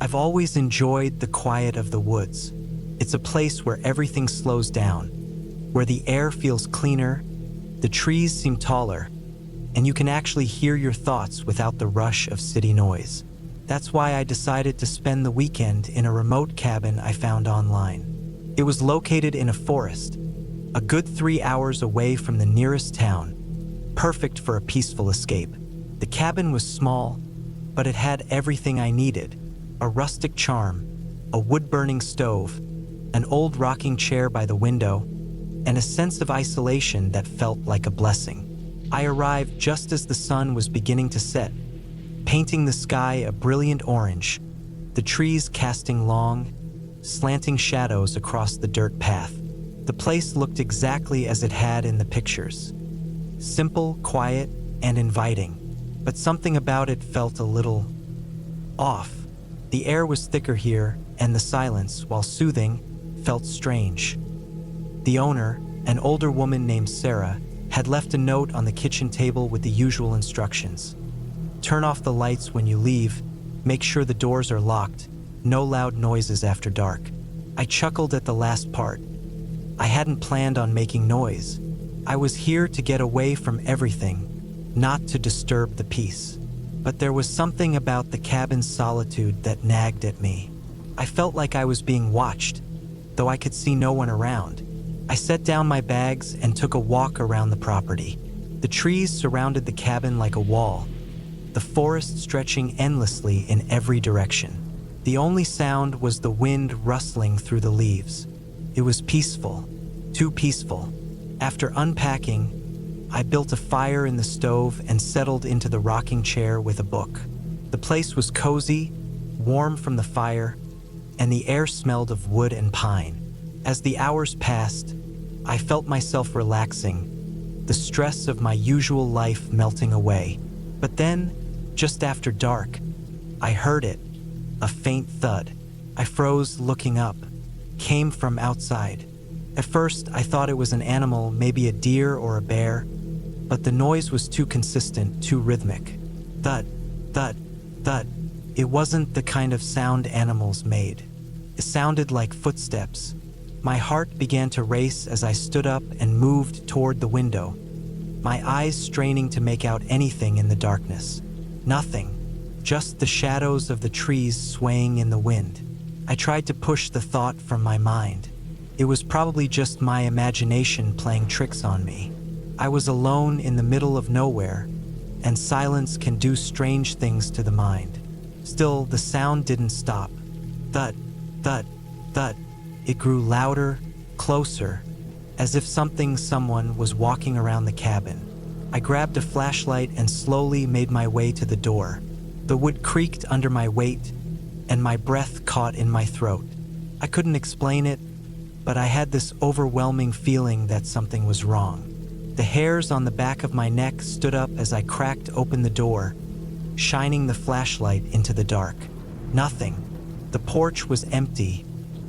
I've always enjoyed the quiet of the woods. It's a place where everything slows down, where the air feels cleaner, the trees seem taller, and you can actually hear your thoughts without the rush of city noise. That's why I decided to spend the weekend in a remote cabin I found online. It was located in a forest, a good 3 hours away from the nearest town, perfect for a peaceful escape. The cabin was small, but it had everything I needed: a rustic charm, a wood-burning stove, an old rocking chair by the window, and a sense of isolation that felt like a blessing. I arrived just as the sun was beginning to set, painting the sky a brilliant orange, the trees casting long, slanting shadows across the dirt path. The place looked exactly as it had in the pictures. Simple, quiet, and inviting, but something about it felt a little off. The air was thicker here, and the silence, while soothing, felt strange. The owner, an older woman named Sarah, had left a note on the kitchen table with the usual instructions. Turn off the lights when you leave, make sure the doors are locked, no loud noises after dark. I chuckled at the last part. I hadn't planned on making noise. I was here to get away from everything, not to disturb the peace. But there was something about the cabin's solitude that nagged at me. I felt like I was being watched, though I could see no one around. I set down my bags and took a walk around the property. The trees surrounded the cabin like a wall, the forest stretching endlessly in every direction. The only sound was the wind rustling through the leaves. It was peaceful, too peaceful. After unpacking, I built a fire in the stove and settled into the rocking chair with a book. The place was cozy, warm from the fire, and the air smelled of wood and pine. As the hours passed, I felt myself relaxing, the stress of my usual life melting away. But then, just after dark, I heard it, a faint thud. I froze, looking up. Came from outside. At first, I thought it was an animal, maybe a deer or a bear, but the noise was too consistent, too rhythmic. Thud, thud, thud. It wasn't the kind of sound animals made. It sounded like footsteps. My heart began to race as I stood up and moved toward the window, my eyes straining to make out anything in the darkness. Nothing, just the shadows of the trees swaying in the wind. I tried to push the thought from my mind. It was probably just my imagination playing tricks on me. I was alone in the middle of nowhere, and silence can do strange things to the mind. Still, the sound didn't stop. Thud, thud, thud. It grew louder, closer, as if someone was walking around the cabin. I grabbed a flashlight and slowly made my way to the door. The wood creaked under my weight, and my breath caught in my throat. I couldn't explain it, but I had this overwhelming feeling that something was wrong. The hairs on the back of my neck stood up as I cracked open the door, shining the flashlight into the dark. Nothing. The porch was empty,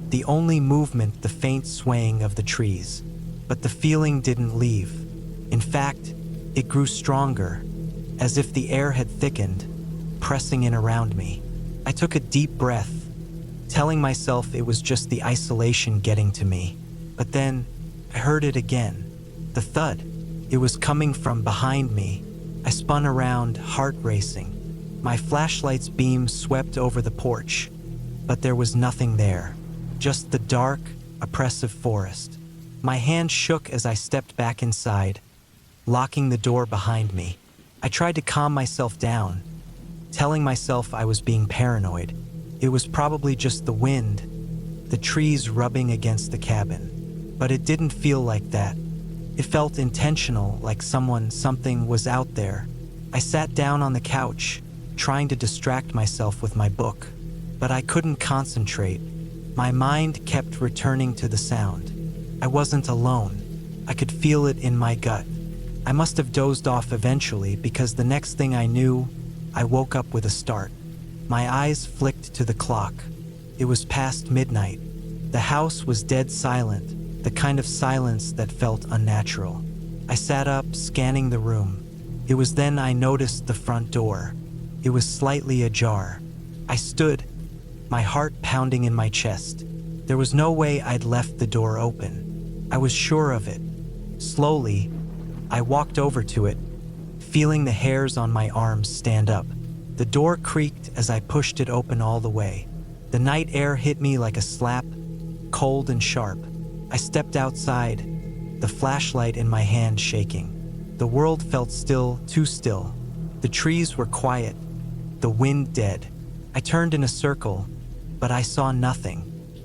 the only movement the faint swaying of the trees. But the feeling didn't leave. In fact, it grew stronger, as if the air had thickened, pressing in around me. I took a deep breath, telling myself it was just the isolation getting to me. But then, I heard it again. The thud. It was coming from behind me. I spun around, heart racing. My flashlight's beam swept over the porch, but there was nothing there. Just the dark, oppressive forest. My hand shook as I stepped back inside, locking the door behind me. I tried to calm myself down, telling myself I was being paranoid. It was probably just the wind, the trees rubbing against the cabin. But it didn't feel like that. It felt intentional, like something was out there. I sat down on the couch, trying to distract myself with my book, but I couldn't concentrate. My mind kept returning to the sound. I wasn't alone. I could feel it in my gut. I must have dozed off eventually, because the next thing I knew, I woke up with a start. My eyes flicked to the clock. It was past midnight. The house was dead silent, the kind of silence that felt unnatural. I sat up, scanning the room. It was then I noticed the front door. It was slightly ajar. I stood, my heart pounding in my chest. There was no way I'd left the door open. I was sure of it. Slowly, I walked over to it, feeling the hairs on my arms stand up. The door creaked as I pushed it open all the way. The night air hit me like a slap, cold and sharp. I stepped outside, the flashlight in my hand shaking. The world felt still, too still. The trees were quiet, the wind dead. I turned in a circle, but I saw nothing,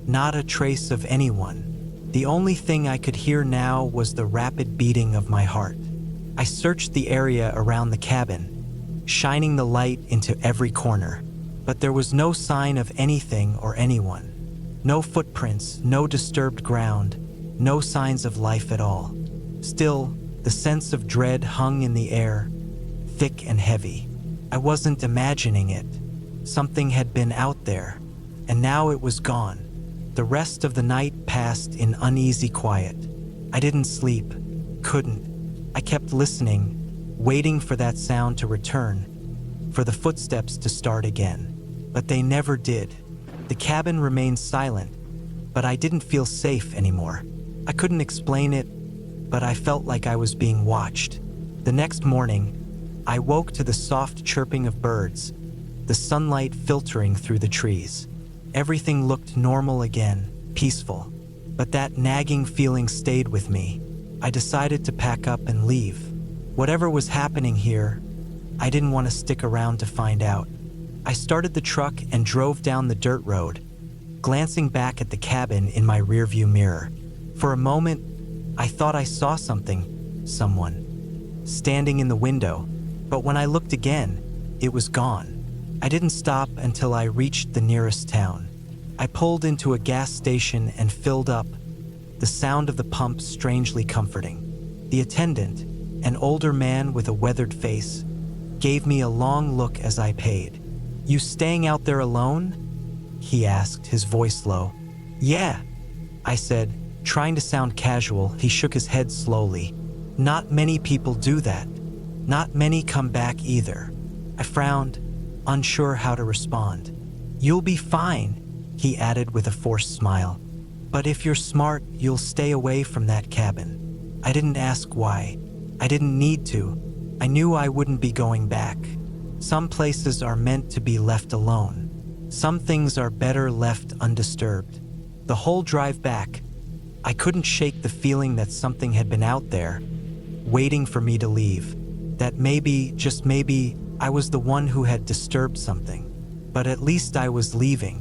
not a trace of anyone. The only thing I could hear now was the rapid beating of my heart. I searched the area around the cabin, shining the light into every corner, but there was no sign of anything or anyone. No footprints, no disturbed ground, no signs of life at all. Still, the sense of dread hung in the air, thick and heavy. I wasn't imagining it. Something had been out there, and now it was gone. The rest of the night passed in uneasy quiet. I didn't sleep, couldn't. I kept listening, waiting for that sound to return, for the footsteps to start again. But they never did. The cabin remained silent, but I didn't feel safe anymore. I couldn't explain it, but I felt like I was being watched. The next morning, I woke to the soft chirping of birds, the sunlight filtering through the trees. Everything looked normal again, peaceful. But that nagging feeling stayed with me. I decided to pack up and leave. Whatever was happening here, I didn't want to stick around to find out. I started the truck and drove down the dirt road, glancing back at the cabin in my rearview mirror. For a moment, I thought I saw someone, standing in the window, but when I looked again, it was gone. I didn't stop until I reached the nearest town. I pulled into a gas station and filled up, the sound of the pump strangely comforting. The attendant, an older man with a weathered face, gave me a long look as I paid. "You staying out there alone?" he asked, his voice low. "Yeah," I said, trying to sound casual. He shook his head slowly. "Not many people do that. Not many come back either." I frowned, unsure how to respond. "You'll be fine," he added with a forced smile. "But if you're smart, you'll stay away from that cabin." I didn't ask why. I didn't need to. I knew I wouldn't be going back. Some places are meant to be left alone. Some things are better left undisturbed. The whole drive back, I couldn't shake the feeling that something had been out there, waiting for me to leave. That maybe, just maybe, I was the one who had disturbed something. But at least I was leaving,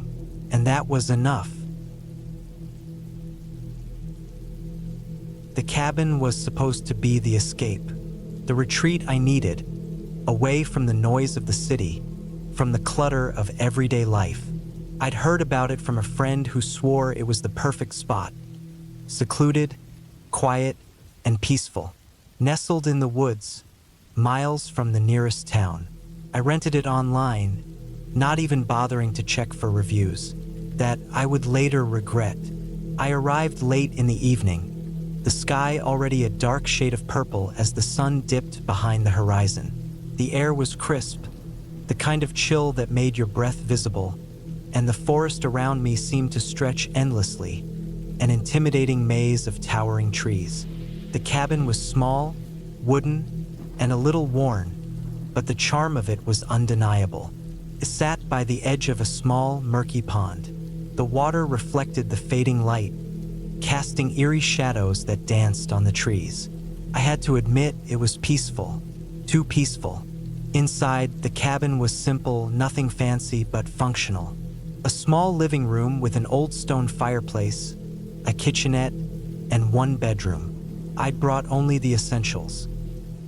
and that was enough. The cabin was supposed to be the escape, the retreat I needed, away from the noise of the city, from the clutter of everyday life. I'd heard about it from a friend who swore it was the perfect spot. Secluded, quiet, and peaceful. Nestled in the woods, miles from the nearest town. I rented it online, not even bothering to check for reviews, that I would later regret. I arrived late in the evening, the sky already a dark shade of purple as the sun dipped behind the horizon. The air was crisp, the kind of chill that made your breath visible, and the forest around me seemed to stretch endlessly, an intimidating maze of towering trees. The cabin was small, wooden, and a little worn, but the charm of it was undeniable. It sat by the edge of a small, murky pond. The water reflected the fading light, casting eerie shadows that danced on the trees. I had to admit it was peaceful, too peaceful. Inside, the cabin was simple, nothing fancy but functional. A small living room with an old stone fireplace, a kitchenette, and one bedroom. I'd brought only the essentials.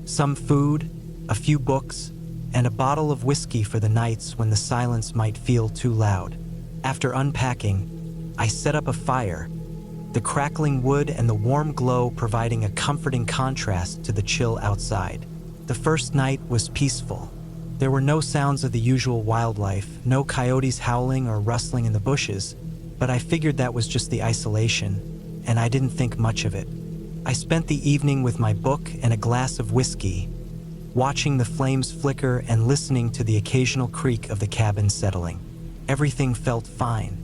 Some food, a few books, and a bottle of whiskey for the nights when the silence might feel too loud. After unpacking, I set up a fire, the crackling wood and the warm glow providing a comforting contrast to the chill outside. The first night was peaceful. There were no sounds of the usual wildlife, no coyotes howling or rustling in the bushes, but I figured that was just the isolation, and I didn't think much of it. I spent the evening with my book and a glass of whiskey, watching the flames flicker and listening to the occasional creak of the cabin settling. everything felt fine.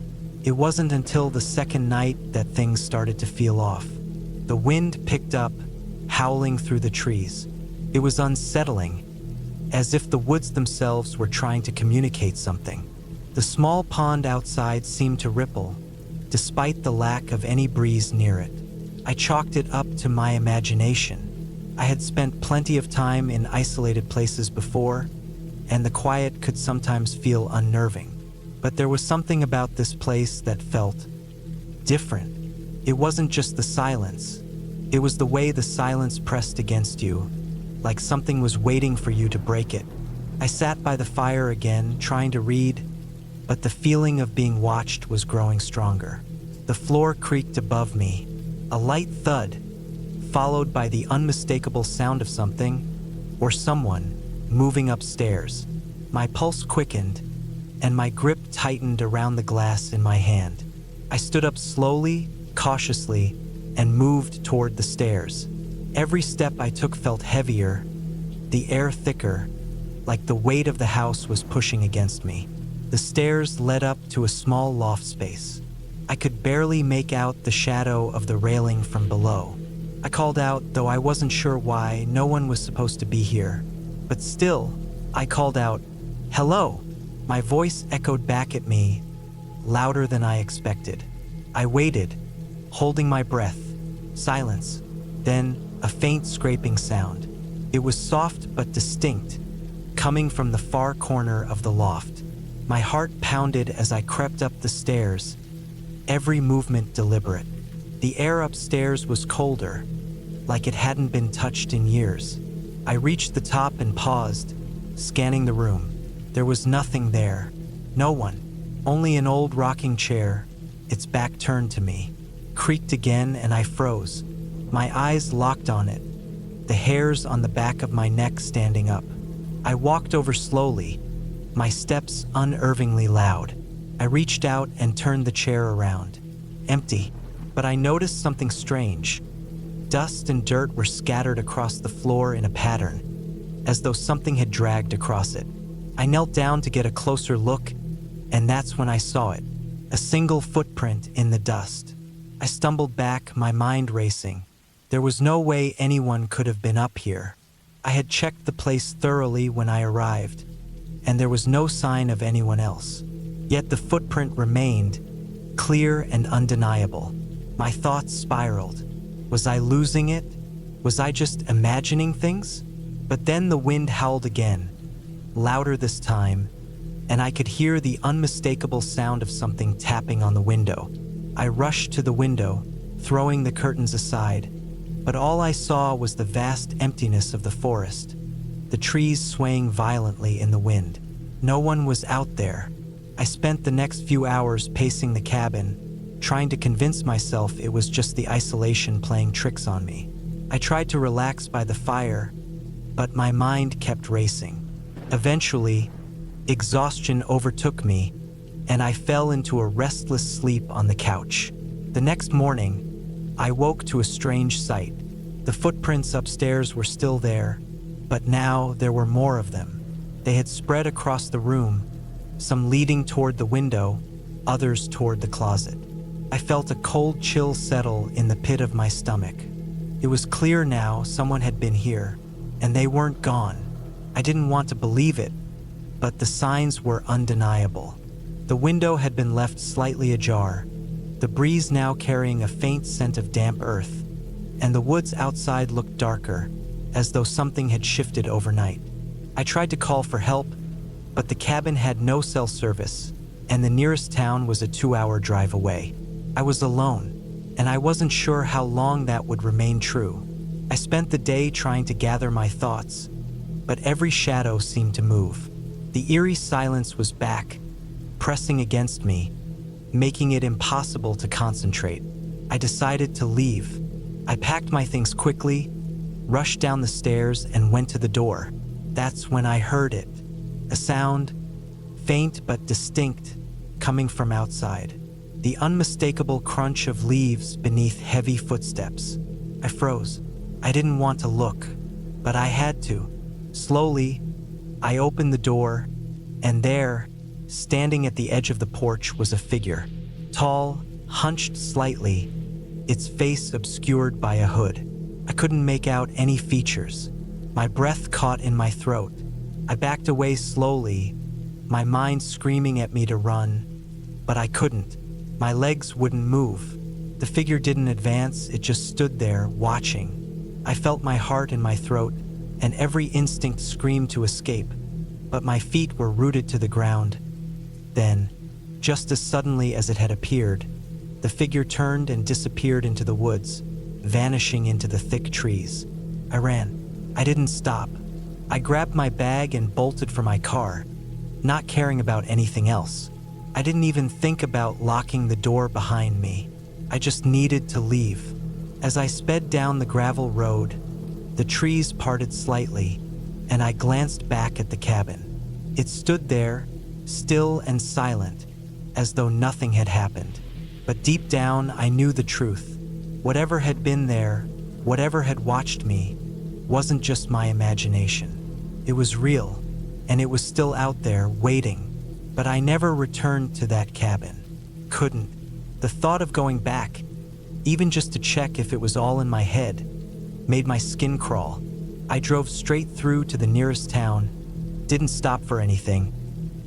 It wasn't until the second night that things started to feel off. The wind picked up, howling through the trees. It was unsettling, as if the woods themselves were trying to communicate something. The small pond outside seemed to ripple, despite the lack of any breeze near it. I chalked it up to my imagination. I had spent plenty of time in isolated places before, and the quiet could sometimes feel unnerving. But there was something about this place that felt different. It wasn't just the silence. It was the way the silence pressed against you, like something was waiting for you to break it. I sat by the fire again, trying to read, but the feeling of being watched was growing stronger. The floor creaked above me, a light thud, followed by the unmistakable sound of something, or someone, moving upstairs. My pulse quickened, and my grip tightened around the glass in my hand. I stood up slowly, cautiously, and moved toward the stairs. Every step I took felt heavier, the air thicker, like the weight of the house was pushing against me. The stairs led up to a small loft space. I could barely make out the shadow of the railing from below. I called out, though I wasn't sure why. No one was supposed to be here. But still, I called out, "Hello!" My voice echoed back at me, louder than I expected. I waited, holding my breath. Silence. Then, a faint scraping sound. It was soft but distinct, coming from the far corner of the loft. My heart pounded as I crept up the stairs, every movement deliberate. The air upstairs was colder, like it hadn't been touched in years. I reached the top and paused, scanning the room. There was nothing there. No one. Only an old rocking chair, its back turned to me. Creaked again and I froze. My eyes locked on it, the hairs on the back of my neck standing up. I walked over slowly, my steps unnervingly loud. I reached out and turned the chair around. Empty. But I noticed something strange. Dust and dirt were scattered across the floor in a pattern, as though something had dragged across it. I knelt down to get a closer look, and that's when I saw it. A single footprint in the dust. I stumbled back, my mind racing. There was no way anyone could have been up here. I had checked the place thoroughly when I arrived, and there was no sign of anyone else. Yet the footprint remained, clear and undeniable. My thoughts spiraled. Was I losing it? Was I just imagining things? But then the wind howled again, louder this time, and I could hear the unmistakable sound of something tapping on the window. I rushed to the window, throwing the curtains aside, but all I saw was the vast emptiness of the forest, the trees swaying violently in the wind. No one was out there. I spent the next few hours pacing the cabin, trying to convince myself it was just the isolation playing tricks on me. I tried to relax by the fire, but my mind kept racing. Eventually, exhaustion overtook me, and I fell into a restless sleep on the couch. The next morning, I woke to a strange sight. The footprints upstairs were still there, but now there were more of them. They had spread across the room, some leading toward the window, others toward the closet. I felt a cold chill settle in the pit of my stomach. It was clear now someone had been here, and they weren't gone. I didn't want to believe it, but the signs were undeniable. The window had been left slightly ajar, the breeze now carrying a faint scent of damp earth, and the woods outside looked darker, as though something had shifted overnight. I tried to call for help, but the cabin had no cell service, and the nearest town was a 2-hour drive away. I was alone, and I wasn't sure how long that would remain true. I spent the day trying to gather my thoughts, but every shadow seemed to move. The eerie silence was back, pressing against me, making it impossible to concentrate. I decided to leave. I packed my things quickly, rushed down the stairs, and went to the door. That's when I heard it. A sound, faint but distinct, coming from outside. The unmistakable crunch of leaves beneath heavy footsteps. I froze. I didn't want to look, but I had to. Slowly, I opened the door, and there, Standing at the edge of the porch was a figure, tall, hunched slightly, its face obscured by a hood. I couldn't make out any features. My breath caught in my throat. I backed away slowly, my mind screaming at me to run, but I couldn't. My legs wouldn't move. The figure didn't advance, it just stood there, watching. I felt my heart in my throat, and every instinct screamed to escape, but my feet were rooted to the ground. Then, just as suddenly as it had appeared, the figure turned and disappeared into the woods, vanishing into the thick trees. I ran. I didn't stop. I grabbed my bag and bolted for my car, not caring about anything else. I didn't even think about locking the door behind me. I just needed to leave. As I sped down the gravel road, the trees parted slightly, and I glanced back at the cabin. It stood there, still and silent, as though nothing had happened. But deep down, I knew the truth. Whatever had been there, whatever had watched me, wasn't just my imagination. It was real, and it was still out there, waiting. But I never returned to that cabin. Couldn't. The thought of going back, even just to check if it was all in my head, made my skin crawl. I drove straight through to the nearest town, didn't stop for anything,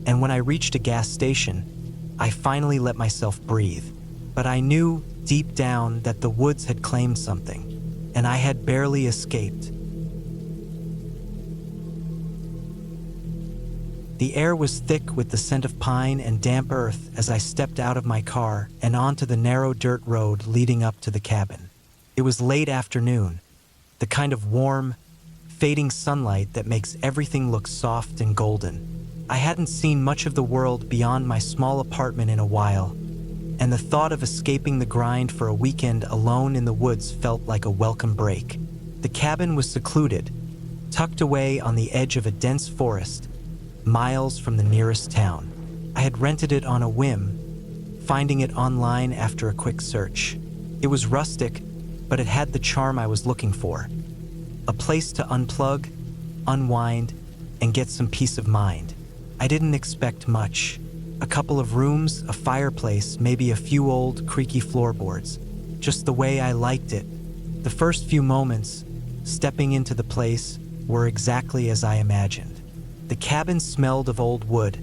and when I reached a gas station, I finally let myself breathe. But I knew, deep down, that the woods had claimed something, and I had barely escaped. The air was thick with the scent of pine and damp earth as I stepped out of my car and onto the narrow dirt road leading up to the cabin. It was late afternoon, the kind of warm, fading sunlight that makes everything look soft and golden. I hadn't seen much of the world beyond my small apartment in a while, and the thought of escaping the grind for a weekend alone in the woods felt like a welcome break. The cabin was secluded, tucked away on the edge of a dense forest, miles from the nearest town. I had rented it on a whim, finding it online after a quick search. It was rustic, but it had the charm I was looking for. A place to unplug, unwind, and get some peace of mind. I didn't expect much. A couple of rooms, a fireplace, maybe a few old, creaky floorboards. Just the way I liked it. The first few moments, stepping into the place, were exactly as I imagined. The cabin smelled of old wood,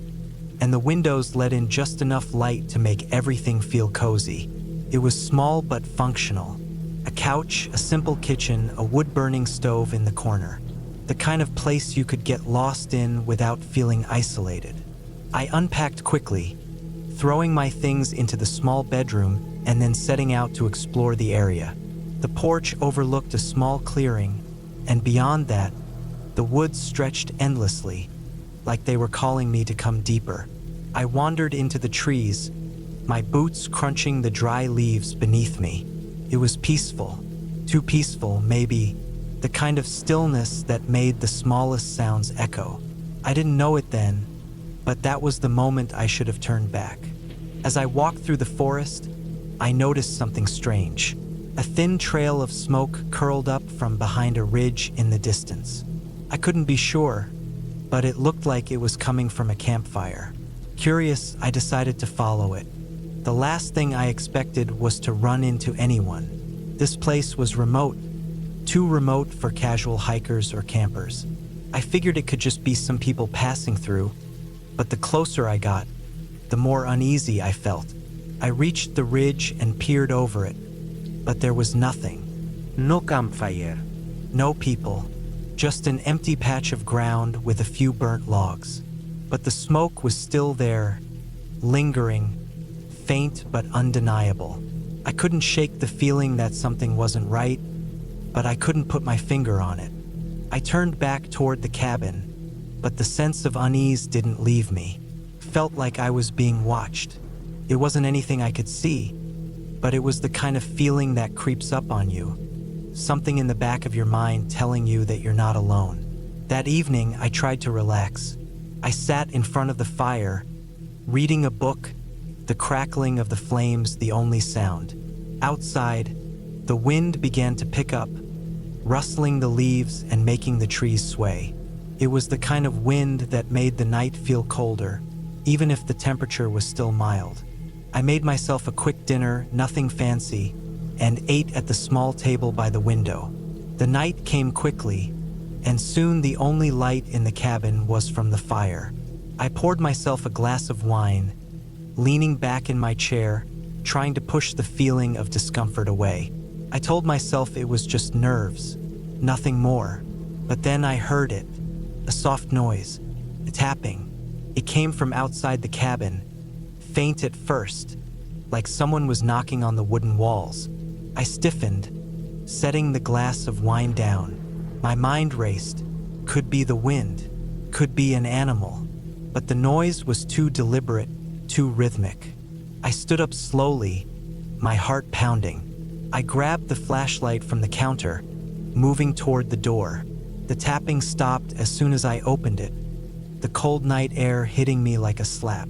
and the windows let in just enough light to make everything feel cozy. It was small but functional. A couch, a simple kitchen, a wood-burning stove in the corner. The kind of place you could get lost in without feeling isolated. I unpacked quickly, throwing my things into the small bedroom and then setting out to explore the area. The porch overlooked a small clearing, and beyond that, the woods stretched endlessly, like they were calling me to come deeper. I wandered into the trees, my boots crunching the dry leaves beneath me. It was peaceful, too peaceful, maybe, the kind of stillness that made the smallest sounds echo. I didn't know it then, but that was the moment I should have turned back. As I walked through the forest, I noticed something strange. A thin trail of smoke curled up from behind a ridge in the distance. I couldn't be sure, but it looked like it was coming from a campfire. Curious, I decided to follow it. The last thing I expected was to run into anyone. This place was remote, too remote for casual hikers or campers. I figured it could just be some people passing through, but the closer I got, the more uneasy I felt. I reached the ridge and peered over it, but there was nothing. No campfire. No people. Just an empty patch of ground with a few burnt logs. But the smoke was still there, lingering, faint but undeniable. I couldn't shake the feeling that something wasn't right, but I couldn't put my finger on it. I turned back toward the cabin, but the sense of unease didn't leave me. Felt like I was being watched. It wasn't anything I could see, but it was the kind of feeling that creeps up on you. Something in the back of your mind telling you that you're not alone. That evening, I tried to relax. I sat in front of the fire, reading a book, the crackling of the flames the only sound. Outside, the wind began to pick up, rustling the leaves and making the trees sway. It was the kind of wind that made the night feel colder, even if the temperature was still mild. I made myself a quick dinner, nothing fancy, and ate at the small table by the window. The night came quickly, and soon the only light in the cabin was from the fire. I poured myself a glass of wine, leaning back in my chair, trying to push the feeling of discomfort away. I told myself it was just nerves, nothing more. But then I heard it, a soft noise, a tapping. It came from outside the cabin, faint at first, like someone was knocking on the wooden walls. I stiffened, setting the glass of wine down. My mind raced. Could be the wind, could be an animal. But the noise was too deliberate, too rhythmic. I stood up slowly, my heart pounding. I grabbed the flashlight from the counter, moving toward the door. The tapping stopped as soon as I opened it, the cold night air hitting me like a slap.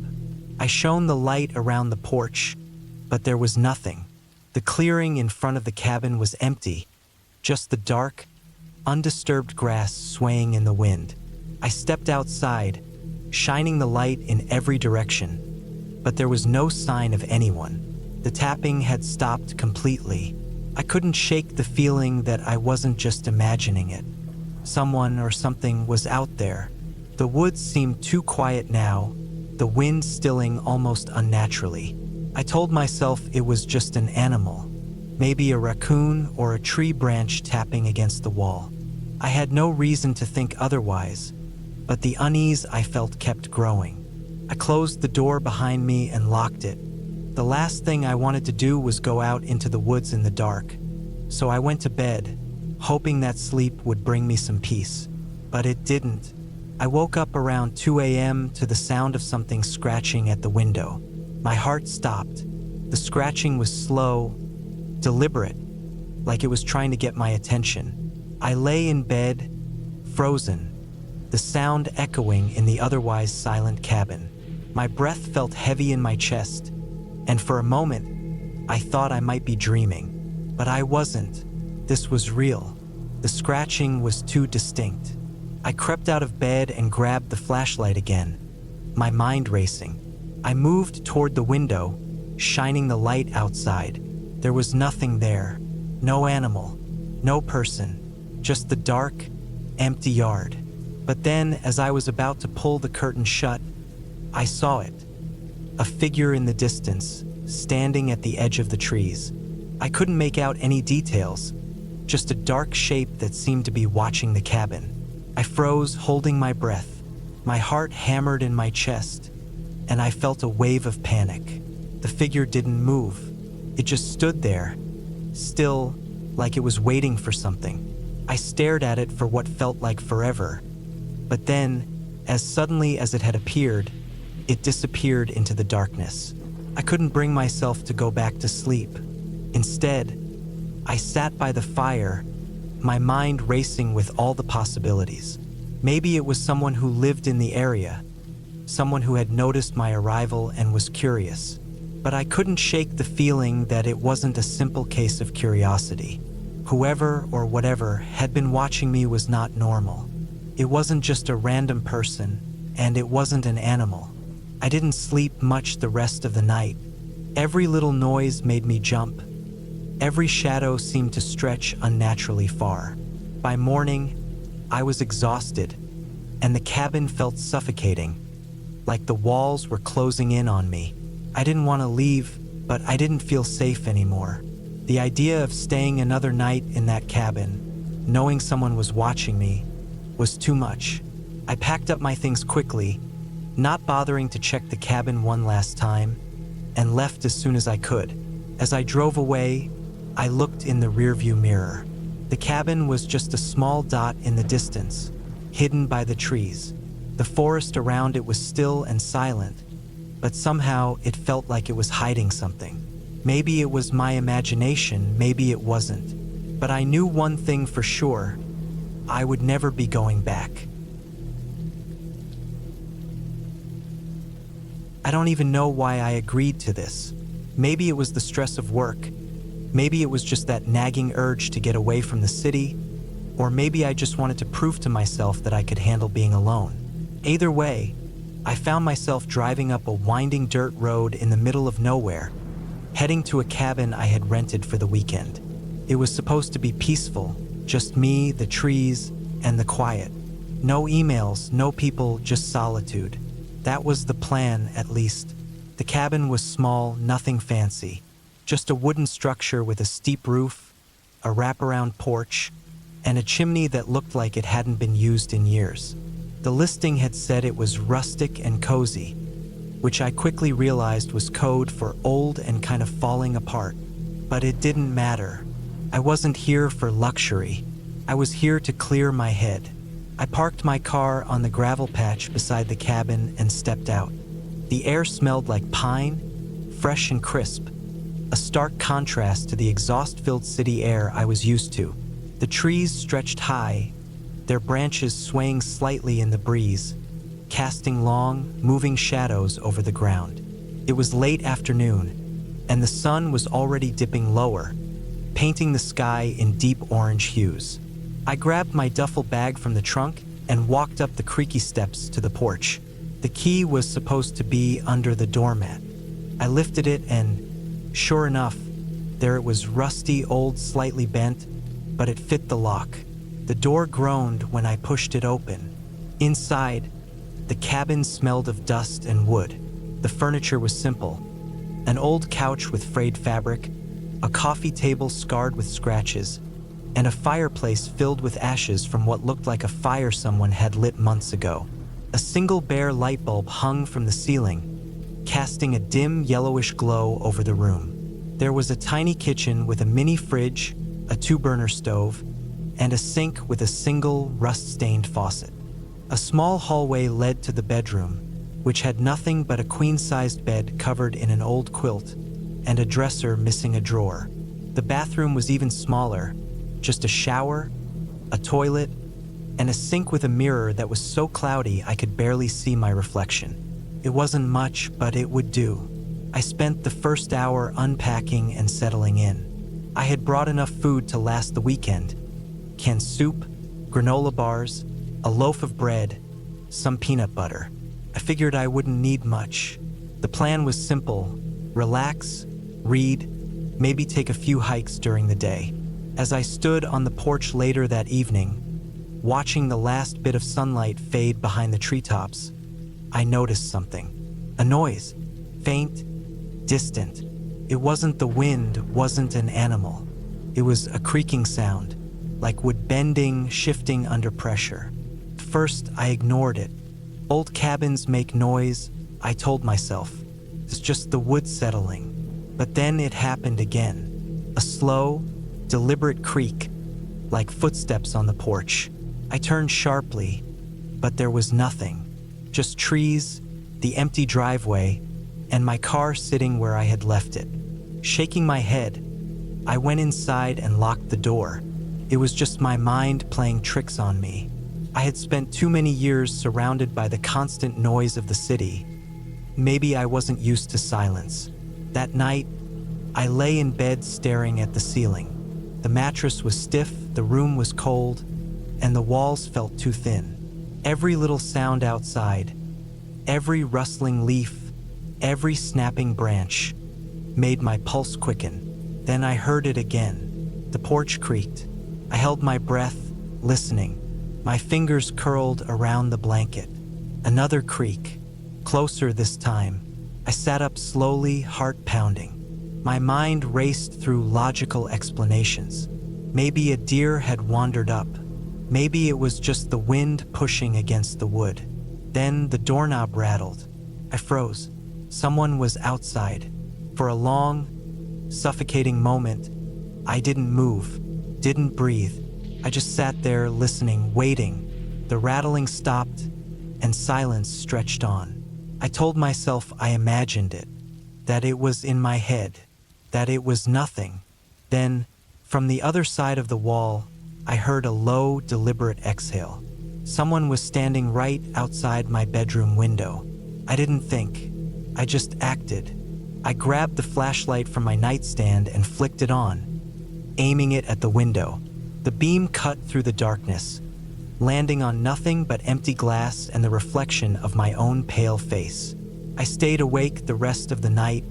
I shone the light around the porch, but there was nothing. The clearing in front of the cabin was empty, just the dark, undisturbed grass swaying in the wind. I stepped outside, shining the light in every direction, but there was no sign of anyone. The tapping had stopped completely. I couldn't shake the feeling that I wasn't just imagining it. Someone or something was out there. The woods seemed too quiet now, the wind stilling almost unnaturally. I told myself it was just an animal, maybe a raccoon or a tree branch tapping against the wall. I had no reason to think otherwise, but the unease I felt kept growing. I closed the door behind me and locked it. The last thing I wanted to do was go out into the woods in the dark, so I went to bed, hoping that sleep would bring me some peace. But it didn't. I woke up around 2 a.m. to the sound of something scratching at the window. My heart stopped. The scratching was slow, deliberate, like it was trying to get my attention. I lay in bed, frozen, the sound echoing in the otherwise silent cabin. My breath felt heavy in my chest, and for a moment, I thought I might be dreaming. But I wasn't. This was real. The scratching was too distinct. I crept out of bed and grabbed the flashlight again, my mind racing. I moved toward the window, shining the light outside. There was nothing there. No animal, no person, just the dark, empty yard. But then, as I was about to pull the curtain shut, I saw it. A figure in the distance, standing at the edge of the trees. I couldn't make out any details, just a dark shape that seemed to be watching the cabin. I froze, holding my breath. My heart hammered in my chest, and I felt a wave of panic. The figure didn't move. It just stood there, still, like it was waiting for something. I stared at it for what felt like forever. But then, as suddenly as it had appeared, it disappeared into the darkness. I couldn't bring myself to go back to sleep. Instead, I sat by the fire, my mind racing with all the possibilities. Maybe it was someone who lived in the area, someone who had noticed my arrival and was curious. But I couldn't shake the feeling that it wasn't a simple case of curiosity. Whoever or whatever had been watching me was not normal. It wasn't just a random person, and it wasn't an animal. I didn't sleep much the rest of the night. Every little noise made me jump. Every shadow seemed to stretch unnaturally far. By morning, I was exhausted, and the cabin felt suffocating, like the walls were closing in on me. I didn't want to leave, but I didn't feel safe anymore. The idea of staying another night in that cabin, knowing someone was watching me, was too much. I packed up my things quickly, not bothering to check the cabin one last time, and left as soon as I could. As I drove away, I looked in the rearview mirror. The cabin was just a small dot in the distance, hidden by the trees. The forest around it was still and silent, but somehow it felt like it was hiding something. Maybe it was my imagination, maybe it wasn't. But I knew one thing for sure: I would never be going back. I don't even know why I agreed to this. Maybe it was the stress of work. Maybe it was just that nagging urge to get away from the city. Or maybe I just wanted to prove to myself that I could handle being alone. Either way, I found myself driving up a winding dirt road in the middle of nowhere, heading to a cabin I had rented for the weekend. It was supposed to be peaceful, just me, the trees, and the quiet. No emails, no people, just solitude. That was the plan, at least. The cabin was small, nothing fancy. Just a wooden structure with a steep roof, a wraparound porch, and a chimney that looked like it hadn't been used in years. The listing had said it was rustic and cozy, which I quickly realized was code for old and kind of falling apart. But it didn't matter. I wasn't here for luxury. I was here to clear my head. I parked my car on the gravel patch beside the cabin and stepped out. The air smelled like pine, fresh and crisp, a stark contrast to the exhaust-filled city air I was used to. The trees stretched high, their branches swaying slightly in the breeze, casting long, moving shadows over the ground. It was late afternoon, and the sun was already dipping lower, painting the sky in deep orange hues. I grabbed my duffel bag from the trunk and walked up the creaky steps to the porch. The key was supposed to be under the doormat. I lifted it and, sure enough, there it was, rusty, old, slightly bent, but it fit the lock. The door groaned when I pushed it open. Inside, the cabin smelled of dust and wood. The furniture was simple. An old couch with frayed fabric, a coffee table scarred with scratches, and a fireplace filled with ashes from what looked like a fire someone had lit months ago. A single bare light bulb hung from the ceiling, casting a dim yellowish glow over the room. There was a tiny kitchen with a mini fridge, a 2-burner stove, and a sink with a single rust-stained faucet. A small hallway led to the bedroom, which had nothing but a queen-sized bed covered in an old quilt and a dresser missing a drawer. The bathroom was even smaller, just a shower, a toilet, and a sink with a mirror that was so cloudy I could barely see my reflection. It wasn't much, but it would do. I spent the first hour unpacking and settling in. I had brought enough food to last the weekend: canned soup, granola bars, a loaf of bread, some peanut butter. I figured I wouldn't need much. The plan was simple: relax, read, maybe take a few hikes during the day. As I stood on the porch later that evening, watching the last bit of sunlight fade behind the treetops, I noticed something. A noise, faint, distant. It wasn't the wind, wasn't an animal. It was a creaking sound, like wood bending, shifting under pressure. At first, I ignored it. Old cabins make noise, I told myself. It's just the wood settling. But then it happened again. A slow, deliberate creak, like footsteps on the porch. I turned sharply, but there was nothing. Just trees, the empty driveway, and my car sitting where I had left it. Shaking my head, I went inside and locked the door. It was just my mind playing tricks on me. I had spent too many years surrounded by the constant noise of the city. Maybe I wasn't used to silence. That night, I lay in bed staring at the ceiling. The mattress was stiff, the room was cold, and the walls felt too thin. Every little sound outside, every rustling leaf, every snapping branch, made my pulse quicken. Then I heard it again. The porch creaked. I held my breath, listening. My fingers curled around the blanket. Another creak, closer this time. I sat up slowly, heart pounding. My mind raced through logical explanations. Maybe a deer had wandered up. Maybe it was just the wind pushing against the wood. Then the doorknob rattled. I froze. Someone was outside. For a long, suffocating moment, I didn't move, didn't breathe. I just sat there listening, waiting. The rattling stopped, and silence stretched on. I told myself I imagined it, that it was in my head, that it was nothing. Then, from the other side of the wall, I heard a low, deliberate exhale. Someone was standing right outside my bedroom window. I didn't think. I just acted. I grabbed the flashlight from my nightstand and flicked it on, aiming it at the window. The beam cut through the darkness, landing on nothing but empty glass and the reflection of my own pale face. I stayed awake the rest of the night,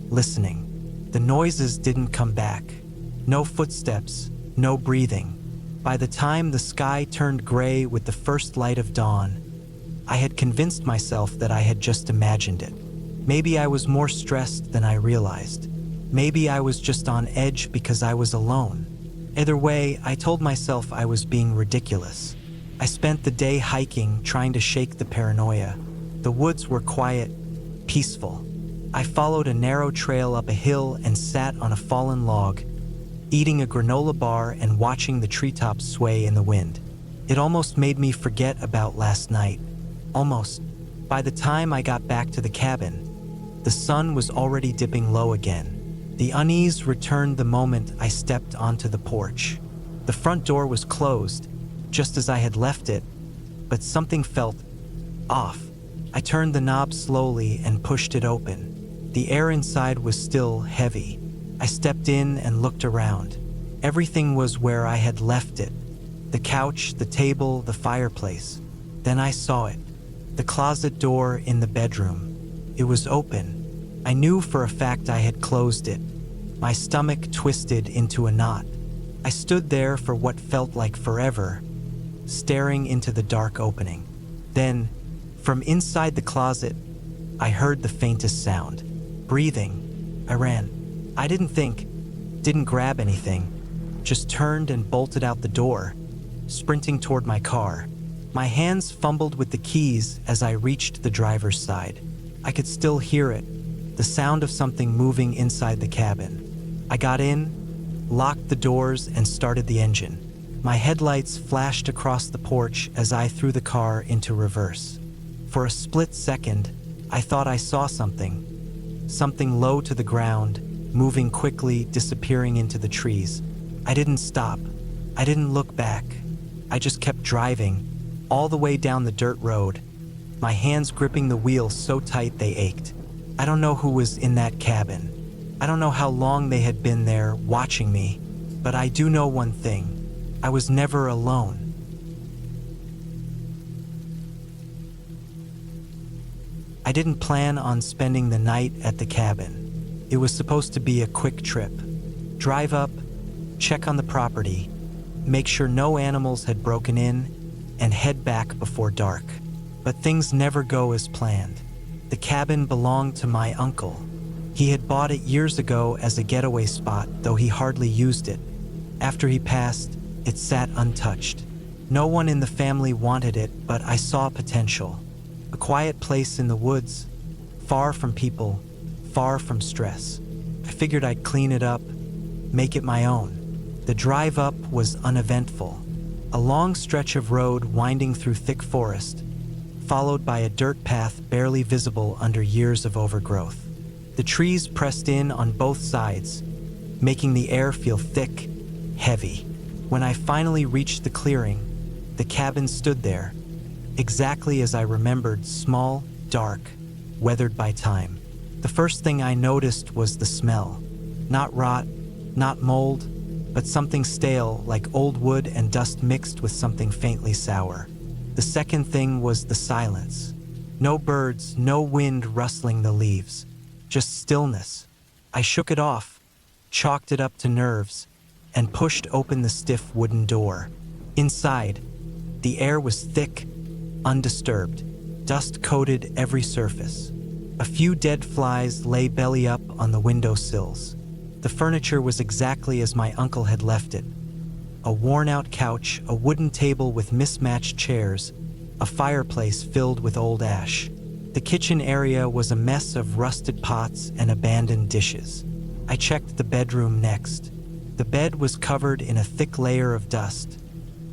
listening. The noises didn't come back. No footsteps, no breathing. By the time the sky turned gray with the first light of dawn, I had convinced myself that I had just imagined it. Maybe I was more stressed than I realized. Maybe I was just on edge because I was alone. Either way, I told myself I was being ridiculous. I spent the day hiking, trying to shake the paranoia. The woods were quiet, peaceful. I followed a narrow trail up a hill and sat on a fallen log, eating a granola bar and watching the treetops sway in the wind. It almost made me forget about last night. Almost. By the time I got back to the cabin, the sun was already dipping low again. The unease returned the moment I stepped onto the porch. The front door was closed, just as I had left it, but something felt off. I turned the knob slowly and pushed it open. The air inside was still heavy. I stepped in and looked around. Everything was where I had left it. The couch, the table, the fireplace. Then I saw it. The closet door in the bedroom. It was open. I knew for a fact I had closed it. My stomach twisted into a knot. I stood there for what felt like forever, staring into the dark opening. Then, from inside the closet, I heard the faintest sound. Breathing. I ran. I didn't think, didn't grab anything, just turned and bolted out the door, sprinting toward my car. My hands fumbled with the keys as I reached the driver's side. I could still hear it, the sound of something moving inside the cabin. I got in, locked the doors, and started the engine. My headlights flashed across the porch as I threw the car into reverse. For a split second, I thought I saw something low to the ground, moving quickly, disappearing into the trees. I didn't stop. I didn't look back. I just kept driving, all the way down the dirt road, my hands gripping the wheel so tight they ached. I don't know who was in that cabin. I don't know how long they had been there watching me, but I do know one thing. I was never alone. I didn't plan on spending the night at the cabin. It was supposed to be a quick trip. Drive up, check on the property, make sure no animals had broken in, and head back before dark. But things never go as planned. The cabin belonged to my uncle. He had bought it years ago as a getaway spot, though he hardly used it. After he passed, it sat untouched. No one in the family wanted it, but I saw potential. A quiet place in the woods, far from people, far from stress. I figured I'd clean it up, make it my own. The drive up was uneventful. A long stretch of road winding through thick forest, followed by a dirt path barely visible under years of overgrowth. The trees pressed in on both sides, making the air feel thick, heavy. When I finally reached the clearing, the cabin stood there, exactly as I remembered, small, dark, weathered by time. The first thing I noticed was the smell. Not rot, not mold, but something stale, like old wood and dust mixed with something faintly sour. The second thing was the silence. No birds, no wind rustling the leaves, just stillness. I shook it off, chalked it up to nerves, and pushed open the stiff wooden door. Inside, the air was thick, undisturbed. Dust coated every surface. A few dead flies lay belly up on the window sills. The furniture was exactly as my uncle had left it. A worn-out couch, a wooden table with mismatched chairs, a fireplace filled with old ash. The kitchen area was a mess of rusted pots and abandoned dishes. I checked the bedroom next. The bed was covered in a thick layer of dust,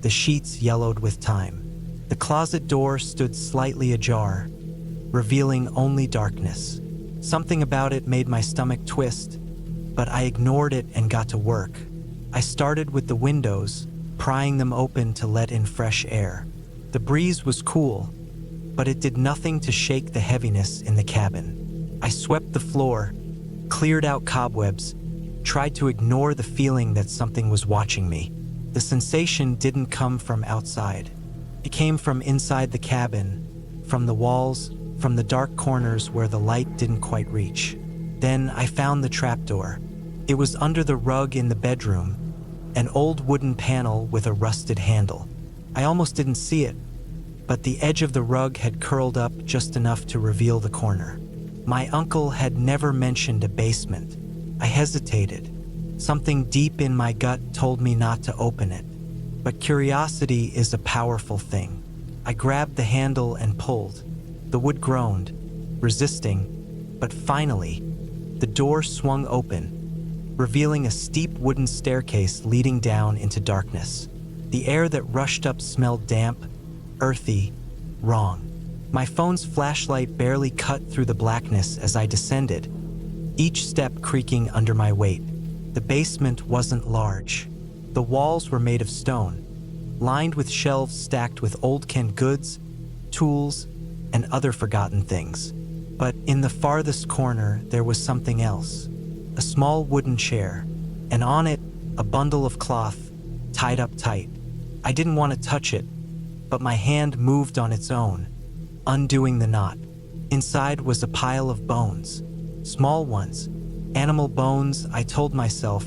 the sheets yellowed with time. The closet door stood slightly ajar, revealing only darkness. Something about it made my stomach twist, but I ignored it and got to work. I started with the windows, prying them open to let in fresh air. The breeze was cool, but it did nothing to shake the heaviness in the cabin. I swept the floor, cleared out cobwebs, tried to ignore the feeling that something was watching me. The sensation didn't come from outside. It came from inside the cabin, from the walls, from the dark corners where the light didn't quite reach. Then I found the trapdoor. It was under the rug in the bedroom, an old wooden panel with a rusted handle. I almost didn't see it, but the edge of the rug had curled up just enough to reveal the corner. My uncle had never mentioned a basement. I hesitated. Something deep in my gut told me not to open it. But curiosity is a powerful thing. I grabbed the handle and pulled. The wood groaned, resisting, but finally, the door swung open, revealing a steep wooden staircase leading down into darkness. The air that rushed up smelled damp, earthy, wrong. My phone's flashlight barely cut through the blackness as I descended, each step creaking under my weight. The basement wasn't large. The walls were made of stone, lined with shelves stacked with old canned goods, tools, and other forgotten things. But in the farthest corner, there was something else. A small wooden chair, and on it, a bundle of cloth, tied up tight. I didn't want to touch it, but my hand moved on its own, undoing the knot. Inside was a pile of bones, small ones, animal bones, I told myself,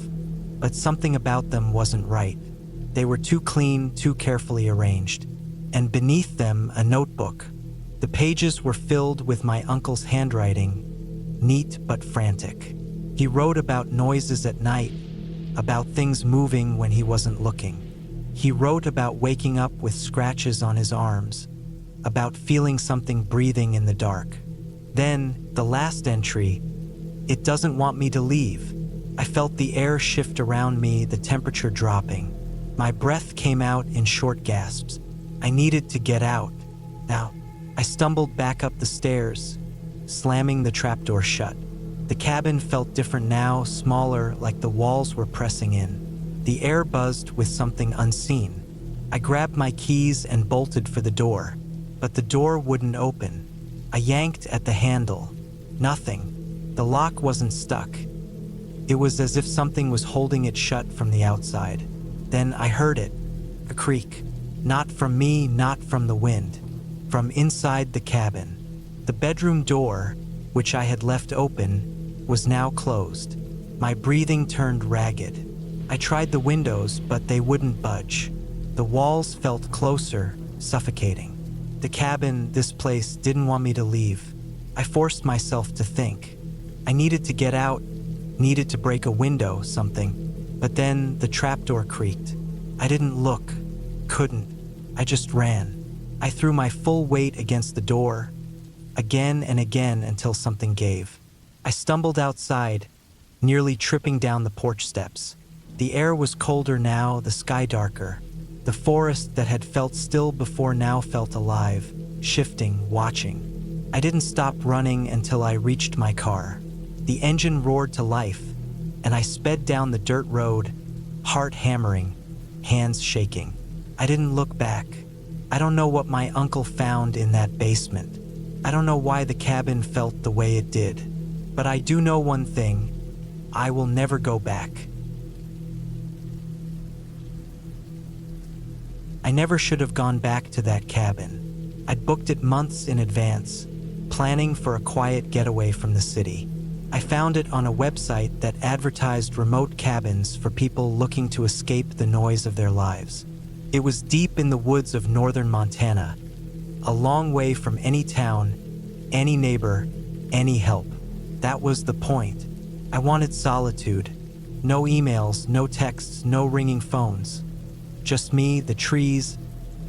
but something about them wasn't right. They were too clean, too carefully arranged. And beneath them, a notebook. The pages were filled with my uncle's handwriting, neat but frantic. He wrote about noises at night, about things moving when he wasn't looking. He wrote about waking up with scratches on his arms, about feeling something breathing in the dark. Then, the last entry, it doesn't want me to leave. I felt the air shift around me, the temperature dropping. My breath came out in short gasps. I needed to get out. Now, I stumbled back up the stairs, slamming the trapdoor shut. The cabin felt different now, smaller, like the walls were pressing in. The air buzzed with something unseen. I grabbed my keys and bolted for the door, but the door wouldn't open. I yanked at the handle. Nothing. The lock wasn't stuck. It was as if something was holding it shut from the outside. Then I heard it, a creak. Not from me, not from the wind. From inside the cabin. The bedroom door, which I had left open, was now closed. My breathing turned ragged. I tried the windows, but they wouldn't budge. The walls felt closer, suffocating. The cabin, this place, didn't want me to leave. I forced myself to think. I needed to get out, needed to break a window, something. But then the trapdoor creaked. I didn't look, couldn't. I just ran. I threw my full weight against the door, again and again until something gave. I stumbled outside, nearly tripping down the porch steps. The air was colder now, the sky darker. The forest that had felt still before now felt alive, shifting, watching. I didn't stop running until I reached my car. The engine roared to life, and I sped down the dirt road, heart hammering, hands shaking. I didn't look back. I don't know what my uncle found in that basement. I don't know why the cabin felt the way it did. But I do know one thing. I will never go back. I never should have gone back to that cabin. I'd booked it months in advance, planning for a quiet getaway from the city. I found it on a website that advertised remote cabins for people looking to escape the noise of their lives. It was deep in the woods of northern Montana, a long way from any town, any neighbor, any help. That was the point. I wanted solitude. No emails, no texts, no ringing phones. Just me, the trees,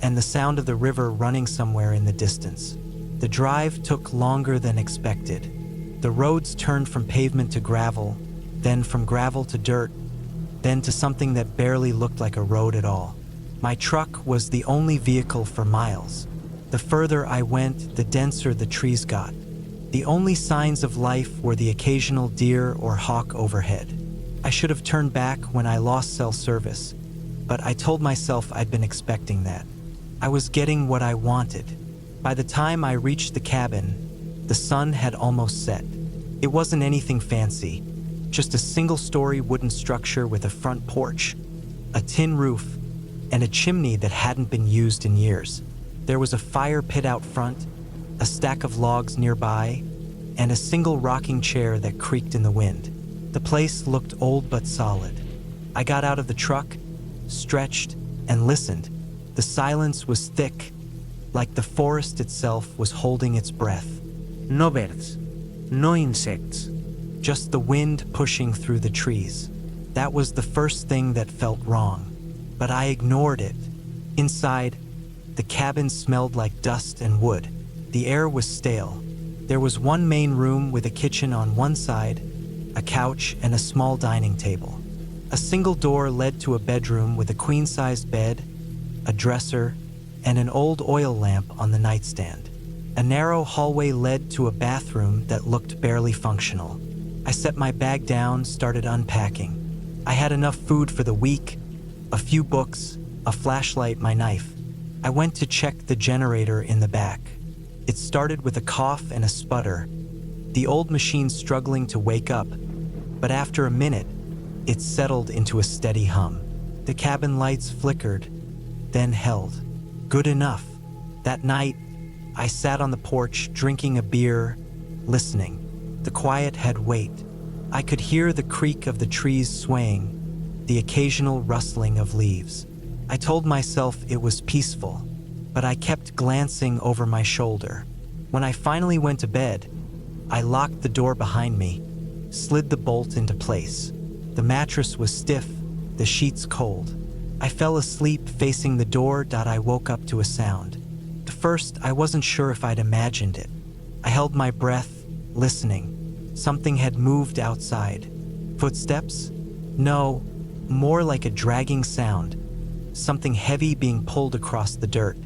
and the sound of the river running somewhere in the distance. The drive took longer than expected. The roads turned from pavement to gravel, then from gravel to dirt, then to something that barely looked like a road at all. My truck was the only vehicle for miles. The further I went, the denser the trees got. The only signs of life were the occasional deer or hawk overhead. I should have turned back when I lost cell service, but I told myself I'd been expecting that. I was getting what I wanted. By the time I reached the cabin, the sun had almost set. It wasn't anything fancy, just a single-story wooden structure with a front porch, a tin roof, and a chimney that hadn't been used in years. There was a fire pit out front, a stack of logs nearby, and a single rocking chair that creaked in the wind. The place looked old but solid. I got out of the truck, stretched, and listened. The silence was thick, like the forest itself was holding its breath. No birds, no insects. Just the wind pushing through the trees. That was the first thing that felt wrong, but I ignored it. Inside, the cabin smelled like dust and wood. The air was stale. There was one main room with a kitchen on one side, a couch, and a small dining table. A single door led to a bedroom with a queen-sized bed, a dresser, and an old oil lamp on the nightstand. A narrow hallway led to a bathroom that looked barely functional. I set my bag down, started unpacking. I had enough food for the week, a few books, a flashlight, my knife. I went to check the generator in the back. It started with a cough and a sputter, the old machine struggling to wake up, but after a minute, it settled into a steady hum. The cabin lights flickered, then held. Good enough. That night, I sat on the porch drinking a beer, listening. The quiet had weight. I could hear the creak of the trees swaying, the occasional rustling of leaves. I told myself it was peaceful, but I kept glancing over my shoulder. When I finally went to bed, I locked the door behind me, slid the bolt into place. The mattress was stiff, the sheets cold. I fell asleep facing the door. I woke up to a sound. At first, I wasn't sure if I'd imagined it. I held my breath, listening. Something had moved outside. Footsteps? No, more like a dragging sound. Something heavy being pulled across the dirt.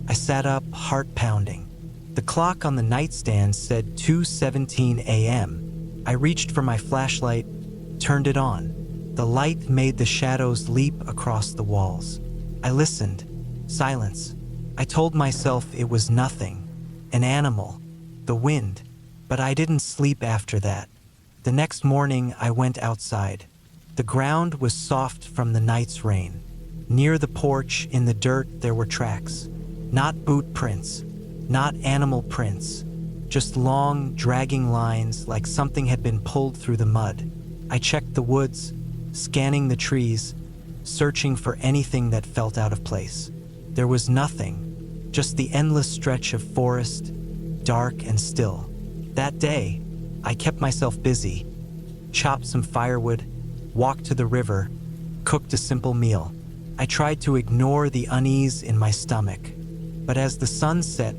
I sat up, heart pounding. The clock on the nightstand said 2:17 a.m. I reached for my flashlight, turned it on. The light made the shadows leap across the walls. I listened. Silence. I told myself it was nothing. An animal. The wind. But I didn't sleep after that. The next morning, I went outside. The ground was soft from the night's rain. Near the porch, in the dirt, there were tracks. Not boot prints. Not animal prints. Just long, dragging lines like something had been pulled through the mud. I checked the woods, scanning the trees, searching for anything that felt out of place. There was nothing, just the endless stretch of forest, dark and still. That day, I kept myself busy, chopped some firewood, walked to the river, cooked a simple meal. I tried to ignore the unease in my stomach, but as the sun set,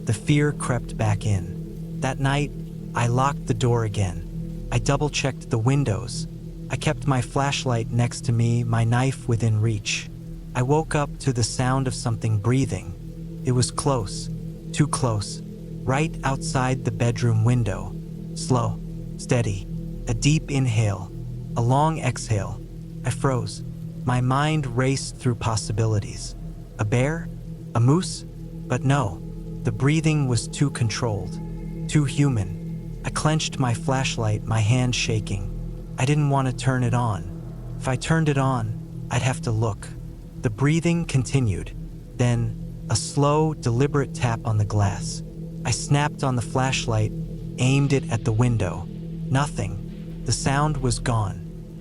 the fear crept back in. That night, I locked the door again. I double-checked the windows. I kept my flashlight next to me, my knife within reach. I woke up to the sound of something breathing. It was close, too close, right outside the bedroom window. Slow, steady, a deep inhale, a long exhale. I froze. My mind raced through possibilities. A bear? A moose? But no, the breathing was too controlled, too human. I clenched my flashlight, my hand shaking. I didn't want to turn it on. If I turned it on, I'd have to look. The breathing continued. Then, a slow, deliberate tap on the glass. I snapped on the flashlight, aimed it at the window. Nothing. The sound was gone.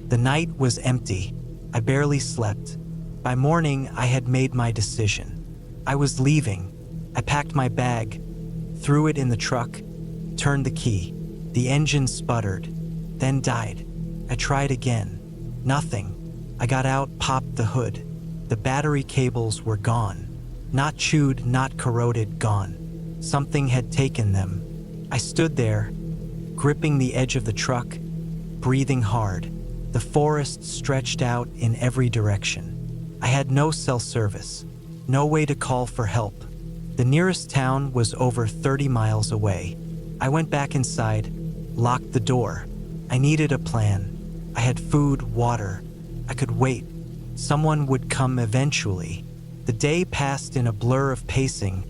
The night was empty. I barely slept. By morning, I had made my decision. I was leaving. I packed my bag, threw it in the truck, turned the key. The engine sputtered, then died. I tried again. Nothing. I got out, popped the hood. The battery cables were gone. Not chewed, not corroded, gone. Something had taken them. I stood there, gripping the edge of the truck, breathing hard. The forest stretched out in every direction. I had no cell service, no way to call for help. The nearest town was over 30 miles away. I went back inside, locked the door. I needed a plan. I had food, water. I could wait. Someone would come eventually. The day passed in a blur of pacing,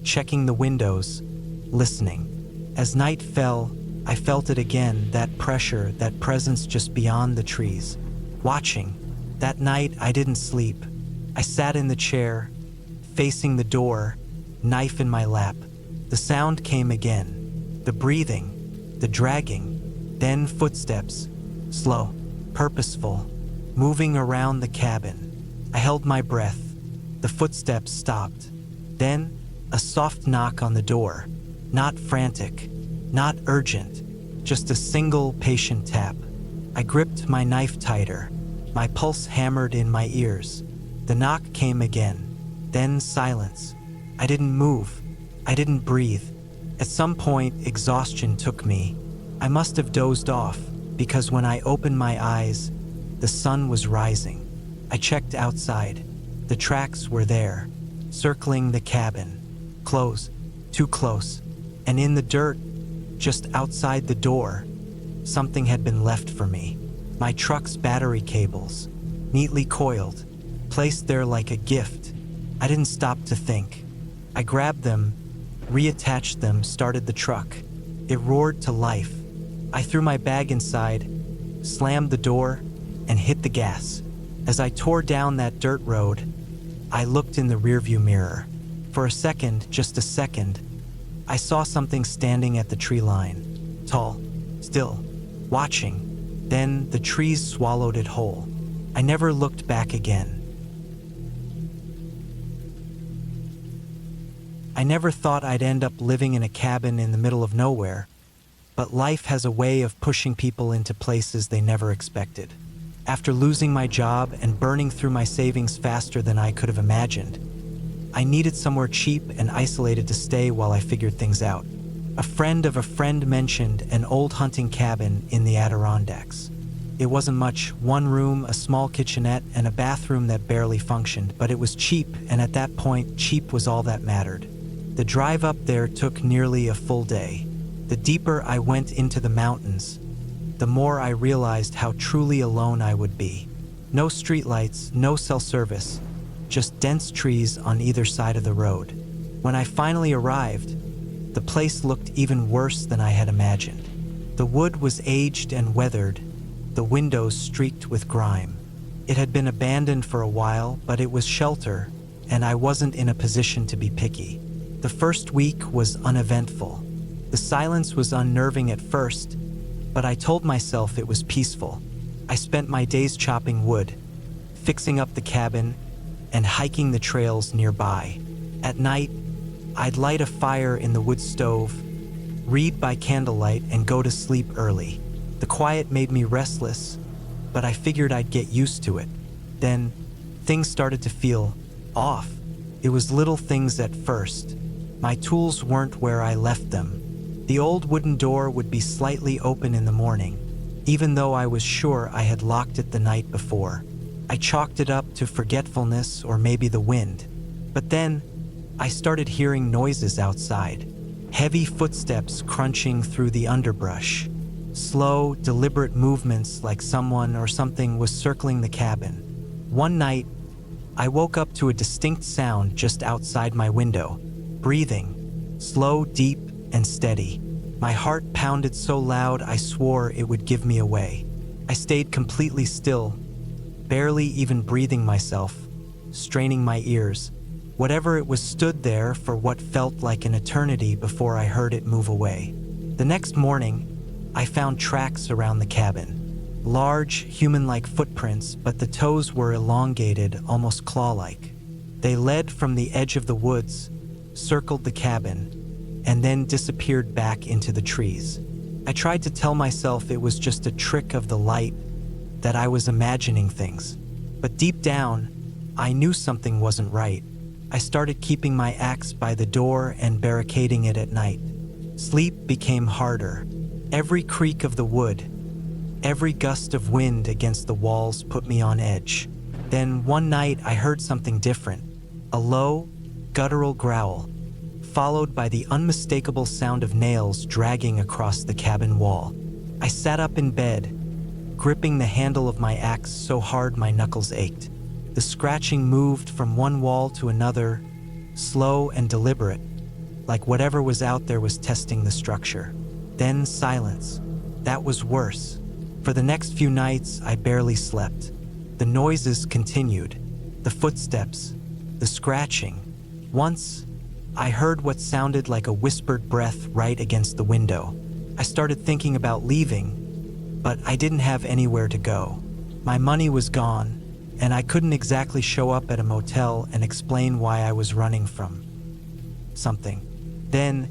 checking the windows, listening. As night fell, I felt it again, that pressure, that presence just beyond the trees. Watching. That night, I didn't sleep. I sat in the chair, facing the door, knife in my lap. The sound came again. The breathing, the dragging, then footsteps, slow, purposeful, moving around the cabin. I held my breath. The footsteps stopped. Then, a soft knock on the door. Not frantic, not urgent, just a single patient tap. I gripped my knife tighter. My pulse hammered in my ears. The knock came again. Then silence. I didn't move. I didn't breathe. At some point, exhaustion took me. I must have dozed off, because when I opened my eyes, the sun was rising. I checked outside. The tracks were there, circling the cabin. Close, too close. And in the dirt, just outside the door, something had been left for me. My truck's battery cables, neatly coiled, placed there like a gift. I didn't stop to think. I grabbed them, reattached them, started the truck. It roared to life. I threw my bag inside, slammed the door, and hit the gas. As I tore down that dirt road, I looked in the rearview mirror. For a second, just a second, I saw something standing at the tree line. Tall, still, watching. Then the trees swallowed it whole. I never looked back again. I never thought I'd end up living in a cabin in the middle of nowhere, but life has a way of pushing people into places they never expected. After losing my job and burning through my savings faster than I could have imagined, I needed somewhere cheap and isolated to stay while I figured things out. A friend of a friend mentioned an old hunting cabin in the Adirondacks. It wasn't much, one room, a small kitchenette, and a bathroom that barely functioned, but it was cheap, and at that point, cheap was all that mattered. The drive up there took nearly a full day. The deeper I went into the mountains, the more I realized how truly alone I would be. No streetlights, no cell service, just dense trees on either side of the road. When I finally arrived, the place looked even worse than I had imagined. The wood was aged and weathered, the windows streaked with grime. It had been abandoned for a while, but it was shelter, and I wasn't in a position to be picky. The first week was uneventful. The silence was unnerving at first, but I told myself it was peaceful. I spent my days chopping wood, fixing up the cabin, and hiking the trails nearby. At night, I'd light a fire in the wood stove, read by candlelight, and go to sleep early. The quiet made me restless, but I figured I'd get used to it. Then, things started to feel off. It was little things at first. My tools weren't where I left them. The old wooden door would be slightly open in the morning, even though I was sure I had locked it the night before. I chalked it up to forgetfulness or maybe the wind. But then, I started hearing noises outside. Heavy footsteps crunching through the underbrush. Slow, deliberate movements like someone or something was circling the cabin. One night, I woke up to a distinct sound just outside my window. Breathing, slow, deep, and steady. My heart pounded so loud I swore it would give me away. I stayed completely still, barely even breathing myself, straining my ears. Whatever it was stood there for what felt like an eternity before I heard it move away. The next morning, I found tracks around the cabin. Large, human-like footprints, but the toes were elongated, almost claw-like. They led from the edge of the woods, circled the cabin, and then disappeared back into the trees. I tried to tell myself it was just a trick of the light, that I was imagining things. But deep down, I knew something wasn't right. I started keeping my axe by the door and barricading it at night. Sleep became harder. Every creak of the wood, every gust of wind against the walls put me on edge. Then one night I heard something different. A low, guttural growl, followed by the unmistakable sound of nails dragging across the cabin wall. I sat up in bed, gripping the handle of my axe so hard my knuckles ached. The scratching moved from one wall to another, slow and deliberate, like whatever was out there was testing the structure. Then silence. That was worse. For the next few nights, I barely slept. The noises continued, the footsteps, the scratching. Once, I heard what sounded like a whispered breath right against the window. I started thinking about leaving, but I didn't have anywhere to go. My money was gone, and I couldn't exactly show up at a motel and explain why I was running from something. Then,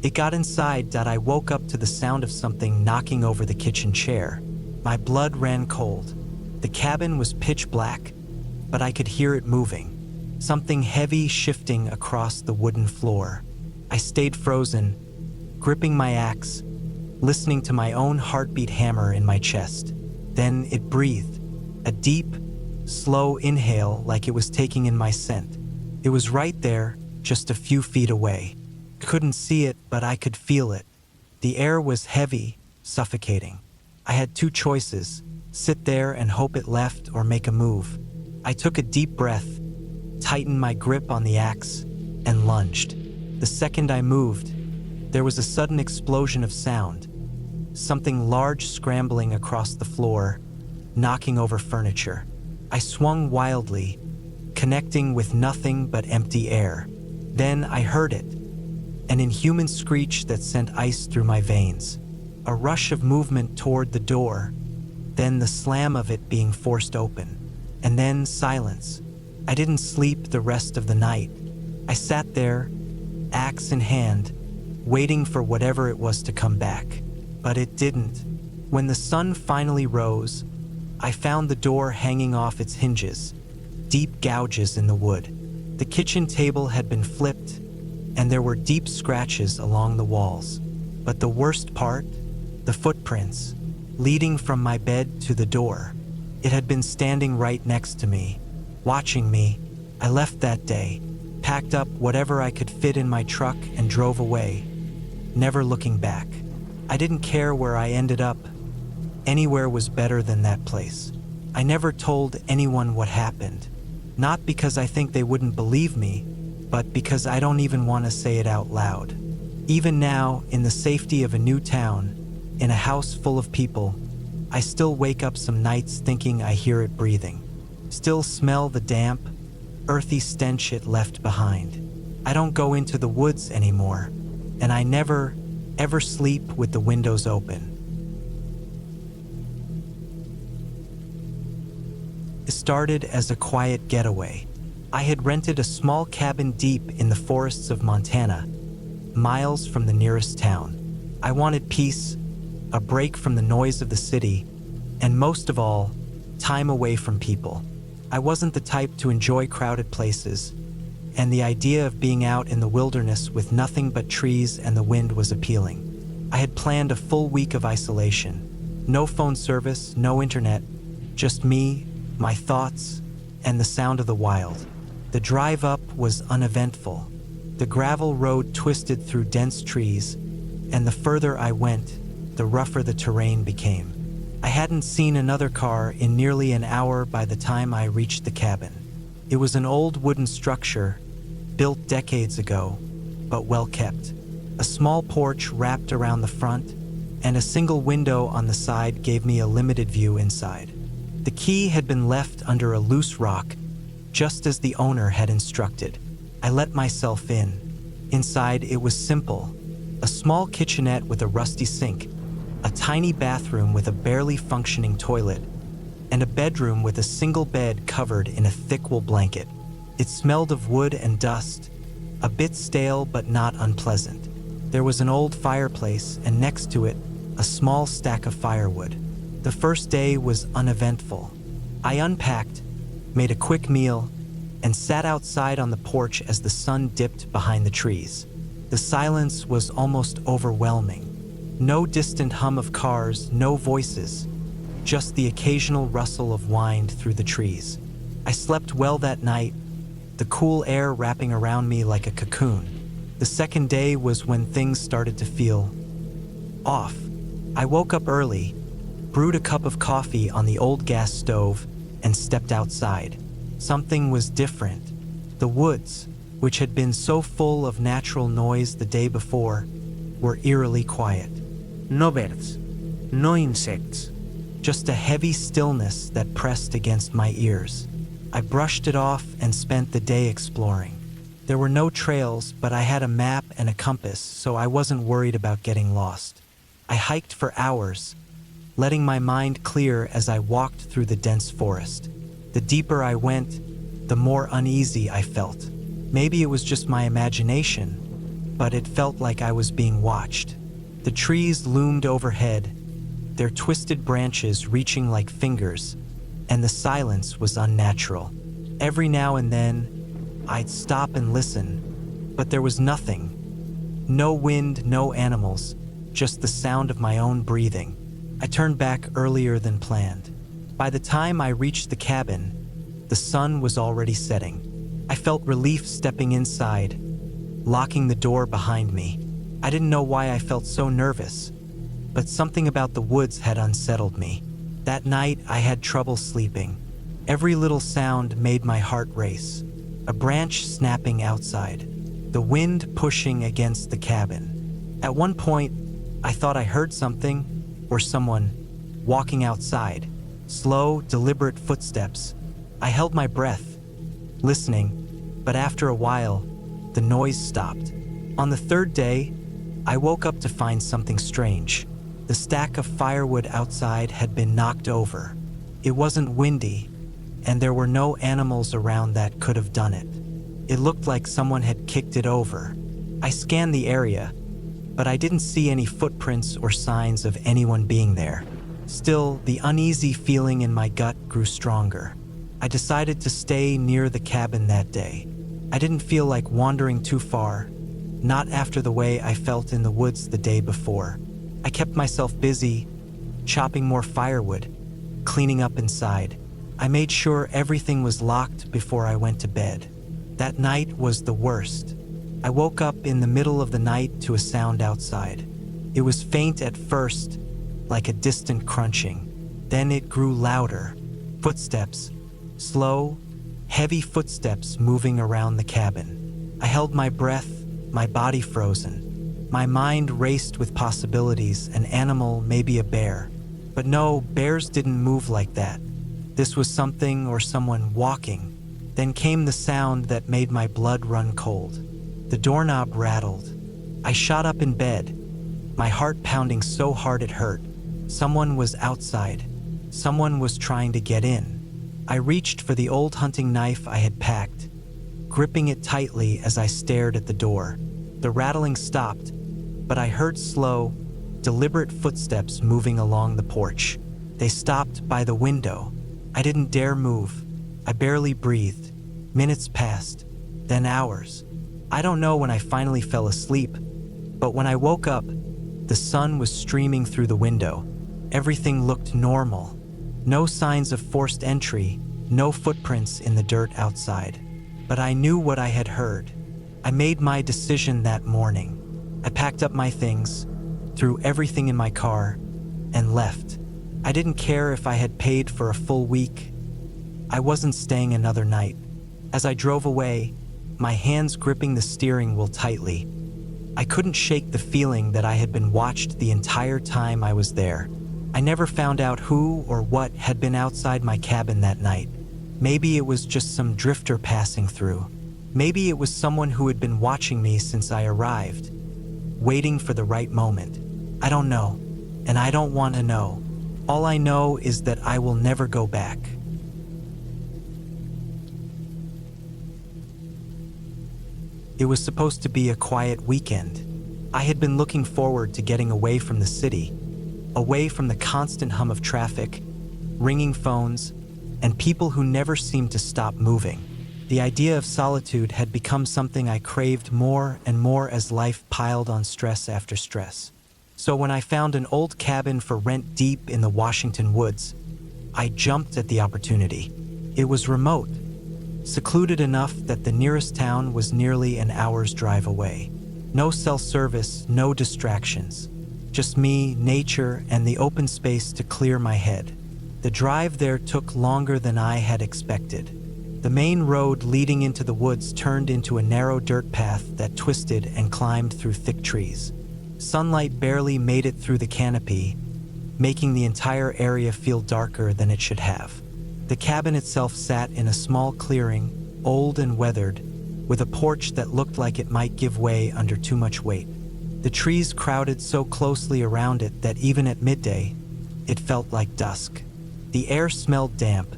it got inside that I woke up to the sound of something knocking over the kitchen chair. My blood ran cold. The cabin was pitch black, but I could hear it moving. Something heavy shifting across the wooden floor. I stayed frozen, gripping my axe, listening to my own heartbeat hammer in my chest. Then it breathed, a deep, slow inhale like it was taking in my scent. It was right there, just a few feet away. Couldn't see it, but I could feel it. The air was heavy, suffocating. I had two choices: sit there and hope it left or make a move. I took a deep breath, tightened my grip on the axe, and lunged. The second I moved, there was a sudden explosion of sound. Something large scrambling across the floor, knocking over furniture. I swung wildly, connecting with nothing but empty air. Then I heard it, an inhuman screech that sent ice through my veins. A rush of movement toward the door, then the slam of it being forced open, and then silence. I didn't sleep the rest of the night. I sat there, axe in hand, waiting for whatever it was to come back. But it didn't. When the sun finally rose, I found the door hanging off its hinges, deep gouges in the wood. The kitchen table had been flipped, and there were deep scratches along the walls. But the worst part, the footprints, leading from my bed to the door. It had been standing right next to me, watching me. I left that day, packed up whatever I could fit in my truck and drove away, never looking back. I didn't care where I ended up. Anywhere was better than that place. I never told anyone what happened, not because I think they wouldn't believe me, but because I don't even want to say it out loud. Even now, in the safety of a new town, in a house full of people, I still wake up some nights thinking I hear it breathing. Still smell the damp, earthy stench it left behind. I don't go into the woods anymore, and I never, ever sleep with the windows open. It started as a quiet getaway. I had rented a small cabin deep in the forests of Montana, miles from the nearest town. I wanted peace, a break from the noise of the city, and most of all, time away from people. I wasn't the type to enjoy crowded places, and the idea of being out in the wilderness with nothing but trees and the wind was appealing. I had planned a full week of isolation. No phone service, no internet, just me, my thoughts, and the sound of the wild. The drive up was uneventful. The gravel road twisted through dense trees, and the further I went, the rougher the terrain became. I hadn't seen another car in nearly an hour by the time I reached the cabin. It was an old wooden structure, built decades ago, but well kept. A small porch wrapped around the front, and a single window on the side gave me a limited view inside. The key had been left under a loose rock, just as the owner had instructed. I let myself in. Inside, it was simple. A small kitchenette with a rusty sink, a tiny bathroom with a barely functioning toilet, and a bedroom with a single bed covered in a thick wool blanket. It smelled of wood and dust, a bit stale but not unpleasant. There was an old fireplace, and next to it, a small stack of firewood. The first day was uneventful. I unpacked, made a quick meal, and sat outside on the porch as the sun dipped behind the trees. The silence was almost overwhelming. No distant hum of cars, no voices, just the occasional rustle of wind through the trees. I slept well that night, the cool air wrapping around me like a cocoon. The second day was when things started to feel off. I woke up early, brewed a cup of coffee on the old gas stove, and stepped outside. Something was different. The woods, which had been so full of natural noise the day before, were eerily quiet. No birds, no insects. Just a heavy stillness that pressed against my ears. I brushed it off and spent the day exploring. There were no trails, but I had a map and a compass, so I wasn't worried about getting lost. I hiked for hours, letting my mind clear as I walked through the dense forest. The deeper I went, the more uneasy I felt. Maybe it was just my imagination, but it felt like I was being watched. The trees loomed overhead, their twisted branches reaching like fingers, and the silence was unnatural. Every now and then, I'd stop and listen, but there was nothing. No wind, no animals, just the sound of my own breathing. I turned back earlier than planned. By the time I reached the cabin, the sun was already setting. I felt relief stepping inside, locking the door behind me. I didn't know why I felt so nervous, but something about the woods had unsettled me. That night, I had trouble sleeping. Every little sound made my heart race. A branch snapping outside, the wind pushing against the cabin. At one point, I thought I heard something, or someone, walking outside. Slow, deliberate footsteps. I held my breath, listening, but after a while, the noise stopped. On the third day, I woke up to find something strange. The stack of firewood outside had been knocked over. It wasn't windy, and there were no animals around that could have done it. It looked like someone had kicked it over. I scanned the area, but I didn't see any footprints or signs of anyone being there. Still, the uneasy feeling in my gut grew stronger. I decided to stay near the cabin that day. I didn't feel like wandering too far, not after the way I felt in the woods the day before. I kept myself busy, chopping more firewood, cleaning up inside. I made sure everything was locked before I went to bed. That night was the worst. I woke up in the middle of the night to a sound outside. It was faint at first, like a distant crunching. Then it grew louder. Footsteps, slow, heavy footsteps moving around the cabin. I held my breath, my body frozen. My mind raced with possibilities, an animal, maybe a bear. But no, bears didn't move like that. This was something or someone walking. Then came the sound that made my blood run cold. The doorknob rattled. I shot up in bed, my heart pounding so hard it hurt. Someone was outside. Someone was trying to get in. I reached for the old hunting knife I had packed, gripping it tightly as I stared at the door. The rattling stopped, but I heard slow, deliberate footsteps moving along the porch. They stopped by the window. I didn't dare move. I barely breathed. Minutes passed, then hours. I don't know when I finally fell asleep, but when I woke up, the sun was streaming through the window. Everything looked normal. No signs of forced entry, no footprints in the dirt outside. But I knew what I had heard. I made my decision that morning. I packed up my things, threw everything in my car, and left. I didn't care if I had paid for a full week. I wasn't staying another night. As I drove away, my hands gripping the steering wheel tightly, I couldn't shake the feeling that I had been watched the entire time I was there. I never found out who or what had been outside my cabin that night. Maybe it was just some drifter passing through. Maybe it was someone who had been watching me since I arrived, waiting for the right moment. I don't know, and I don't want to know. All I know is that I will never go back. It was supposed to be a quiet weekend. I had been looking forward to getting away from the city, away from the constant hum of traffic, ringing phones, and people who never seemed to stop moving. The idea of solitude had become something I craved more and more as life piled on stress after stress. So when I found an old cabin for rent deep in the Washington woods, I jumped at the opportunity. It was remote, secluded enough that the nearest town was nearly an hour's drive away. No cell service, no distractions. Just me, nature, and the open space to clear my head. The drive there took longer than I had expected. The main road leading into the woods turned into a narrow dirt path that twisted and climbed through thick trees. Sunlight barely made it through the canopy, making the entire area feel darker than it should have. The cabin itself sat in a small clearing, old and weathered, with a porch that looked like it might give way under too much weight. The trees crowded so closely around it that even at midday, it felt like dusk. The air smelled damp,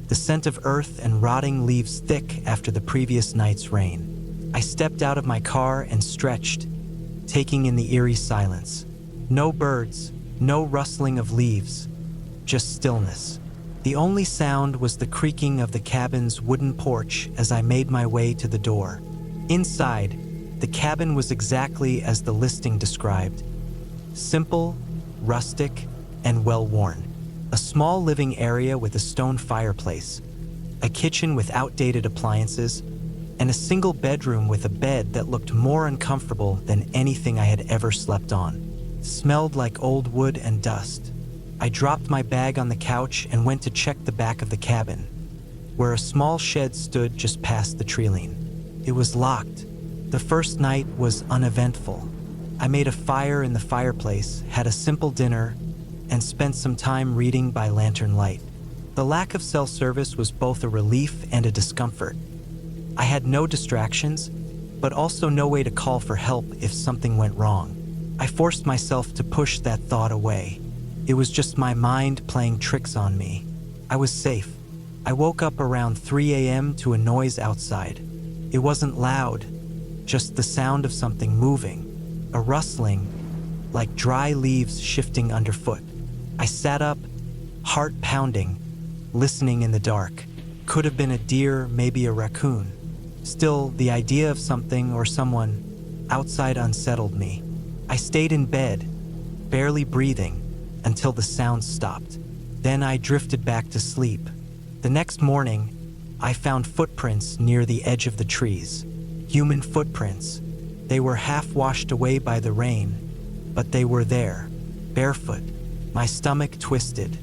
the scent of earth and rotting leaves thick after the previous night's rain. I stepped out of my car and stretched, taking in the eerie silence. No birds, no rustling of leaves, just stillness. The only sound was the creaking of the cabin's wooden porch as I made my way to the door. Inside, the cabin was exactly as the listing described. Simple, rustic, and well-worn. A small living area with a stone fireplace, a kitchen with outdated appliances, and a single bedroom with a bed that looked more uncomfortable than anything I had ever slept on. It smelled like old wood and dust. I dropped my bag on the couch and went to check the back of the cabin, where a small shed stood just past the treeline. It was locked. The first night was uneventful. I made a fire in the fireplace, had a simple dinner, and spent some time reading by lantern light. The lack of cell service was both a relief and a discomfort. I had no distractions, but also no way to call for help if something went wrong. I forced myself to push that thought away. It was just my mind playing tricks on me. I was safe. I woke up around 3 a.m. to a noise outside. It wasn't loud, just the sound of something moving, a rustling, like dry leaves shifting underfoot. I sat up, heart pounding, listening in the dark. Could have been a deer, maybe a raccoon. Still, the idea of something or someone outside unsettled me. I stayed in bed, barely breathing, until the sound stopped. Then I drifted back to sleep. The next morning, I found footprints near the edge of the trees. Human footprints. They were half washed away by the rain, but they were there, barefoot. My stomach twisted.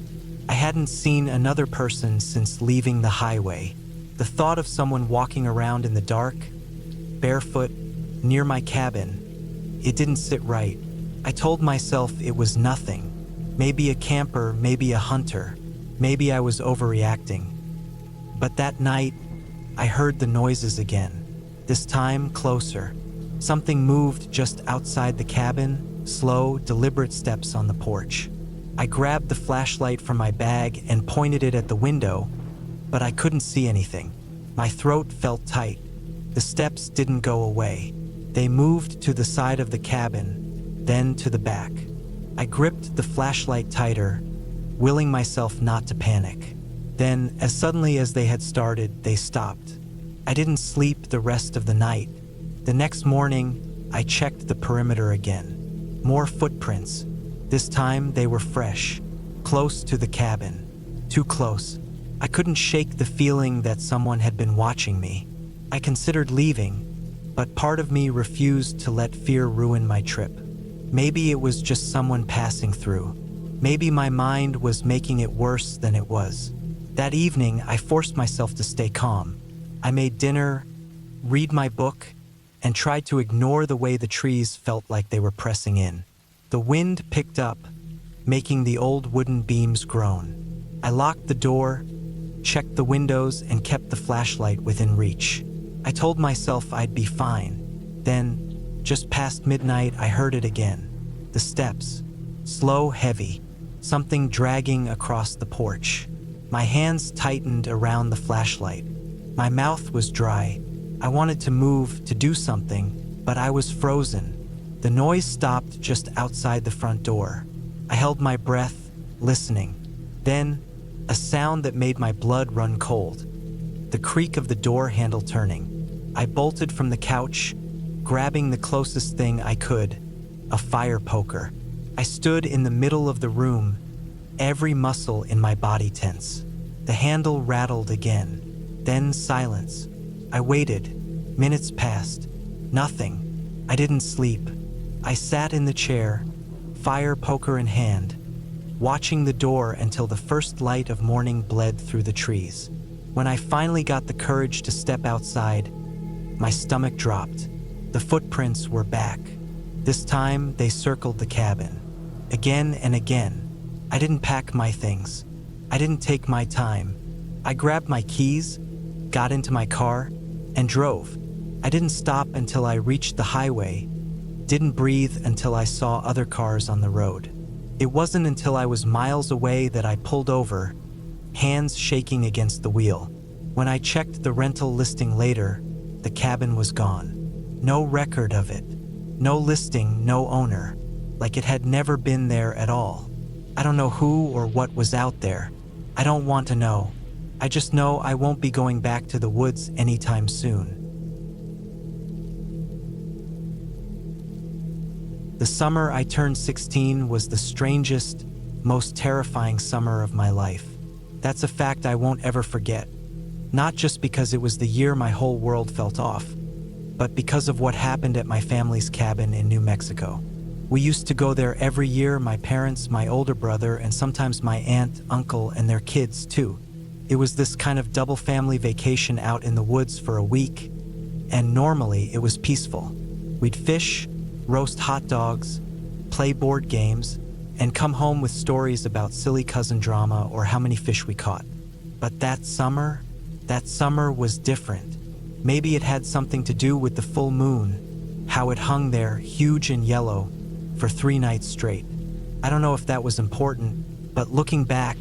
I hadn't seen another person since leaving the highway. The thought of someone walking around in the dark, barefoot, near my cabin, it didn't sit right. I told myself it was nothing. Maybe a camper, maybe a hunter. Maybe I was overreacting. But that night, I heard the noises again. This time, closer. Something moved just outside the cabin, slow, deliberate steps on the porch. I grabbed the flashlight from my bag and pointed it at the window, but I couldn't see anything. My throat felt tight. The steps didn't go away. They moved to the side of the cabin, then to the back. I gripped the flashlight tighter, willing myself not to panic. Then, as suddenly as they had started, they stopped. I didn't sleep the rest of the night. The next morning, I checked the perimeter again. More footprints. This time, they were fresh, close to the cabin. Too close. I couldn't shake the feeling that someone had been watching me. I considered leaving, but part of me refused to let fear ruin my trip. Maybe it was just someone passing through. Maybe my mind was making it worse than it was. That evening, I forced myself to stay calm. I made dinner, read my book, and tried to ignore the way the trees felt like they were pressing in. The wind picked up, making the old wooden beams groan. I locked the door, checked the windows, and kept the flashlight within reach. I told myself I'd be fine. Then, just past midnight, I heard it again. The steps. Slow, heavy. Something dragging across the porch. My hands tightened around the flashlight. My mouth was dry. I wanted to move, to do something, but I was frozen. The noise stopped just outside the front door. I held my breath, listening. Then, a sound that made my blood run cold. The creak of the door handle turning. I bolted from the couch, grabbing the closest thing I could, a fire poker. I stood in the middle of the room, every muscle in my body tense. The handle rattled again, then silence. I waited. Minutes passed. Nothing. I didn't sleep. I sat in the chair, fire poker in hand, watching the door until the first light of morning bled through the trees. When I finally got the courage to step outside, my stomach dropped. The footprints were back. This time, they circled the cabin. Again and again. I didn't pack my things. I didn't take my time. I grabbed my keys, got into my car, and drove. I didn't stop until I reached the highway, didn't breathe until I saw other cars on the road. It wasn't until I was miles away that I pulled over, hands shaking against the wheel. When I checked the rental listing later, the cabin was gone. No record of it. No listing, no owner. Like it had never been there at all. I don't know who or what was out there. I don't want to know. I just know I won't be going back to the woods anytime soon. The summer I turned 16 was the strangest, most terrifying summer of my life. That's a fact I won't ever forget. Not just because it was the year my whole world felt off, but because of what happened at my family's cabin in New Mexico. We used to go there every year, my parents, my older brother, and sometimes my aunt, uncle, and their kids too. It was this kind of double family vacation out in the woods for a week, and normally it was peaceful. We'd fish, roast hot dogs, play board games, and come home with stories about silly cousin drama or how many fish we caught. But that summer was different. Maybe it had something to do with the full moon, how it hung there, huge and yellow, for 3 nights straight. I don't know if that was important, but looking back,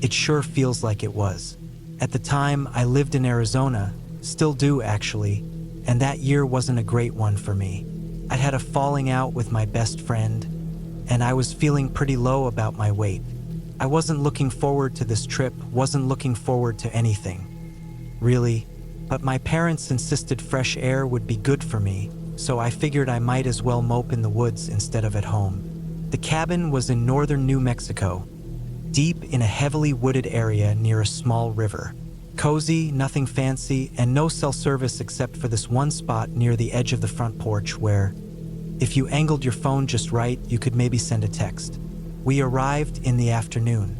it sure feels like it was. At the time, I lived in Arizona, still do actually, and that year wasn't a great one for me. I'd had a falling out with my best friend, and I was feeling pretty low about my weight. I wasn't looking forward to this trip, wasn't looking forward to anything. Really, but my parents insisted fresh air would be good for me, so I figured I might as well mope in the woods instead of at home. The cabin was in northern New Mexico, deep in a heavily wooded area near a small river. Cozy, nothing fancy, and no cell service except for this one spot near the edge of the front porch where, if you angled your phone just right, you could maybe send a text. We arrived in the afternoon.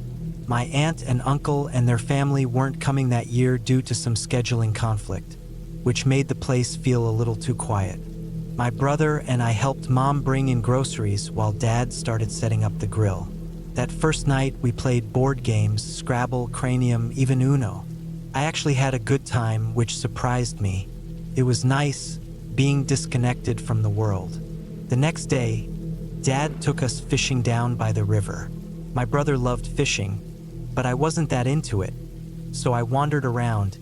My aunt and uncle and their family weren't coming that year due to some scheduling conflict, which made the place feel a little too quiet. My brother and I helped Mom bring in groceries while Dad started setting up the grill. That first night, we played board games, Scrabble, Cranium, even Uno. I actually had a good time, which surprised me. It was nice, being disconnected from the world. The next day, Dad took us fishing down by the river. My brother loved fishing, but I wasn't that into it, so I wandered around,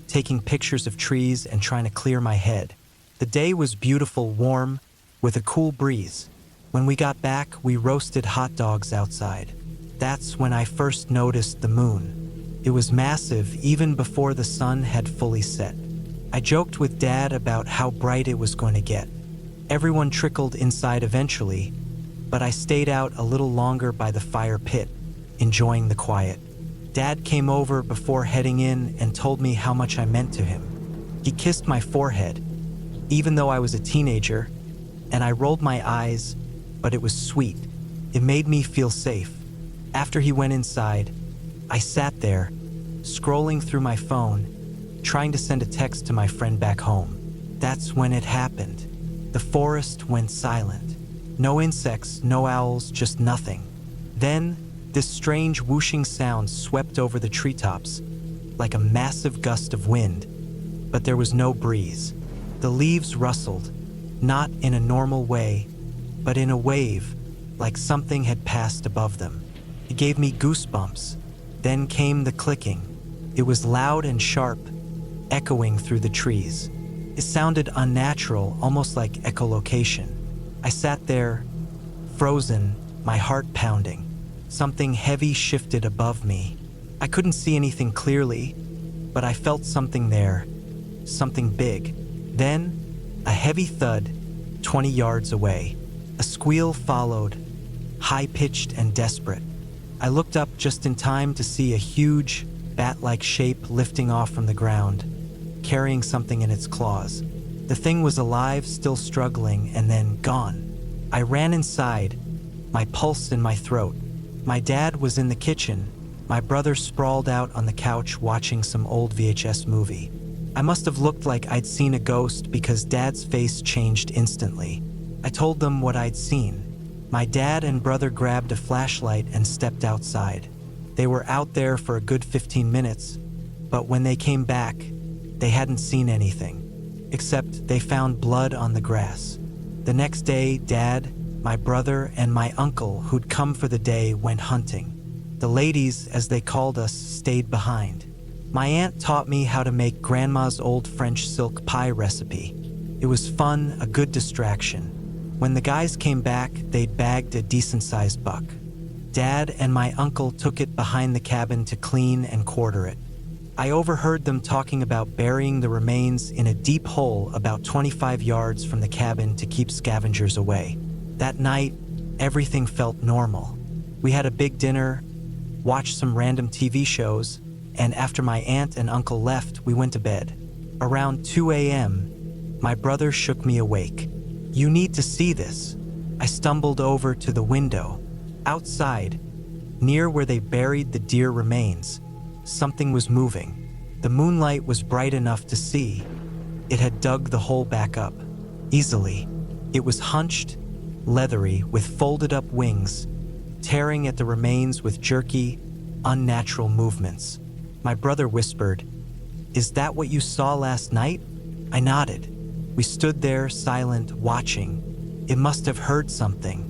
taking pictures of trees and trying to clear my head. The day was beautiful, warm, with a cool breeze. When we got back, we roasted hot dogs outside. That's when I first noticed the moon. It was massive even before the sun had fully set. I joked with Dad about how bright it was going to get. Everyone trickled inside eventually, but I stayed out a little longer by the fire pit, enjoying the quiet. Dad came over before heading in and told me how much I meant to him. He kissed my forehead, even though I was a teenager, and I rolled my eyes, but it was sweet. It made me feel safe. After he went inside, I sat there, scrolling through my phone, trying to send a text to my friend back home. That's when it happened. The forest went silent. No insects, no owls, just nothing. Then, this strange whooshing sound swept over the treetops, like a massive gust of wind, but there was no breeze. The leaves rustled, not in a normal way, but in a wave, like something had passed above them. It gave me goosebumps. Then came the clicking. It was loud and sharp, echoing through the trees. It sounded unnatural, almost like echolocation. I sat there, frozen, my heart pounding. Something heavy shifted above me. I couldn't see anything clearly, but I felt something there, something big. Then, a heavy thud, 20 yards away. A squeal followed, high-pitched and desperate. I looked up just in time to see a huge, bat-like shape lifting off from the ground, carrying something in its claws. The thing was alive, still struggling, and then gone. I ran inside, my pulse in my throat. My dad was in the kitchen, my brother sprawled out on the couch watching some old VHS movie. I must have looked like I'd seen a ghost because Dad's face changed instantly. I told them what I'd seen. My dad and brother grabbed a flashlight and stepped outside. They were out there for a good 15 minutes, but when they came back, they hadn't seen anything. except they found blood on the grass. The next day, Dad, my brother, and my uncle, who'd come for the day, went hunting. The ladies, as they called us, stayed behind. My aunt taught me how to make Grandma's old French silk pie recipe. It was fun, a good distraction. When the guys came back, they'd bagged a decent-sized buck. Dad and my uncle took it behind the cabin to clean and quarter it. I overheard them talking about burying the remains in a deep hole about 25 yards from the cabin to keep scavengers away. That night, everything felt normal. We had a big dinner, watched some random TV shows, and after my aunt and uncle left, we went to bed. Around 2 a.m., my brother shook me awake. "You need to see this." I stumbled over to the window. Outside, near where they buried the deer remains, something was moving. The moonlight was bright enough to see. It had dug the hole back up, easily. It was hunched, leathery, with folded up wings, tearing at the remains with jerky, unnatural movements. My brother whispered, "Is that what you saw last night?" I nodded. We stood there, silent, watching. It must have heard something.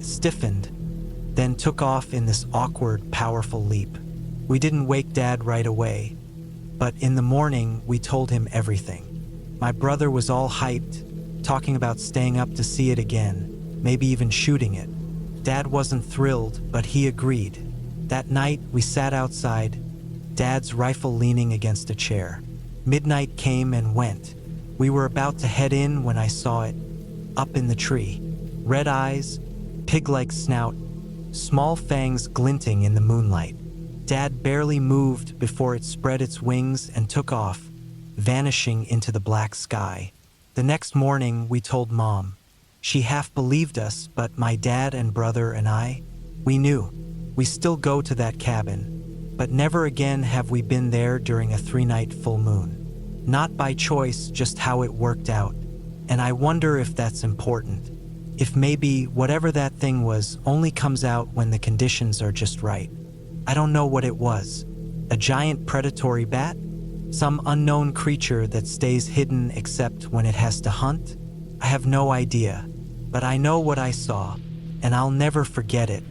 It stiffened, then took off in this awkward, powerful leap. We didn't wake Dad right away, but in the morning, we told him everything. My brother was all hyped, talking about staying up to see it again, maybe even shooting it. Dad wasn't thrilled, but he agreed. That night, we sat outside, Dad's rifle leaning against a chair. Midnight came and went. We were about to head in when I saw it, up in the tree. Red eyes, pig-like snout, small fangs glinting in the moonlight. Dad barely moved before it spread its wings and took off, vanishing into the black sky. The next morning, we told Mom. She half believed us, but my dad and brother and I, we knew. We still go to that cabin, but never again have we been there during a 3-night full moon. Not by choice, just how it worked out. And I wonder if that's important. If maybe whatever that thing was only comes out when the conditions are just right. I don't know what it was. A giant predatory bat? Some unknown creature that stays hidden except when it has to hunt? I have no idea, but I know what I saw, and I'll never forget it.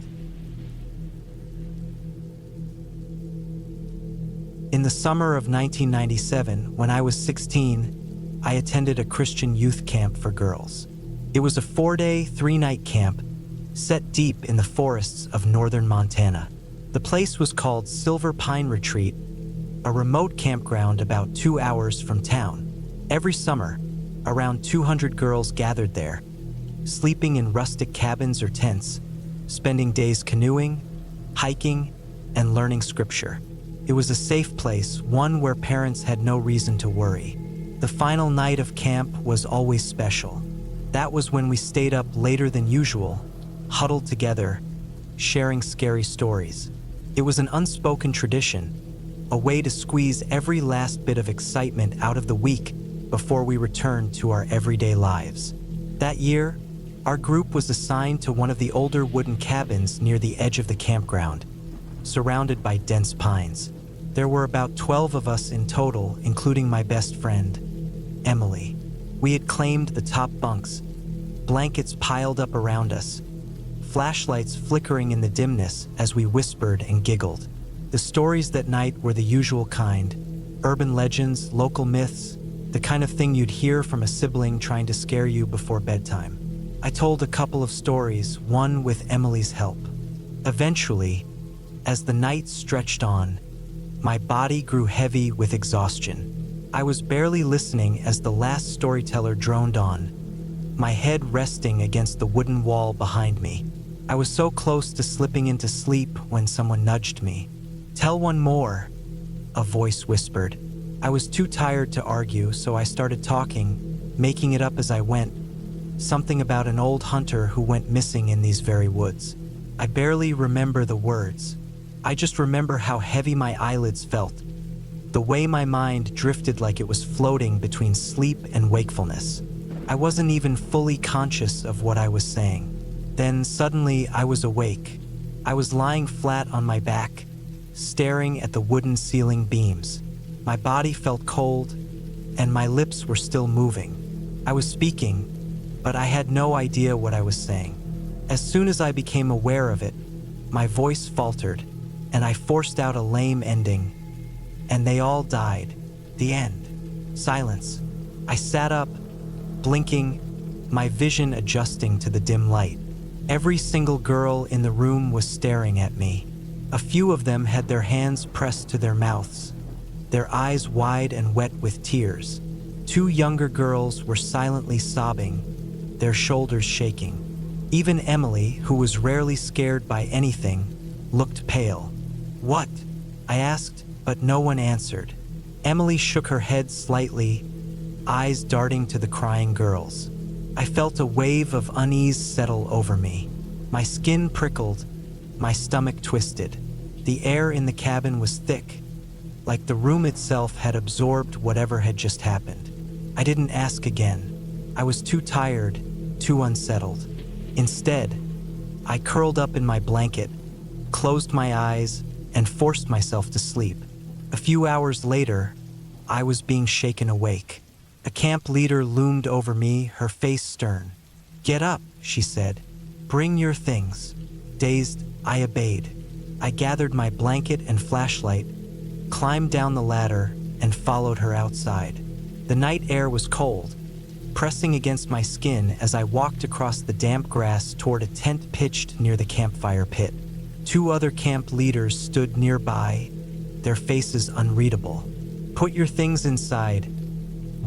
In the summer of 1997, when I was 16, I attended a Christian youth camp for girls. It was a 4-day, 3-night camp set deep in the forests of northern Montana. The place was called Silver Pine Retreat, a remote campground about 2 hours from town. Every summer, around 200 girls gathered there, sleeping in rustic cabins or tents, spending days canoeing, hiking, and learning scripture. It was a safe place, one where parents had no reason to worry. The final night of camp was always special. That was when we stayed up later than usual, huddled together, sharing scary stories. It was an unspoken tradition, a way to squeeze every last bit of excitement out of the week before we returned to our everyday lives. That year, our group was assigned to one of the older wooden cabins near the edge of the campground, surrounded by dense pines. There were about 12 of us in total, including my best friend, Emily. We had claimed the top bunks, blankets piled up around us, flashlights flickering in the dimness as we whispered and giggled. The stories that night were the usual kind: urban legends, local myths, the kind of thing you'd hear from a sibling trying to scare you before bedtime. I told a couple of stories, one with Emily's help. Eventually, as the night stretched on, my body grew heavy with exhaustion. I was barely listening as the last storyteller droned on, my head resting against the wooden wall behind me. I was so close to slipping into sleep when someone nudged me. "Tell one more," a voice whispered. I was too tired to argue, so I started talking, making it up as I went. Something about an old hunter who went missing in these very woods. I barely remember the words. I just remember how heavy my eyelids felt, the way my mind drifted like it was floating between sleep and wakefulness. I wasn't even fully conscious of what I was saying. Then suddenly I was awake. I was lying flat on my back, staring at the wooden ceiling beams. My body felt cold, and my lips were still moving. I was speaking, but I had no idea what I was saying. As soon as I became aware of it, my voice faltered, and I forced out a lame ending. And they all died. The end. Silence. I sat up, blinking, my vision adjusting to the dim light. Every single girl in the room was staring at me. A few of them had their hands pressed to their mouths, their eyes wide and wet with tears. 2 younger girls were silently sobbing, their shoulders shaking. Even Emily, who was rarely scared by anything, looked pale. "What?" I asked, but no one answered. Emily shook her head slightly, eyes darting to the crying girls. I felt a wave of unease settle over me. My skin prickled, my stomach twisted. The air in the cabin was thick, like the room itself had absorbed whatever had just happened. I didn't ask again. I was too tired, too unsettled. Instead, I curled up in my blanket, closed my eyes, and forced myself to sleep. A few hours later, I was being shaken awake. A camp leader loomed over me, her face stern. "Get up," she said. "Bring your things." Dazed, I obeyed. I gathered my blanket and flashlight, climbed down the ladder, and followed her outside. The night air was cold, pressing against my skin as I walked across the damp grass toward a tent pitched near the campfire pit. 2 other camp leaders stood nearby, their faces unreadable. "Put your things inside,"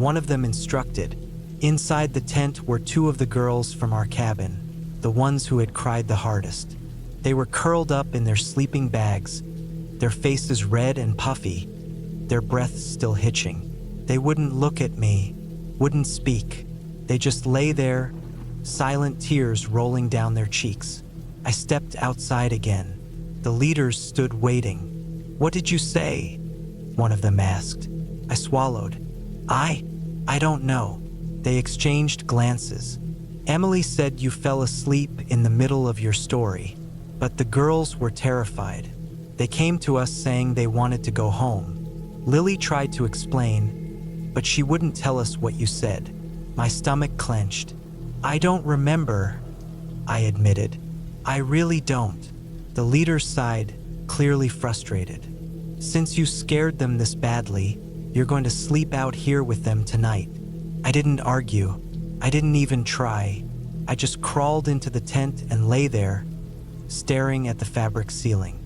one of them instructed. Inside the tent were 2 of the girls from our cabin, the ones who had cried the hardest. They were curled up in their sleeping bags, their faces red and puffy, their breaths still hitching. They wouldn't look at me, wouldn't speak. They just lay there, silent tears rolling down their cheeks. I stepped outside again. The leaders stood waiting. "What did you say?" one of them asked. I swallowed. I don't know." They exchanged glances. "Emily said you fell asleep in the middle of your story, but the girls were terrified. They came to us saying they wanted to go home. Lily tried to explain, but she wouldn't tell us what you said." My stomach clenched. "I don't remember," I admitted. "I really don't." The leader sighed, clearly frustrated. "Since you scared them this badly, you're going to sleep out here with them tonight." I didn't argue. I didn't even try. I just crawled into the tent and lay there, staring at the fabric ceiling.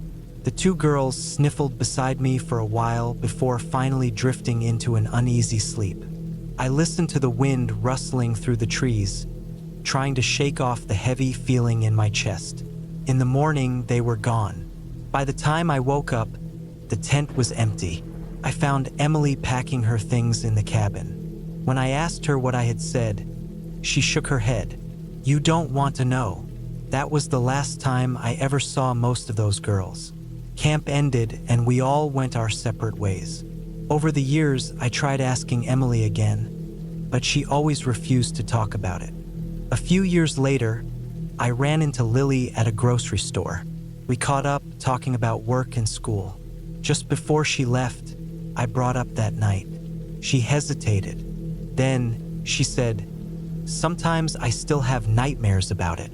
The 2 girls sniffled beside me for a while before finally drifting into an uneasy sleep. I listened to the wind rustling through the trees, trying to shake off the heavy feeling in my chest. In the morning, they were gone. By the time I woke up, the tent was empty. I found Emily packing her things in the cabin. When I asked her what I had said, she shook her head. "You don't want to know." That was the last time I ever saw most of those girls. Camp ended and we all went our separate ways. Over the years, I tried asking Emily again, but she always refused to talk about it. A few years later, I ran into Lily at a grocery store. We caught up, talking about work and school. Just before she left, I brought up that night. She hesitated. Then she said, "Sometimes I still have nightmares about it."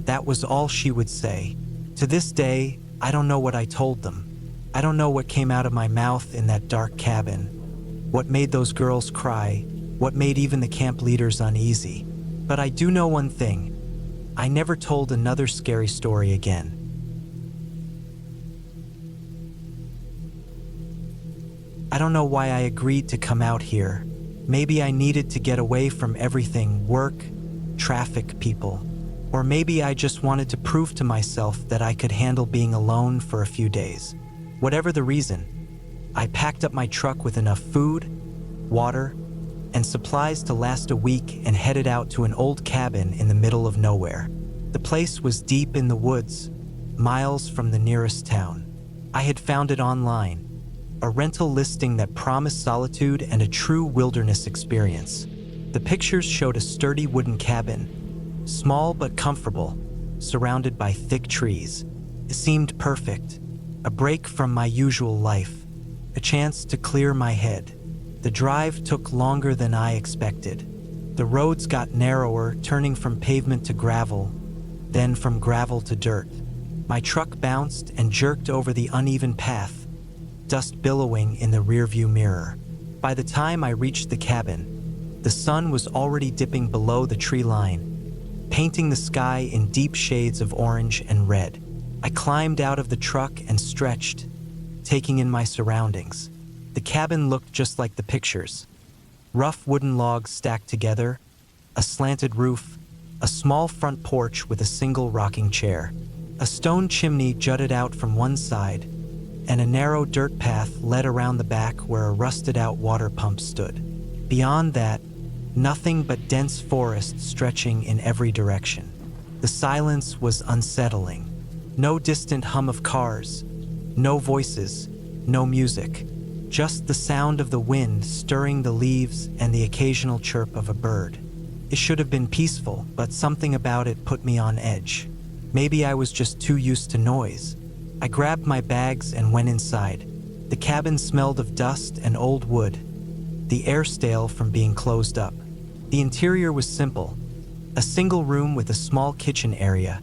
That was all she would say. To this day, I don't know what I told them. I don't know what came out of my mouth in that dark cabin, what made those girls cry, what made even the camp leaders uneasy. But I do know one thing. I never told another scary story again. I don't know why I agreed to come out here. Maybe I needed to get away from everything, work, traffic, people. Or maybe I just wanted to prove to myself that I could handle being alone for a few days. Whatever the reason, I packed up my truck with enough food, water, and supplies to last a week and headed out to an old cabin in the middle of nowhere. The place was deep in the woods, miles from the nearest town. I had found it online, a rental listing that promised solitude and a true wilderness experience. The pictures showed a sturdy wooden cabin, small but comfortable, surrounded by thick trees. It seemed perfect, a break from my usual life, a chance to clear my head. The drive took longer than I expected. The roads got narrower, turning from pavement to gravel, then from gravel to dirt. My truck bounced and jerked over the uneven path, dust billowing in the rearview mirror. By the time I reached the cabin, the sun was already dipping below the tree line, painting the sky in deep shades of orange and red. I climbed out of the truck and stretched, taking in my surroundings. The cabin looked just like the pictures. Rough wooden logs stacked together, a slanted roof, a small front porch with a single rocking chair. A stone chimney jutted out from one side, and a narrow dirt path led around the back where a rusted-out water pump stood. Beyond that, nothing but dense forest stretching in every direction. The silence was unsettling. No distant hum of cars, no voices, no music. Just the sound of the wind stirring the leaves and the occasional chirp of a bird. It should have been peaceful, but something about it put me on edge. Maybe I was just too used to noise. I grabbed my bags and went inside. The cabin smelled of dust and old wood, the air stale from being closed up. The interior was simple. A single room with a small kitchen area,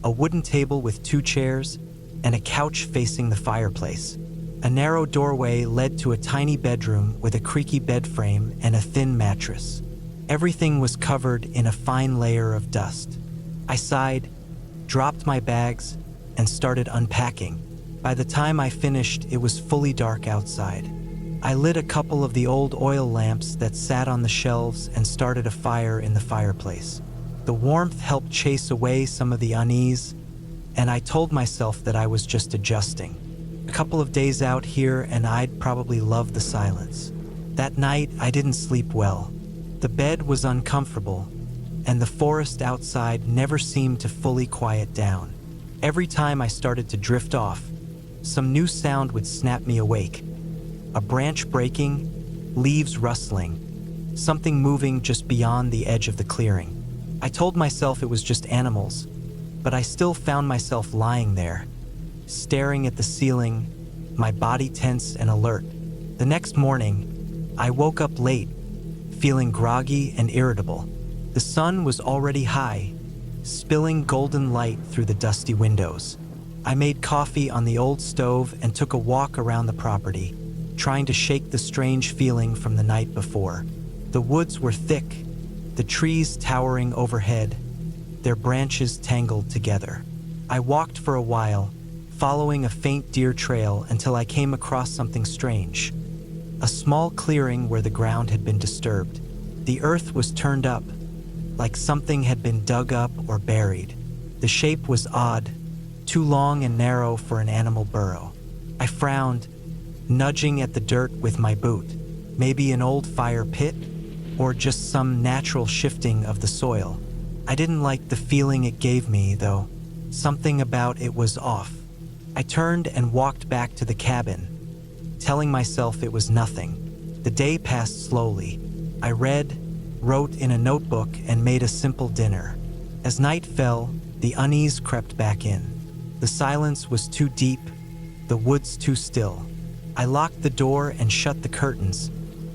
a wooden table with 2 chairs, and a couch facing the fireplace. A narrow doorway led to a tiny bedroom with a creaky bed frame and a thin mattress. Everything was covered in a fine layer of dust. I sighed, dropped my bags, and started unpacking. By the time I finished, it was fully dark outside. I lit a couple of the old oil lamps that sat on the shelves and started a fire in the fireplace. The warmth helped chase away some of the unease, and I told myself that I was just adjusting. A couple of days out here and I'd probably love the silence. That night, I didn't sleep well. The bed was uncomfortable, and the forest outside never seemed to fully quiet down. Every time I started to drift off, some new sound would snap me awake. A branch breaking, leaves rustling, something moving just beyond the edge of the clearing. I told myself it was just animals, but I still found myself lying there, staring at the ceiling, my body tense and alert. The next morning, I woke up late, feeling groggy and irritable. The sun was already high, spilling golden light through the dusty windows. I made coffee on the old stove and took a walk around the property, trying to shake the strange feeling from the night before. The woods were thick, the trees towering overhead, their branches tangled together. I walked for a while, following a faint deer trail until I came across something strange. A small clearing where the ground had been disturbed. The earth was turned up, like something had been dug up or buried. The shape was odd, too long and narrow for an animal burrow. I frowned, nudging at the dirt with my boot. Maybe an old fire pit, or just some natural shifting of the soil. I didn't like the feeling it gave me, though. Something about it was off. I turned and walked back to the cabin, telling myself it was nothing. The day passed slowly. I read, wrote in a notebook, and made a simple dinner. As night fell, the unease crept back in. The silence was too deep, the woods too still. I locked the door and shut the curtains,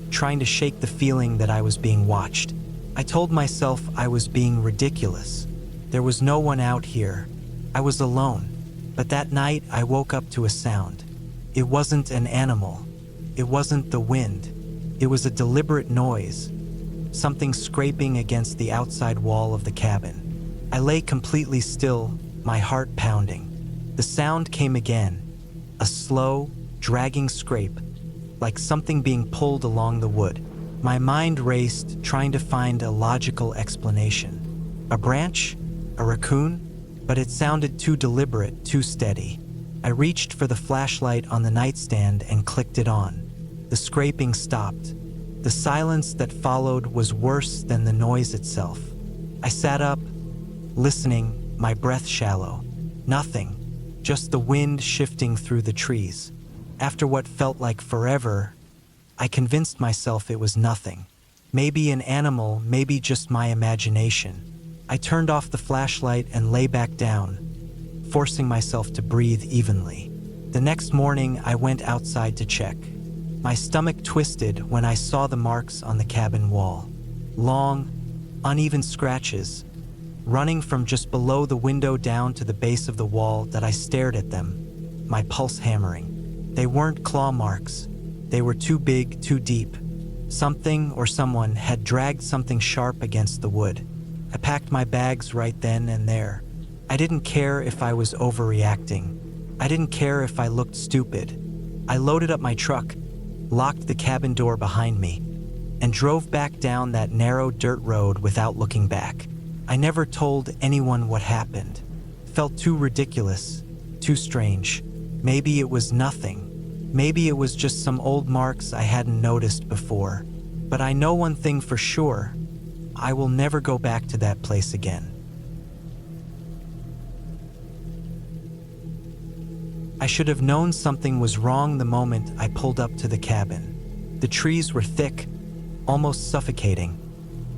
trying to shake the feeling that I was being watched. I told myself I was being ridiculous. There was no one out here. I was alone. But that night, I woke up to a sound. It wasn't an animal. It wasn't the wind. It was a deliberate noise, something scraping against the outside wall of the cabin. I lay completely still, my heart pounding. The sound came again, a slow, dragging scrape, like something being pulled along the wood. My mind raced, trying to find a logical explanation. A branch? A raccoon? But it sounded too deliberate, too steady. I reached for the flashlight on the nightstand and clicked it on. The scraping stopped. The silence that followed was worse than the noise itself. I sat up, listening, my breath shallow. Nothing, just the wind shifting through the trees. After what felt like forever, I convinced myself it was nothing. Maybe an animal, maybe just my imagination. I turned off the flashlight and lay back down, forcing myself to breathe evenly. The next morning, I went outside to check. My stomach twisted when I saw the marks on the cabin wall. Long, uneven scratches, running from just below the window down to the base of the wall that I stared at them, my pulse hammering. They weren't claw marks. They were too big, too deep. Something or someone had dragged something sharp against the wood. I packed my bags right then and there. I didn't care if I was overreacting. I didn't care if I looked stupid. I loaded up my truck, locked the cabin door behind me, and drove back down that narrow dirt road without looking back. I never told anyone what happened. Felt too ridiculous, too strange. Maybe it was nothing. Maybe it was just some old marks I hadn't noticed before. But I know one thing for sure. I will never go back to that place again. I should have known something was wrong the moment I pulled up to the cabin. The trees were thick, almost suffocating,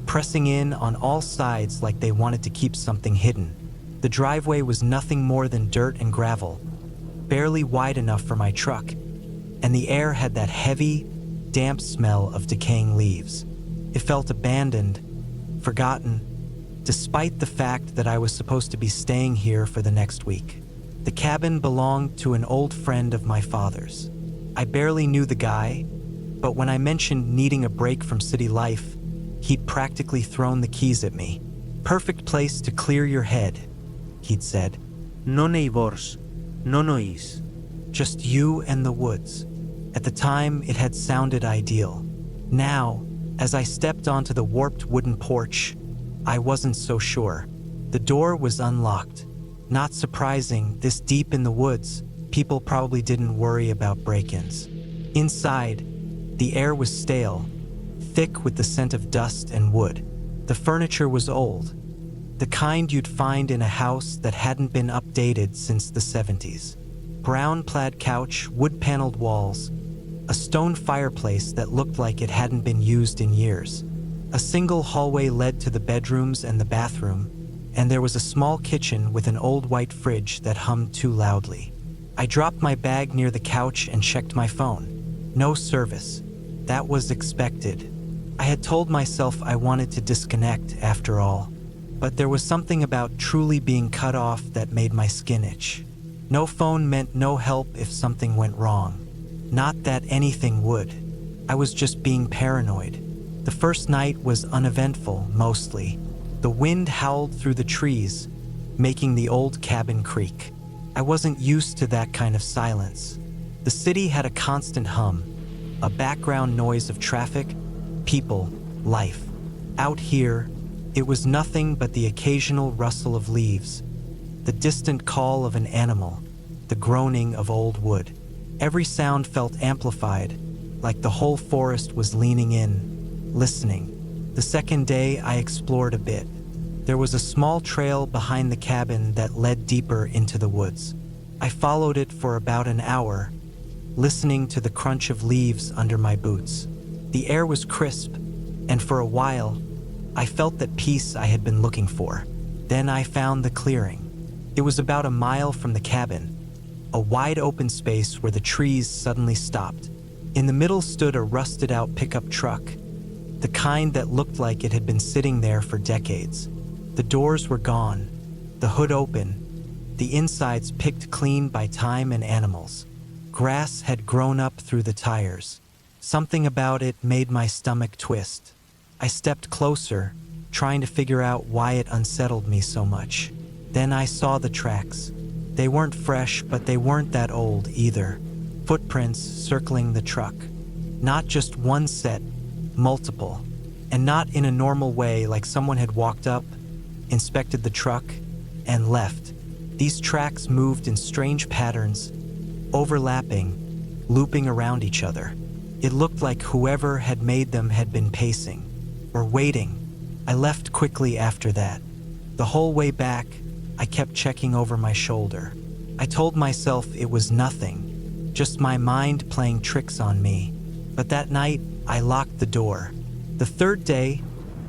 pressing in on all sides like they wanted to keep something hidden. The driveway was nothing more than dirt and gravel, barely wide enough for my truck, and the air had that heavy, damp smell of decaying leaves. It felt abandoned, forgotten, despite the fact that I was supposed to be staying here for the next week. The cabin belonged to an old friend of my father's. I barely knew the guy, but when I mentioned needing a break from city life, he'd practically thrown the keys at me. "Perfect place to clear your head," he'd said. No neighbors, no noise. Just you and the woods. At the time, it had sounded ideal. Now, as I stepped onto the warped wooden porch, I wasn't so sure. The door was unlocked. Not surprising, this deep in the woods, people probably didn't worry about break-ins. Inside, the air was stale, thick with the scent of dust and wood. The furniture was old, the kind you'd find in a house that hadn't been updated since the 70s. Brown plaid couch, wood-paneled walls, a stone fireplace that looked like it hadn't been used in years. A single hallway led to the bedrooms and the bathroom, and there was a small kitchen with an old white fridge that hummed too loudly. I dropped my bag near the couch and checked my phone. No service. That was expected. I had told myself I wanted to disconnect after all, but there was something about truly being cut off that made my skin itch. No phone meant no help if something went wrong. Not that anything would. I was just being paranoid. The first night was uneventful, mostly. The wind howled through the trees, making the old cabin creak. I wasn't used to that kind of silence. The city had a constant hum, a background noise of traffic, people, life. Out here, it was nothing but the occasional rustle of leaves, the distant call of an animal, the groaning of old wood. Every sound felt amplified, like the whole forest was leaning in, listening. The second day, I explored a bit. There was a small trail behind the cabin that led deeper into the woods. I followed it for about an hour, listening to the crunch of leaves under my boots. The air was crisp, and for a while, I felt that peace I had been looking for. Then I found the clearing. It was about a mile from the cabin, a wide open space where the trees suddenly stopped. In the middle stood a rusted-out pickup truck, the kind that looked like it had been sitting there for decades. The doors were gone, the hood open, the insides picked clean by time and animals. Grass had grown up through the tires. Something about it made my stomach twist. I stepped closer, trying to figure out why it unsettled me so much. Then I saw the tracks. They weren't fresh, but they weren't that old either. Footprints circling the truck. Not just one set, multiple. And not in a normal way, like someone had walked up, inspected the truck, and left. These tracks moved in strange patterns, overlapping, looping around each other. It looked like whoever had made them had been pacing, or waiting. I left quickly after that. The whole way back, I kept checking over my shoulder. I told myself it was nothing, just my mind playing tricks on me. But that night, I locked the door. The third day,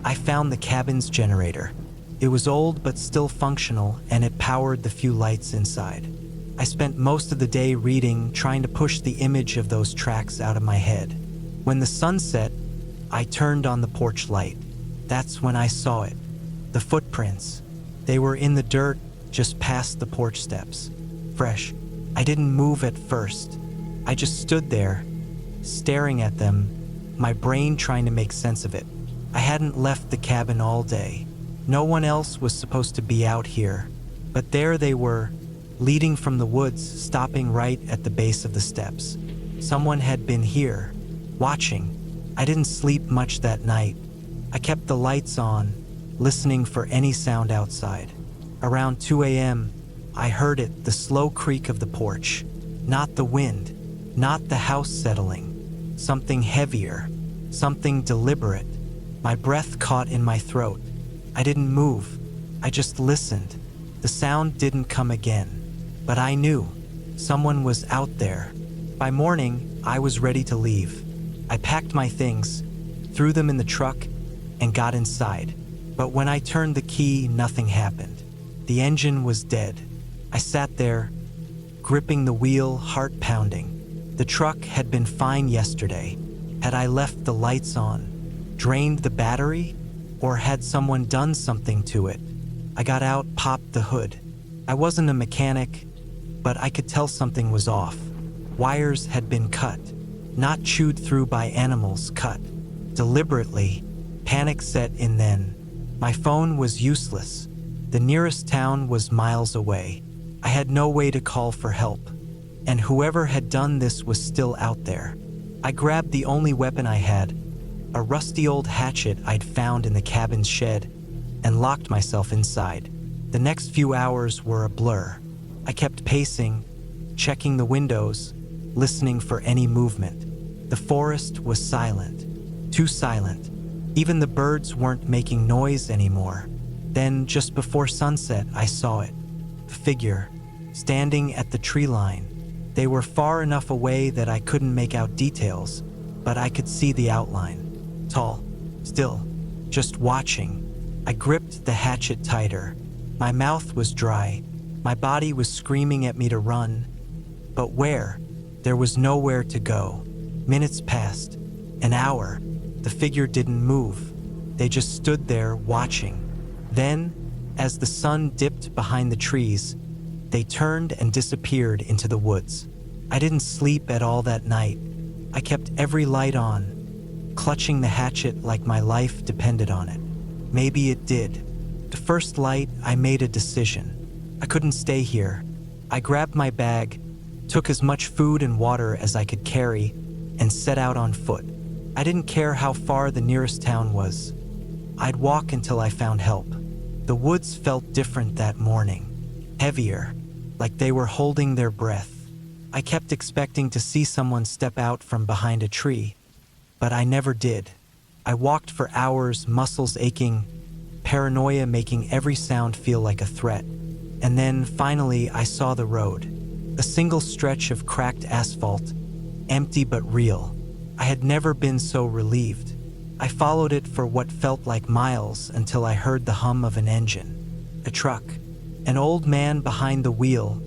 I found the cabin's generator. It was old but still functional, and it powered the few lights inside. I spent most of the day reading, trying to push the image of those tracks out of my head. When the sun set, I turned on the porch light. That's when I saw it. The footprints. They were in the dirt just past the porch steps. Fresh. I didn't move at first. I just stood there, staring at them, my brain trying to make sense of it. I hadn't left the cabin all day. No one else was supposed to be out here. But there they were, leading from the woods, stopping right at the base of the steps. Someone had been here, watching. I didn't sleep much that night. I kept the lights on, listening for any sound outside. Around 2 a.m., I heard it, the slow creak of the porch. Not the wind, not the house settling. Something heavier, something deliberate. My breath caught in my throat. I didn't move. I just listened. The sound didn't come again. But I knew someone was out there. By morning, I was ready to leave. I packed my things, threw them in the truck, and got inside. But when I turned the key, nothing happened. The engine was dead. I sat there, gripping the wheel, heart pounding. The truck had been fine yesterday. Had I left the lights on, drained the battery, or had someone done something to it? I got out, popped the hood. I wasn't a mechanic, but I could tell something was off. Wires had been cut, not chewed through by animals, cut deliberately. Panic set in then. My phone was useless. The nearest town was miles away. I had no way to call for help, and whoever had done this was still out there. I grabbed the only weapon I had, a rusty old hatchet I'd found in the cabin's shed, and locked myself inside. The next few hours were a blur. I kept pacing, checking the windows, listening for any movement. The forest was silent, too silent. Even the birds weren't making noise anymore. Then, just before sunset, I saw it. A figure, standing at the tree line. They were far enough away that I couldn't make out details, but I could see the outline. Tall, still, just watching. I gripped the hatchet tighter. My mouth was dry. My body was screaming at me to run. But where? There was nowhere to go. Minutes passed. An hour. The figure didn't move. They just stood there watching. Then, as the sun dipped behind the trees, they turned and disappeared into the woods. I didn't sleep at all that night. I kept every light on, clutching the hatchet like my life depended on it. Maybe it did. The first light, I made a decision. I couldn't stay here. I grabbed my bag, took as much food and water as I could carry, and set out on foot. I didn't care how far the nearest town was. I'd walk until I found help. The woods felt different that morning, heavier, like they were holding their breath. I kept expecting to see someone step out from behind a tree, but I never did. I walked for hours, muscles aching, paranoia making every sound feel like a threat. And then, finally, I saw the road. A single stretch of cracked asphalt, empty but real. I had never been so relieved. I followed it for what felt like miles until I heard the hum of an engine. A truck. An old man behind the wheel,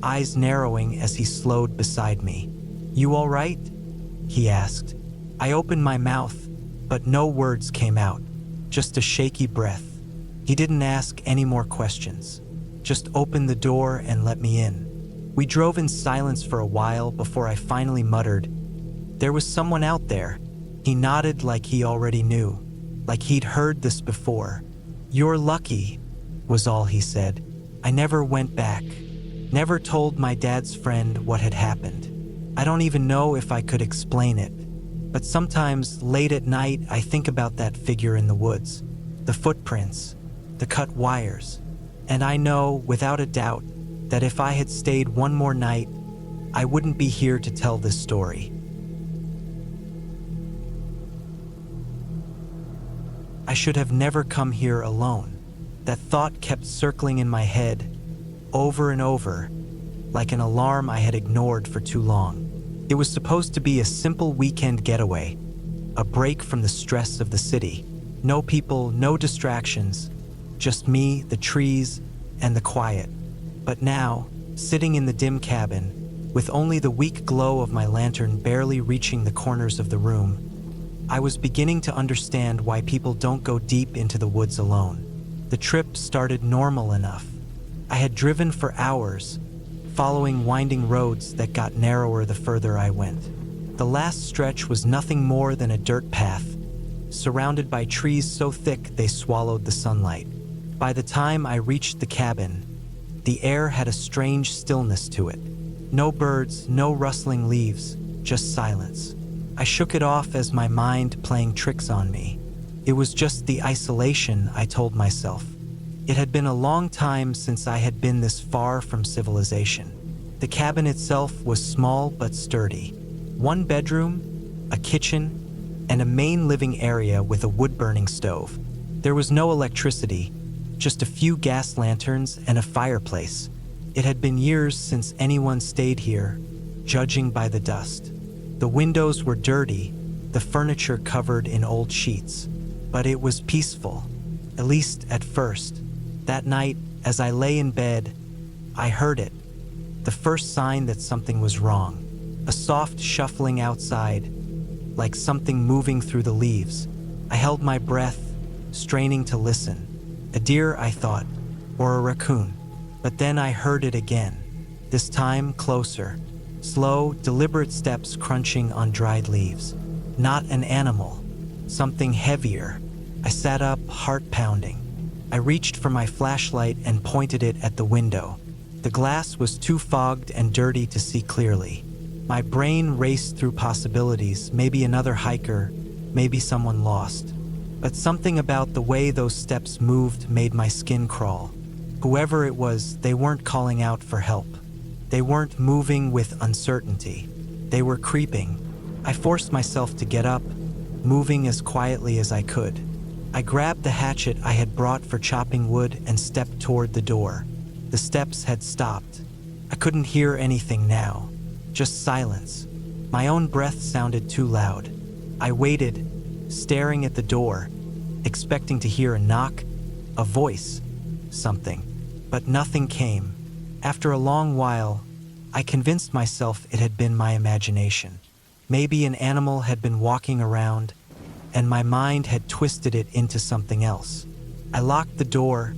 eyes narrowing as he slowed beside me. "You all right?" he asked. I opened my mouth, but no words came out, just a shaky breath. He didn't ask any more questions, just opened the door and let me in. We drove in silence for a while before I finally muttered, "There was someone out there." He nodded like he already knew, like he'd heard this before. "You're lucky," was all he said. I never went back, never told my dad's friend what had happened. I don't even know if I could explain it. But sometimes, late at night, I think about that figure in the woods, the footprints, the cut wires, and I know, without a doubt, that if I had stayed one more night, I wouldn't be here to tell this story. I should have never come here alone. That thought kept circling in my head, over and over, like an alarm I had ignored for too long. It was supposed to be a simple weekend getaway, a break from the stress of the city. No people, no distractions, just me, the trees, and the quiet. But now, sitting in the dim cabin, with only the weak glow of my lantern barely reaching the corners of the room, I was beginning to understand why people don't go deep into the woods alone. The trip started normal enough. I had driven for hours, following winding roads that got narrower the further I went. The last stretch was nothing more than a dirt path, surrounded by trees so thick they swallowed the sunlight. By the time I reached the cabin, the air had a strange stillness to it. No birds, no rustling leaves, just silence. I shook it off as my mind playing tricks on me. It was just the isolation, I told myself. It had been a long time since I had been this far from civilization. The cabin itself was small but sturdy. One bedroom, a kitchen, and a main living area with a wood-burning stove. There was no electricity, just a few gas lanterns and a fireplace. It had been years since anyone stayed here, judging by the dust. The windows were dirty, the furniture covered in old sheets, but it was peaceful, at least at first. That night, as I lay in bed, I heard it, the first sign that something was wrong. A soft shuffling outside, like something moving through the leaves. I held my breath, straining to listen. A deer, I thought, or a raccoon. But then I heard it again, this time closer. Slow, deliberate steps crunching on dried leaves. Not an animal, something heavier. I sat up, heart pounding. I reached for my flashlight and pointed it at the window. The glass was too fogged and dirty to see clearly. My brain raced through possibilities, maybe another hiker, maybe someone lost. But something about the way those steps moved made my skin crawl. Whoever it was, they weren't calling out for help. They weren't moving with uncertainty. They were creeping. I forced myself to get up, moving as quietly as I could. I grabbed the hatchet I had brought for chopping wood and stepped toward the door. The steps had stopped. I couldn't hear anything now, just silence. My own breath sounded too loud. I waited, staring at the door, expecting to hear a knock, a voice, something. But nothing came. After a long while, I convinced myself it had been my imagination. Maybe an animal had been walking around, and my mind had twisted it into something else. I locked the door,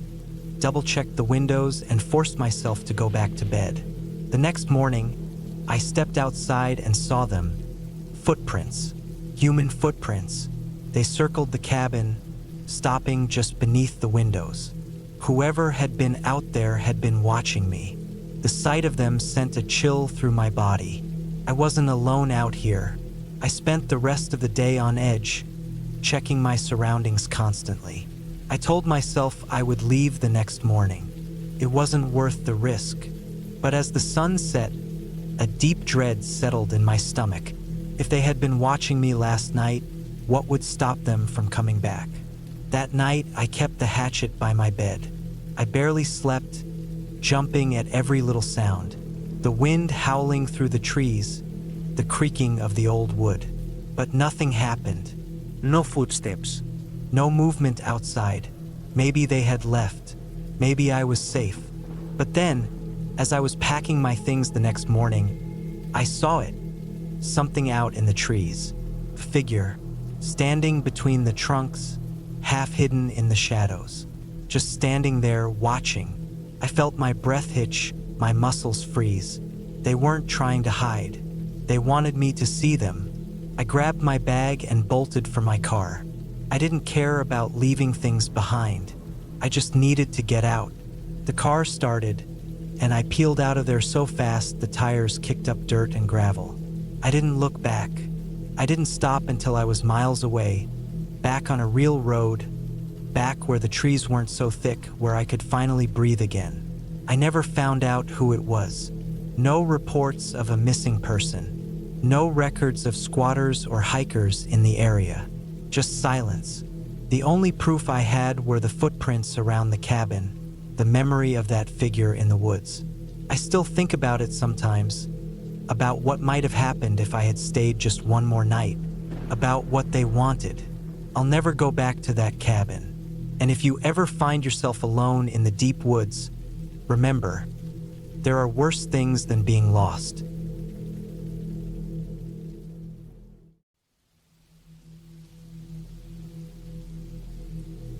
double-checked the windows, and forced myself to go back to bed. The next morning, I stepped outside and saw them. Footprints. Human footprints. They circled the cabin, stopping just beneath the windows. Whoever had been out there had been watching me. The sight of them sent a chill through my body. I wasn't alone out here. I spent the rest of the day on edge, checking my surroundings constantly. I told myself I would leave the next morning. It wasn't worth the risk. But as the sun set, a deep dread settled in my stomach. If they had been watching me last night, what would stop them from coming back? That night, I kept the hatchet by my bed. I barely slept, jumping at every little sound. The wind howling through the trees, the creaking of the old wood. But nothing happened. No footsteps. No movement outside. Maybe they had left. Maybe I was safe. But then, as I was packing my things the next morning, I saw it. Something out in the trees. A figure, standing between the trunks, half hidden in the shadows. Just standing there, watching. I felt my breath hitch, my muscles freeze. They weren't trying to hide. They wanted me to see them. I grabbed my bag and bolted for my car. I didn't care about leaving things behind. I just needed to get out. The car started, and I peeled out of there so fast the tires kicked up dirt and gravel. I didn't look back. I didn't stop until I was miles away, back on a real road, back where the trees weren't so thick, where I could finally breathe again. I never found out who it was. No reports of a missing person. No records of squatters or hikers in the area. Just silence. The only proof I had were the footprints around the cabin, the memory of that figure in the woods. I still think about it sometimes, about what might have happened if I had stayed just one more night, about what they wanted. I'll never go back to that cabin. And if you ever find yourself alone in the deep woods, remember, There are worse things than being lost.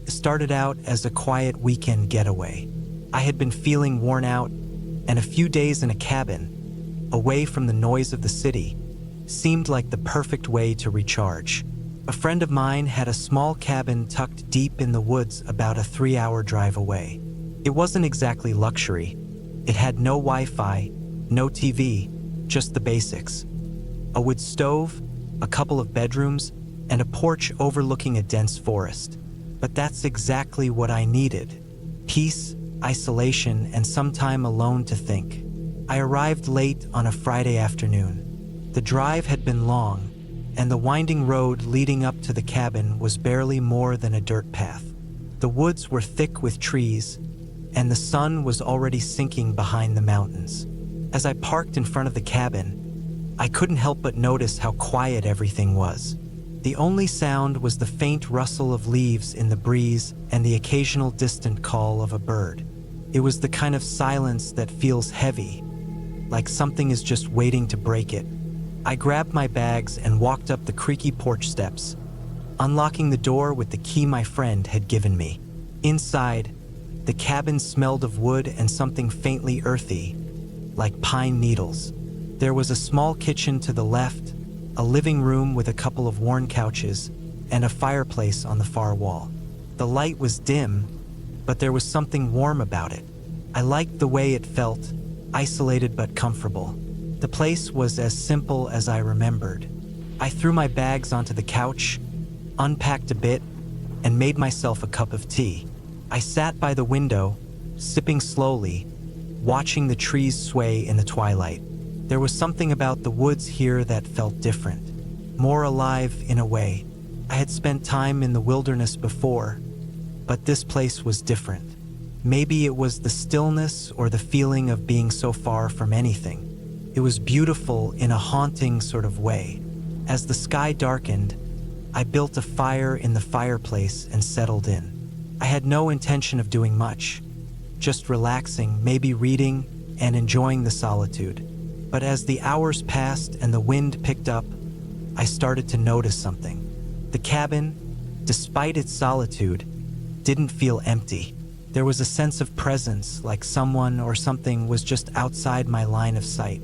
It started out as a quiet weekend getaway. I had been feeling worn out, and a few days in a cabin, away from the noise of the city, seemed like the perfect way to recharge. A friend of mine had a small cabin tucked deep in the woods about a 3-hour drive away. It wasn't exactly luxury. It had no Wi-Fi, no TV, just the basics. A wood stove, a couple of bedrooms, and a porch overlooking a dense forest. But that's exactly what I needed. Peace, isolation, and some time alone to think. I arrived late on a Friday afternoon. The drive had been long, and the winding road leading up to the cabin was barely more than a dirt path. The woods were thick with trees, and the sun was already sinking behind the mountains. As I parked in front of the cabin, I couldn't help but notice how quiet everything was. The only sound was the faint rustle of leaves in the breeze and the occasional distant call of a bird. It was the kind of silence that feels heavy, like something is just waiting to break it. I grabbed my bags and walked up the creaky porch steps, unlocking the door with the key my friend had given me. Inside, the cabin smelled of wood and something faintly earthy, like pine needles. There was a small kitchen to the left, a living room with a couple of worn couches, and a fireplace on the far wall. The light was dim, but there was something warm about it. I liked the way it felt, isolated but comfortable. The place was as simple as I remembered. I threw my bags onto the couch, unpacked a bit, and made myself a cup of tea. I sat by the window, sipping slowly, watching the trees sway in the twilight. There was something about the woods here that felt different, more alive in a way. I had spent time in the wilderness before, but this place was different. Maybe it was the stillness or the feeling of being so far from anything. It was beautiful in a haunting sort of way. As the sky darkened, I built a fire in the fireplace and settled in. I had no intention of doing much, just relaxing, maybe reading, and enjoying the solitude. But as the hours passed and the wind picked up, I started to notice something. The cabin, despite its solitude, didn't feel empty. There was a sense of presence, like someone or something was just outside my line of sight.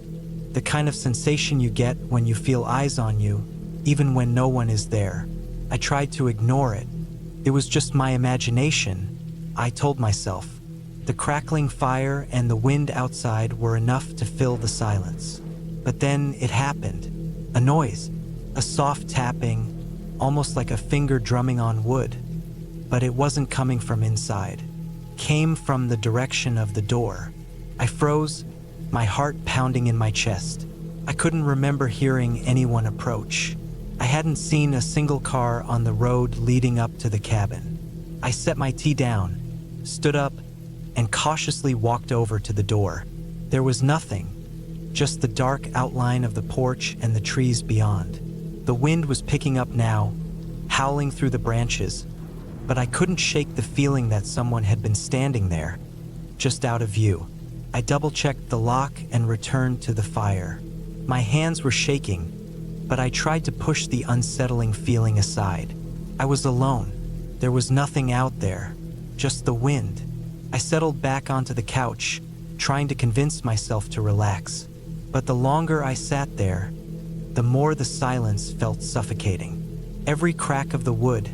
The kind of sensation you get when you feel eyes on you, even when no one is there. I tried to ignore it. It was just my imagination, I told myself. The crackling fire and the wind outside were enough to fill the silence. But then it happened. A noise, a soft tapping, almost like a finger drumming on wood. But it wasn't coming from inside. It came from the direction of the door. I froze, my heart pounding in my chest. I couldn't remember hearing anyone approach. I hadn't seen a single car on the road leading up to the cabin. I set my tea down, stood up, and cautiously walked over to the door. There was nothing, just the dark outline of the porch and the trees beyond. The wind was picking up now, howling through the branches, but I couldn't shake the feeling that someone had been standing there, just out of view. I double-checked the lock and returned to the fire. My hands were shaking, but I tried to push the unsettling feeling aside. I was alone. There was nothing out there, just the wind. I settled back onto the couch, trying to convince myself to relax. But the longer I sat there, the more the silence felt suffocating. Every crack of the wood,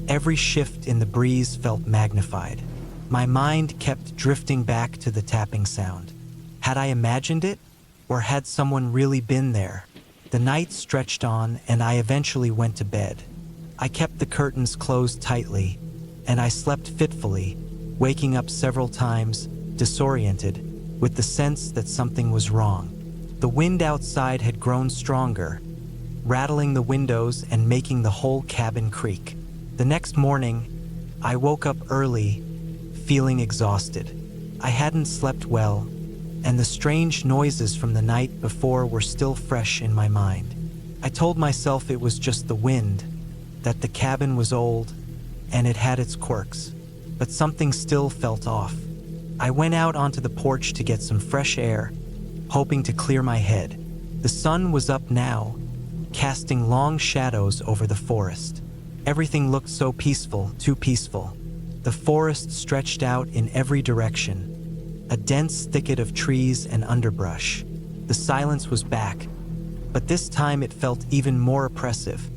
every shift in the breeze felt magnified. My mind kept drifting back to the tapping sound. Had I imagined it, or had someone really been there? The night stretched on, and I eventually went to bed. I kept the curtains closed tightly, and I slept fitfully, waking up several times, disoriented, with the sense that something was wrong. The wind outside had grown stronger, rattling the windows and making the whole cabin creak. The next morning, I woke up early, feeling exhausted. I hadn't slept well, and the strange noises from the night before were still fresh in my mind. I told myself it was just the wind, that the cabin was old, and it had its quirks, but something still felt off. I went out onto the porch to get some fresh air, hoping to clear my head. The sun was up now, casting long shadows over the forest. Everything looked so peaceful, too peaceful. The forest stretched out in every direction, a dense thicket of trees and underbrush. The silence was back, but this time it felt even more oppressive,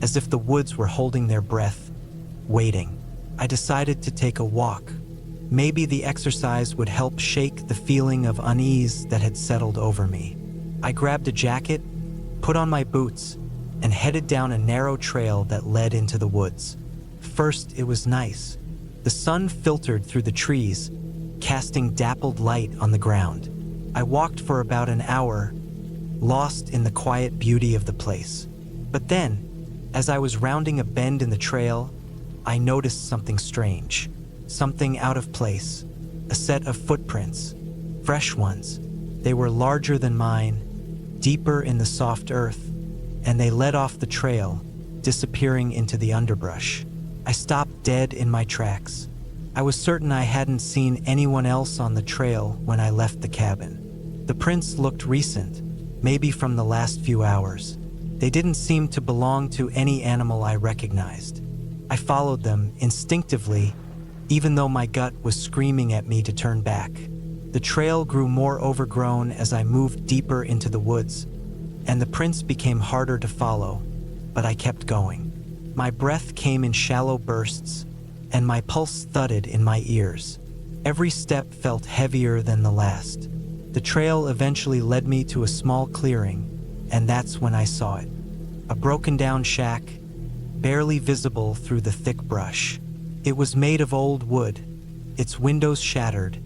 as if the woods were holding their breath, waiting. I decided to take a walk. Maybe the exercise would help shake the feeling of unease that had settled over me. I grabbed a jacket, put on my boots, and headed down a narrow trail that led into the woods. First, it was nice. The sun filtered through the trees, casting dappled light on the ground. I walked for about an hour, lost in the quiet beauty of the place. But then, as I was rounding a bend in the trail, I noticed something strange. Something out of place. A set of footprints. Fresh ones. They were larger than mine, deeper in the soft earth, and they led off the trail, disappearing into the underbrush. I stopped dead in my tracks. I was certain I hadn't seen anyone else on the trail when I left the cabin. The prints looked recent, maybe from the last few hours. They didn't seem to belong to any animal I recognized. I followed them instinctively, even though my gut was screaming at me to turn back. The trail grew more overgrown as I moved deeper into the woods, and the prints became harder to follow, but I kept going. My breath came in shallow bursts, and my pulse thudded in my ears. Every step felt heavier than the last. The trail eventually led me to a small clearing, and that's when I saw it. A broken-down shack, barely visible through the thick brush. It was made of old wood, its windows shattered,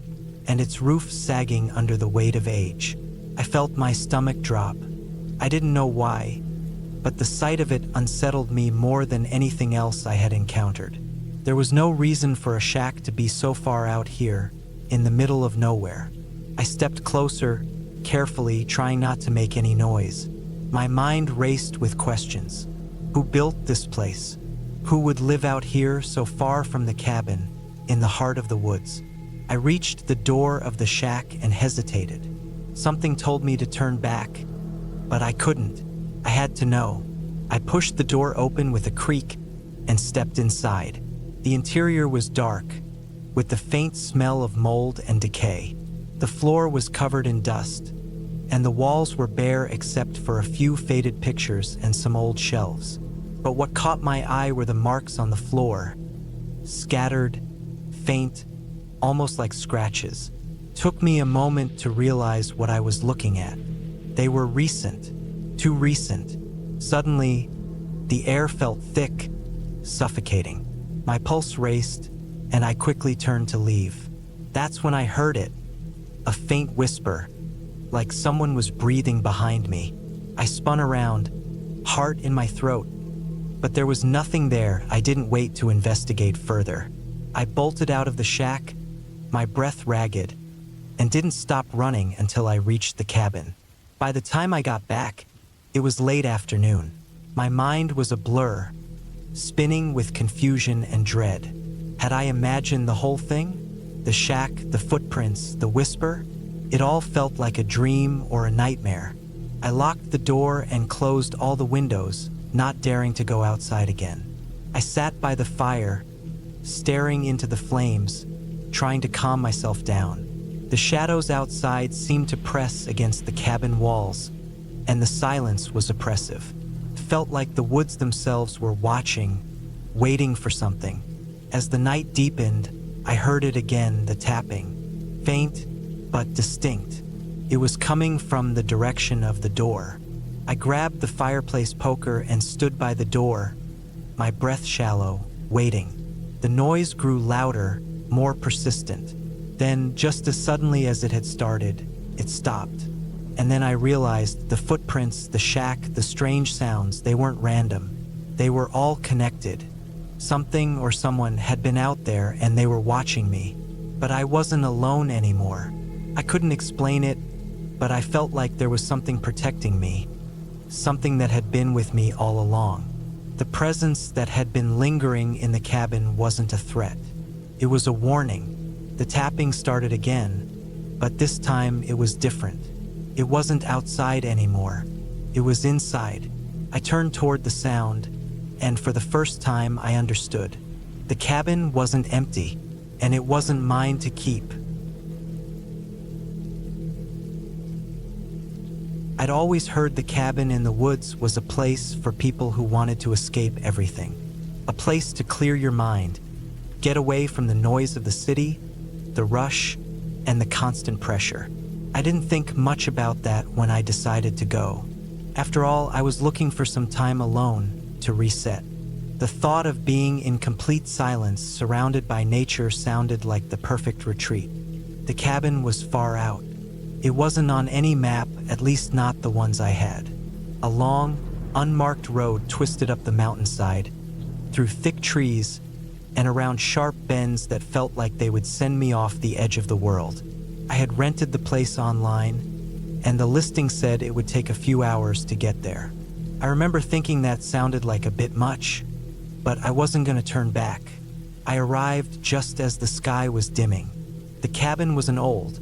and its roof sagging under the weight of age. I felt my stomach drop. I didn't know why, but the sight of it unsettled me more than anything else I had encountered. There was no reason for a shack to be so far out here, in the middle of nowhere. I stepped closer, carefully, trying not to make any noise. My mind raced with questions. Who built this place? Who would live out here so far from the cabin, in the heart of the woods? I reached the door of the shack and hesitated. Something told me to turn back, but I couldn't. I had to know. I pushed the door open with a creak and stepped inside. The interior was dark, with the faint smell of mold and decay. The floor was covered in dust, and the walls were bare except for a few faded pictures and some old shelves. But what caught my eye were the marks on the floor, scattered, faint, almost like scratches. Took me a moment to realize what I was looking at. They were recent, too recent. Suddenly, the air felt thick, suffocating. My pulse raced, and I quickly turned to leave. That's when I heard it, a faint whisper, like someone was breathing behind me. I spun around, heart in my throat. But there was nothing there. I didn't wait to investigate further. I bolted out of the shack, my breath ragged, and didn't stop running until I reached the cabin. By the time I got back, it was late afternoon. My mind was a blur, spinning with confusion and dread. Had I imagined the whole thing? The shack, the footprints, the whisper? It all felt like a dream or a nightmare. I locked the door and closed all the windows, not daring to go outside again. I sat by the fire, staring into the flames, trying to calm myself down. The shadows outside seemed to press against the cabin walls, and the silence was oppressive. It felt like the woods themselves were watching, waiting for something. As the night deepened, I heard it again, the tapping, faint but distinct. It was coming from the direction of the door. I grabbed the fireplace poker and stood by the door, my breath shallow, waiting. The noise grew louder, more persistent. Then, just as suddenly as it had started, it stopped. And then I realized the footprints, the shack, the strange sounds, they weren't random. They were all connected. Something or someone had been out there and they were watching me. But I wasn't alone anymore. I couldn't explain it, but I felt like there was something protecting me. Something that had been with me all along. The presence that had been lingering in the cabin wasn't a threat. It was a warning. The tapping started again, but this time it was different. It wasn't outside anymore. It was inside. I turned toward the sound, and for the first time I understood. The cabin wasn't empty, and it wasn't mine to keep. I'd always heard the cabin in the woods was a place for people who wanted to escape everything. A place to clear your mind, get away from the noise of the city, the rush, and the constant pressure. I didn't think much about that when I decided to go. After all, I was looking for some time alone to reset. The thought of being in complete silence, surrounded by nature, sounded like the perfect retreat. The cabin was far out. It wasn't on any map, at least not the ones I had. A long, unmarked road twisted up the mountainside, through thick trees, and around sharp bends that felt like they would send me off the edge of the world. I had rented the place online, and the listing said it would take a few hours to get there. I remember thinking that sounded like a bit much, but I wasn't going to turn back. I arrived just as the sky was dimming. The cabin was an old,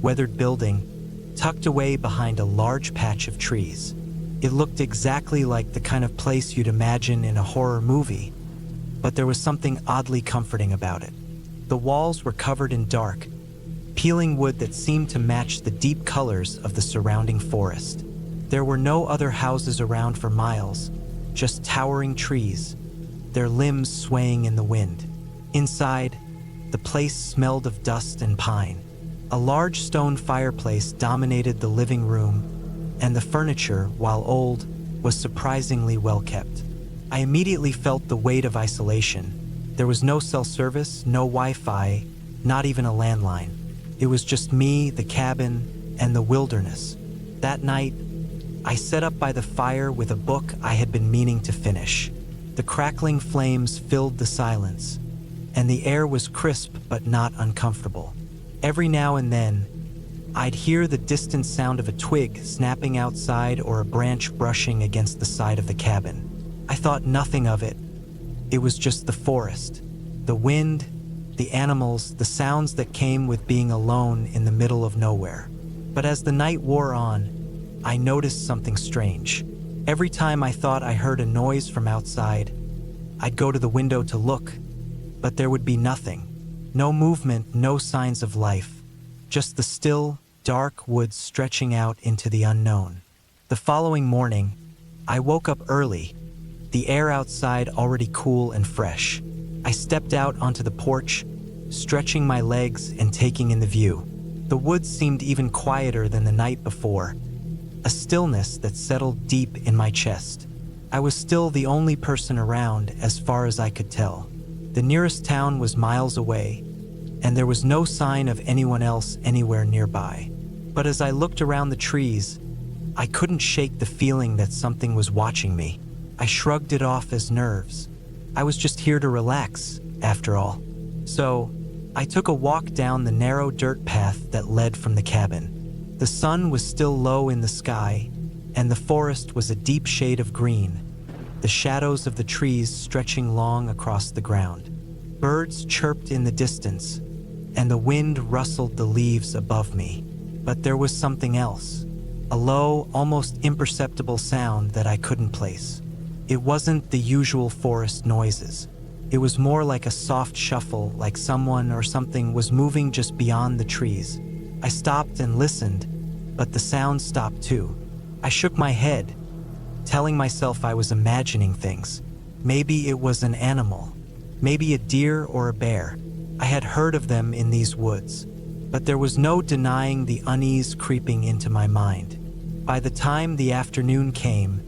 weathered building, tucked away behind a large patch of trees. It looked exactly like the kind of place you'd imagine in a horror movie, but there was something oddly comforting about it. The walls were covered in dark, peeling wood that seemed to match the deep colors of the surrounding forest. There were no other houses around for miles, just towering trees, their limbs swaying in the wind. Inside, the place smelled of dust and pine. A large stone fireplace dominated the living room, and the furniture, while old, was surprisingly well kept. I immediately felt the weight of isolation. There was no cell service, no Wi-Fi, not even a landline. It was just me, the cabin, and the wilderness. That night, I sat up by the fire with a book I had been meaning to finish. The crackling flames filled the silence, and the air was crisp but not uncomfortable. Every now and then, I'd hear the distant sound of a twig snapping outside or a branch brushing against the side of the cabin. I thought nothing of it. It was just the forest, the wind, the animals, the sounds that came with being alone in the middle of nowhere. But as the night wore on, I noticed something strange. Every time I thought I heard a noise from outside, I'd go to the window to look, but there would be nothing. No movement, no signs of life, just the still, dark woods stretching out into the unknown. The following morning, I woke up early, the air outside already cool and fresh. I stepped out onto the porch, stretching my legs and taking in the view. The woods seemed even quieter than the night before, a stillness that settled deep in my chest. I was still the only person around as far as I could tell. The nearest town was miles away, and there was no sign of anyone else anywhere nearby. But as I looked around the trees, I couldn't shake the feeling that something was watching me. I shrugged it off as nerves. I was just here to relax, after all. So, I took a walk down the narrow dirt path that led from the cabin. The sun was still low in the sky, and the forest was a deep shade of green, the shadows of the trees stretching long across the ground. Birds chirped in the distance, and the wind rustled the leaves above me. But there was something else, a low, almost imperceptible sound that I couldn't place. It wasn't the usual forest noises. It was more like a soft shuffle, like someone or something was moving just beyond the trees. I stopped and listened, but the sound stopped too. I shook my head, telling myself I was imagining things. Maybe it was an animal, maybe a deer or a bear. I had heard of them in these woods, but there was no denying the unease creeping into my mind. By the time the afternoon came,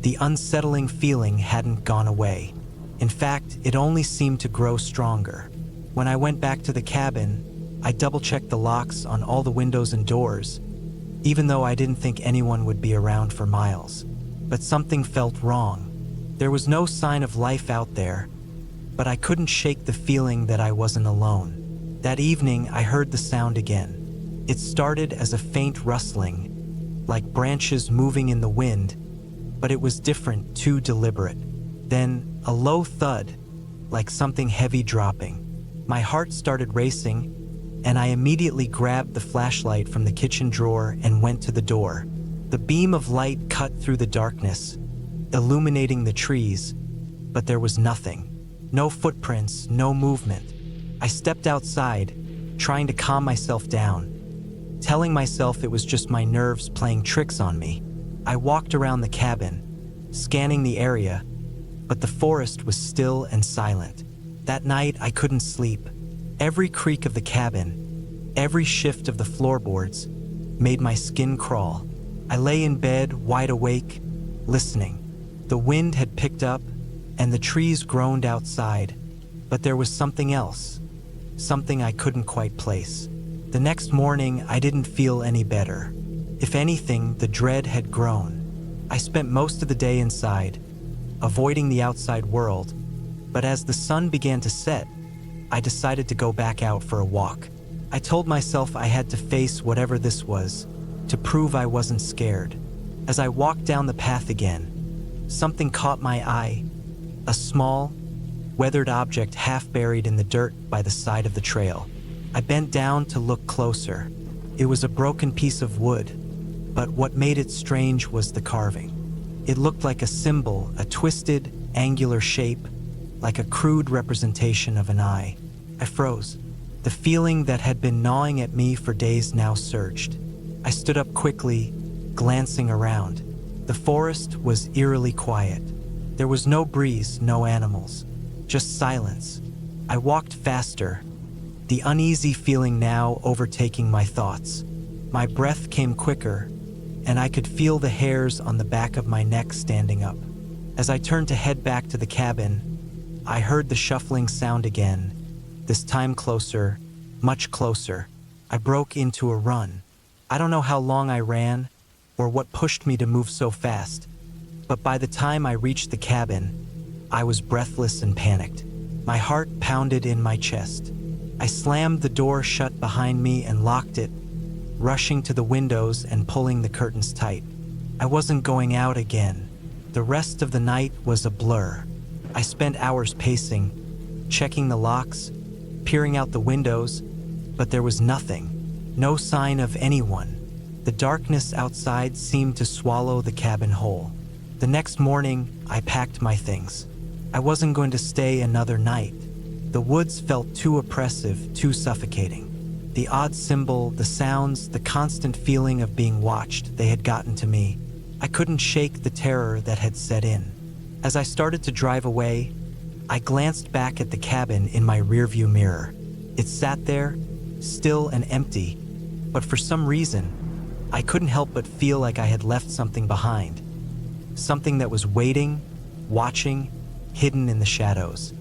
the unsettling feeling hadn't gone away. In fact, it only seemed to grow stronger. When I went back to the cabin, I double-checked the locks on all the windows and doors, even though I didn't think anyone would be around for miles. But something felt wrong. There was no sign of life out there, but I couldn't shake the feeling that I wasn't alone. That evening, I heard the sound again. It started as a faint rustling, like branches moving in the wind, but it was different, too deliberate. Then, a low thud, like something heavy dropping. My heart started racing, and I immediately grabbed the flashlight from the kitchen drawer and went to the door. The beam of light cut through the darkness, illuminating the trees, but there was nothing. No footprints, no movement. I stepped outside, trying to calm myself down, telling myself it was just my nerves playing tricks on me. I walked around the cabin, scanning the area, but the forest was still and silent. That night, I couldn't sleep. Every creak of the cabin, every shift of the floorboards, made my skin crawl. I lay in bed, wide awake, listening. The wind had picked up, and the trees groaned outside, but there was something else, something I couldn't quite place. The next morning, I didn't feel any better. If anything, the dread had grown. I spent most of the day inside, avoiding the outside world, but as the sun began to set, I decided to go back out for a walk. I told myself I had to face whatever this was, to prove I wasn't scared. As I walked down the path again, something caught my eye, a small, weathered object half buried in the dirt by the side of the trail. I bent down to look closer. It was a broken piece of wood, but what made it strange was the carving. It looked like a symbol, a twisted, angular shape, like a crude representation of an eye. I froze. The feeling that had been gnawing at me for days now surged. I stood up quickly, glancing around. The forest was eerily quiet. There was no breeze, no animals, just silence. I walked faster, the uneasy feeling now overtaking my thoughts. My breath came quicker, and I could feel the hairs on the back of my neck standing up. As I turned to head back to the cabin, I heard the shuffling sound again, this time closer, much closer. I broke into a run. I don't know how long I ran, or what pushed me to move so fast, but by the time I reached the cabin, I was breathless and panicked. My heart pounded in my chest. I slammed the door shut behind me and locked it, rushing to the windows and pulling the curtains tight. I wasn't going out again. The rest of the night was a blur. I spent hours pacing, checking the locks, peering out the windows, but there was nothing, no sign of anyone. The darkness outside seemed to swallow the cabin whole. The next morning, I packed my things. I wasn't going to stay another night. The woods felt too oppressive, too suffocating. The odd symbol, the sounds, the constant feeling of being watched, they had gotten to me. I couldn't shake the terror that had set in. As I started to drive away, I glanced back at the cabin in my rearview mirror. It sat there, still and empty, but for some reason, I couldn't help but feel like I had left something behind. Something that was waiting, watching, hidden in the shadows.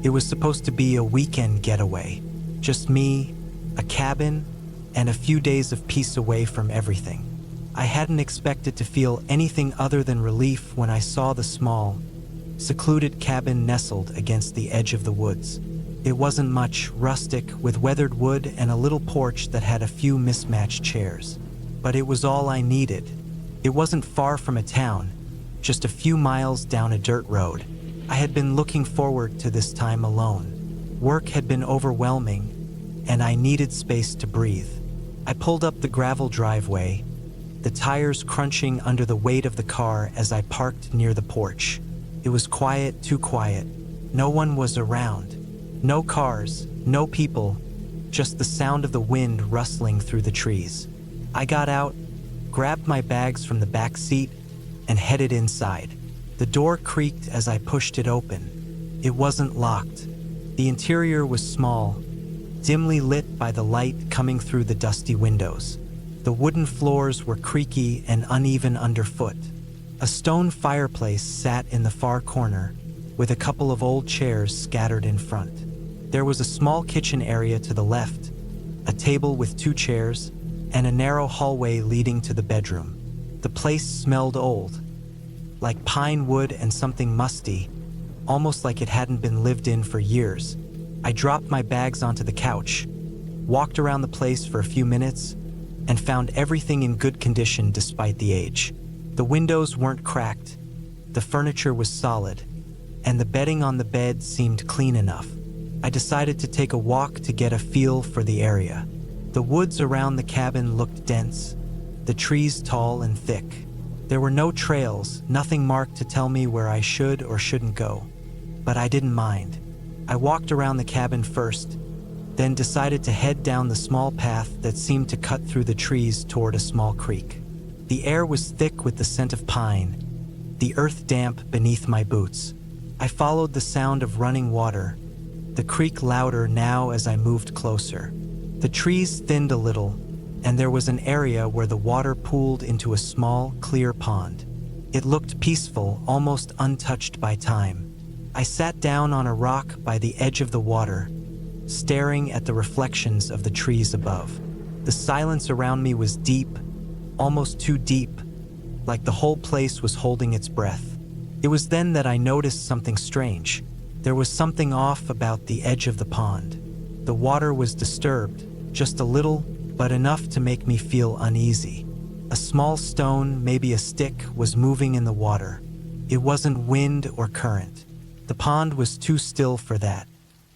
It was supposed to be a weekend getaway. Just me, a cabin, and a few days of peace away from everything. I hadn't expected to feel anything other than relief when I saw the small, secluded cabin nestled against the edge of the woods. It wasn't much, rustic, with weathered wood and a little porch that had a few mismatched chairs. But it was all I needed. It wasn't far from a town, just a few miles down a dirt road. I had been looking forward to this time alone. Work had been overwhelming, and I needed space to breathe. I pulled up the gravel driveway, the tires crunching under the weight of the car as I parked near the porch. It was quiet, too quiet. No one was around. No cars, no people, just the sound of the wind rustling through the trees. I got out, grabbed my bags from the back seat, and headed inside. The door creaked as I pushed it open. It wasn't locked. The interior was small, dimly lit by the light coming through the dusty windows. The wooden floors were creaky and uneven underfoot. A stone fireplace sat in the far corner, with a couple of old chairs scattered in front. There was a small kitchen area to the left, a table with 2 chairs, and a narrow hallway leading to the bedroom. The place smelled old, like pine wood and something musty, almost like it hadn't been lived in for years. I dropped my bags onto the couch, walked around the place for a few minutes, and found everything in good condition despite the age. The windows weren't cracked, the furniture was solid, and the bedding on the bed seemed clean enough. I decided to take a walk to get a feel for the area. The woods around the cabin looked dense, the trees tall and thick. There were no trails, nothing marked to tell me where I should or shouldn't go. But I didn't mind. I walked around the cabin first, then decided to head down the small path that seemed to cut through the trees toward a small creek. The air was thick with the scent of pine, the earth damp beneath my boots. I followed the sound of running water, the creek louder now as I moved closer. The trees thinned a little, and there was an area where the water pooled into a small, clear pond. It looked peaceful, almost untouched by time. I sat down on a rock by the edge of the water, staring at the reflections of the trees above. The silence around me was deep, almost too deep, like the whole place was holding its breath. It was then that I noticed something strange. There was something off about the edge of the pond. The water was disturbed, just a little, but enough to make me feel uneasy. A small stone, maybe a stick, was moving in the water. It wasn't wind or current. The pond was too still for that.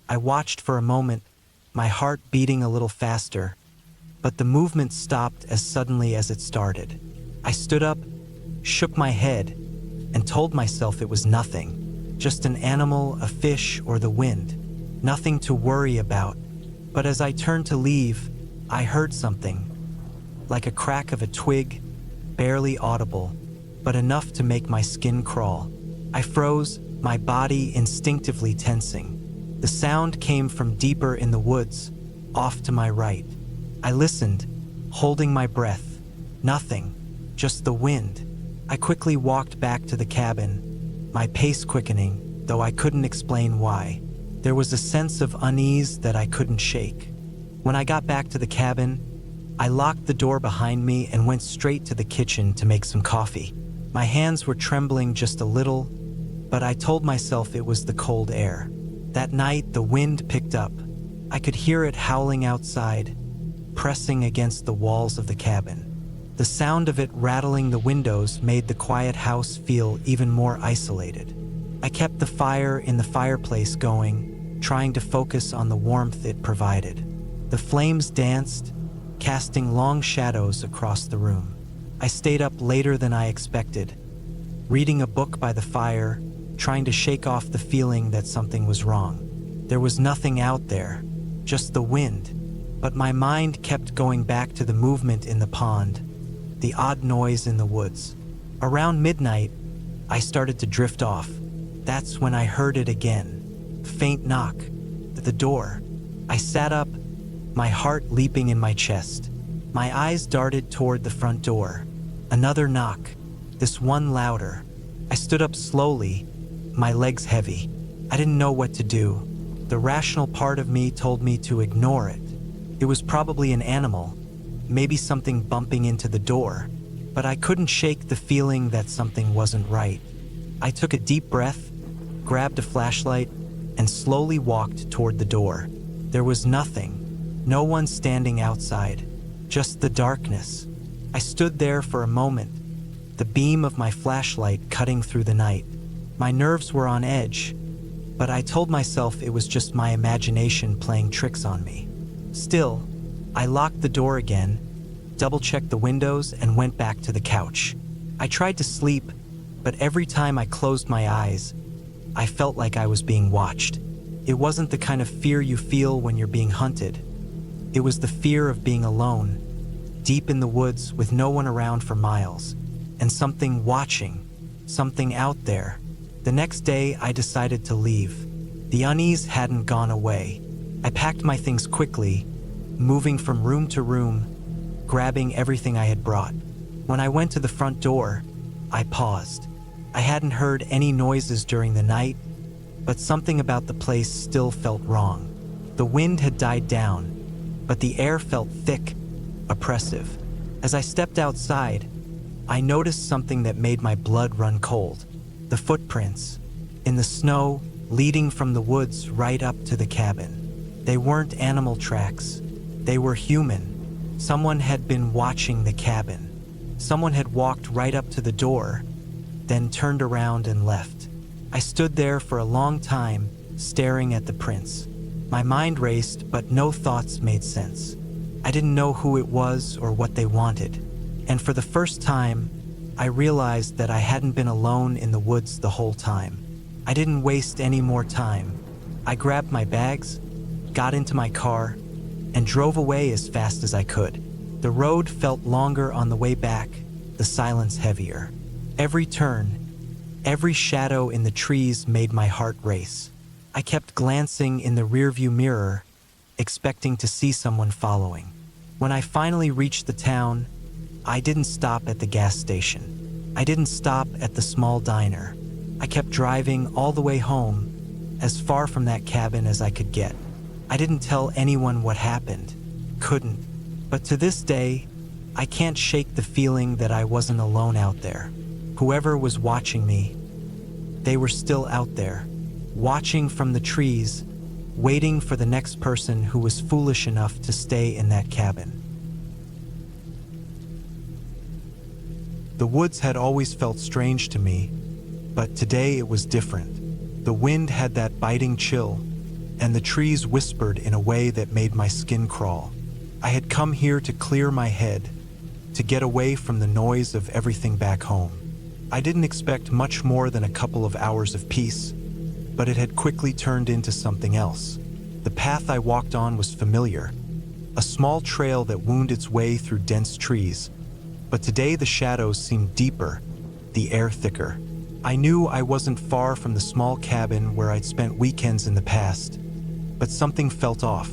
I watched for a moment, my heart beating a little faster, but the movement stopped as suddenly as it started. I stood up, shook my head, and told myself it was nothing, just an animal, a fish, or the wind. Nothing to worry about. But as I turned to leave, I heard something, like a crack of a twig, barely audible, but enough to make my skin crawl. I froze, my body instinctively tensing. The sound came from deeper in the woods, off to my right. I listened, holding my breath. Nothing, just the wind. I quickly walked back to the cabin, my pace quickening, though I couldn't explain why. There was a sense of unease that I couldn't shake. When I got back to the cabin, I locked the door behind me and went straight to the kitchen to make some coffee. My hands were trembling just a little, but I told myself it was the cold air. That night, the wind picked up. I could hear it howling outside, pressing against the walls of the cabin. The sound of it rattling the windows made the quiet house feel even more isolated. I kept the fire in the fireplace going, trying to focus on the warmth it provided. The flames danced, casting long shadows across the room. I stayed up later than I expected, reading a book by the fire, trying to shake off the feeling that something was wrong. There was nothing out there, just the wind, but my mind kept going back to the movement in the pond, the odd noise in the woods. Around midnight, I started to drift off. That's when I heard it again. Faint knock at the door. I sat up, my heart leaping in my chest. My eyes darted toward the front door. Another knock, this one louder. I stood up slowly, my legs heavy. I didn't know what to do. The rational part of me told me to ignore it. It was probably an animal, maybe something bumping into the door, but I couldn't shake the feeling that something wasn't right. I took a deep breath, grabbed a flashlight, and slowly walked toward the door. There was nothing, no one standing outside, just the darkness. I stood there for a moment, the beam of my flashlight cutting through the night. My nerves were on edge, but I told myself it was just my imagination playing tricks on me. Still, I locked the door again, double-checked the windows, and went back to the couch. I tried to sleep, but every time I closed my eyes, I felt like I was being watched. It wasn't the kind of fear you feel when you're being hunted. It was the fear of being alone, deep in the woods with no one around for miles, and something watching, something out there. The next day, I decided to leave. The unease hadn't gone away. I packed my things quickly, moving from room to room, grabbing everything I had brought. When I went to the front door, I paused. I hadn't heard any noises during the night, but something about the place still felt wrong. The wind had died down, but the air felt thick, oppressive. As I stepped outside, I noticed something that made my blood run cold. The footprints, in the snow, leading from the woods right up to the cabin. They weren't animal tracks. They were human. Someone had been watching the cabin. Someone had walked right up to the door, then turned around and left. I stood there for a long time, staring at the prints. My mind raced, but no thoughts made sense. I didn't know who it was or what they wanted. And for the first time, I realized that I hadn't been alone in the woods the whole time. I didn't waste any more time. I grabbed my bags, got into my car, and drove away as fast as I could. The road felt longer on the way back, the silence heavier. Every turn, every shadow in the trees made my heart race. I kept glancing in the rearview mirror, expecting to see someone following. When I finally reached the town, I didn't stop at the gas station. I didn't stop at the small diner. I kept driving all the way home, as far from that cabin as I could get. I didn't tell anyone what happened. Couldn't. But to this day, I can't shake the feeling that I wasn't alone out there. Whoever was watching me, they were still out there, watching from the trees, waiting for the next person who was foolish enough to stay in that cabin. The woods had always felt strange to me, but today it was different. The wind had that biting chill, and the trees whispered in a way that made my skin crawl. I had come here to clear my head, to get away from the noise of everything back home. I didn't expect much more than a couple of hours of peace, but it had quickly turned into something else. The path I walked on was familiar, a small trail that wound its way through dense trees, but today the shadows seemed deeper, the air thicker. I knew I wasn't far from the small cabin where I'd spent weekends in the past, but something felt off.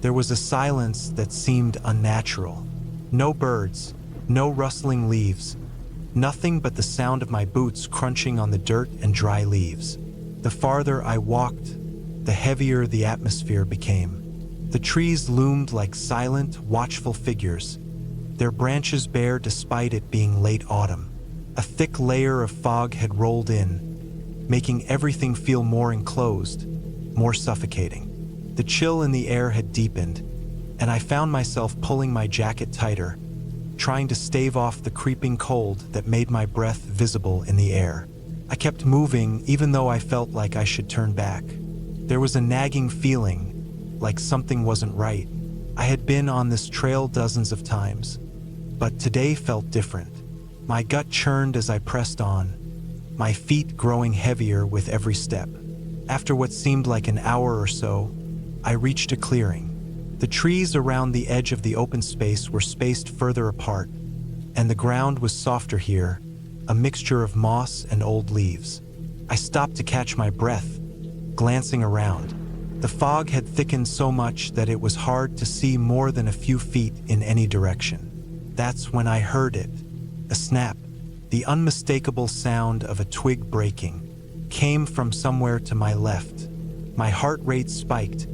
There was a silence that seemed unnatural. No birds, no rustling leaves, nothing but the sound of my boots crunching on the dirt and dry leaves. The farther I walked, the heavier the atmosphere became. The trees loomed like silent, watchful figures, their branches bare despite it being late autumn. A thick layer of fog had rolled in, making everything feel more enclosed, more suffocating. The chill in the air had deepened, and I found myself pulling my jacket tighter, trying to stave off the creeping cold that made my breath visible in the air. I kept moving even though I felt like I should turn back. There was a nagging feeling, like something wasn't right. I had been on this trail dozens of times, but today felt different. My gut churned as I pressed on, my feet growing heavier with every step. After what seemed like an hour or so, I reached a clearing. The trees around the edge of the open space were spaced further apart, and the ground was softer here, a mixture of moss and old leaves. I stopped to catch my breath, glancing around. The fog had thickened so much that it was hard to see more than a few feet in any direction. That's when I heard it. A snap, the unmistakable sound of a twig breaking, came from somewhere to my left. My heart rate spiked,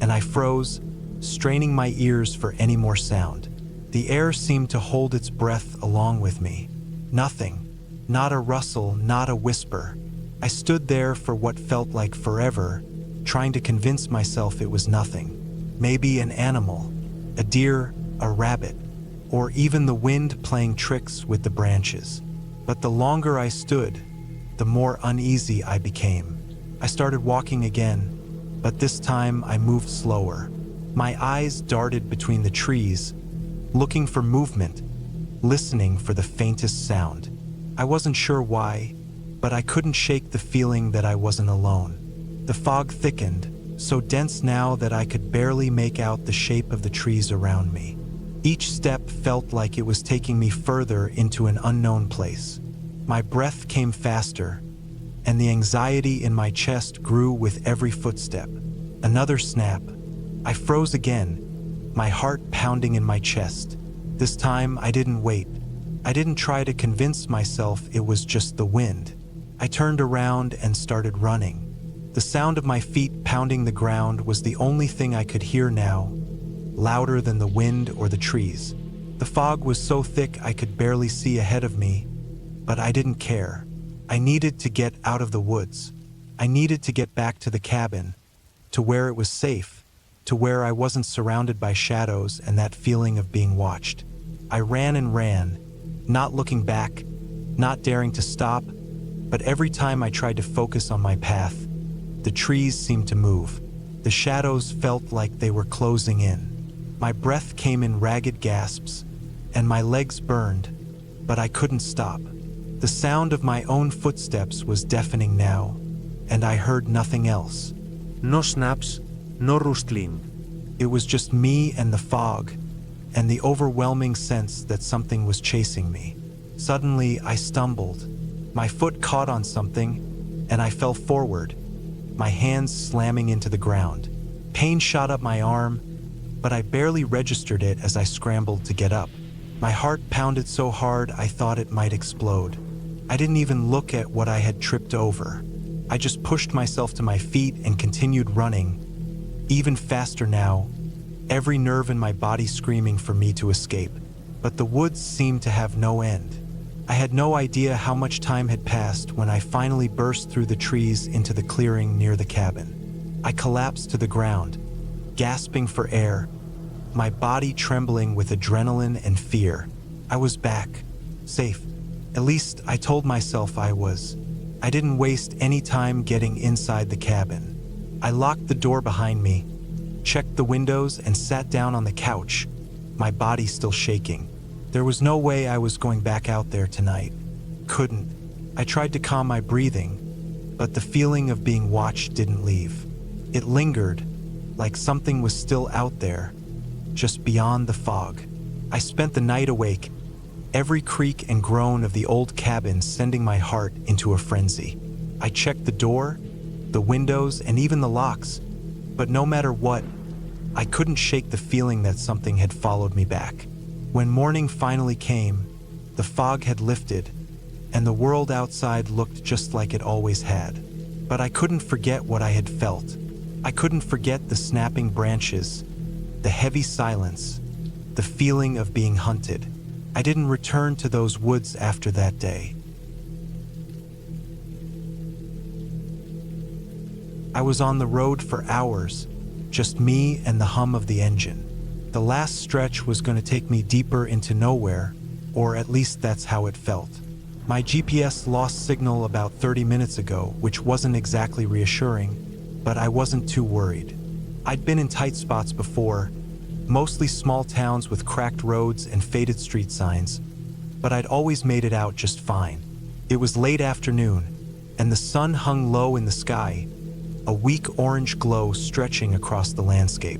and I froze, straining my ears for any more sound. The air seemed to hold its breath along with me. Nothing, not a rustle, not a whisper. I stood there for what felt like forever, trying to convince myself it was nothing. Maybe an animal, a deer, a rabbit, or even the wind playing tricks with the branches. But the longer I stood, the more uneasy I became. I started walking again, but this time I moved slower. My eyes darted between the trees, looking for movement, listening for the faintest sound. I wasn't sure why, but I couldn't shake the feeling that I wasn't alone. The fog thickened, so dense now that I could barely make out the shape of the trees around me. Each step felt like it was taking me further into an unknown place. My breath came faster, and the anxiety in my chest grew with every footstep. Another snap. I froze again, my heart pounding in my chest. This time I didn't wait. I didn't try to convince myself it was just the wind. I turned around and started running. The sound of my feet pounding the ground was the only thing I could hear now, louder than the wind or the trees. The fog was so thick I could barely see ahead of me, but I didn't care. I needed to get out of the woods. I needed to get back to the cabin, to where it was safe, to where I wasn't surrounded by shadows and that feeling of being watched. I ran and ran, not looking back, not daring to stop, but every time I tried to focus on my path, the trees seemed to move. The shadows felt like they were closing in. My breath came in ragged gasps, and my legs burned, but I couldn't stop. The sound of my own footsteps was deafening now, and I heard nothing else. No snaps, no rustling. It was just me and the fog, and the overwhelming sense that something was chasing me. Suddenly, I stumbled. My foot caught on something, and I fell forward, my hands slamming into the ground. Pain shot up my arm, but I barely registered it as I scrambled to get up. My heart pounded so hard I thought it might explode. I didn't even look at what I had tripped over. I just pushed myself to my feet and continued running, even faster now, every nerve in my body screaming for me to escape. But the woods seemed to have no end. I had no idea how much time had passed when I finally burst through the trees into the clearing near the cabin. I collapsed to the ground, gasping for air, my body trembling with adrenaline and fear. I was back, safe. At least I told myself I was. I didn't waste any time getting inside the cabin. I locked the door behind me, checked the windows, and sat down on the couch, my body still shaking. There was no way I was going back out there tonight. Couldn't. I tried to calm my breathing, but the feeling of being watched didn't leave. It lingered, like something was still out there, just beyond the fog. I spent the night awake, every creak and groan of the old cabin sending my heart into a frenzy. I checked the door, the windows, and even the locks, but no matter what, I couldn't shake the feeling that something had followed me back. When morning finally came, the fog had lifted, and the world outside looked just like it always had. But I couldn't forget what I had felt. I couldn't forget the snapping branches, the heavy silence, the feeling of being hunted. I didn't return to those woods after that day. I was on the road for hours, just me and the hum of the engine. The last stretch was going to take me deeper into nowhere, or at least that's how it felt. My GPS lost signal about 30 minutes ago, which wasn't exactly reassuring, but I wasn't too worried. I'd been in tight spots before, mostly small towns with cracked roads and faded street signs, but I'd always made it out just fine. It was late afternoon, and the sun hung low in the sky, a weak orange glow stretching across the landscape.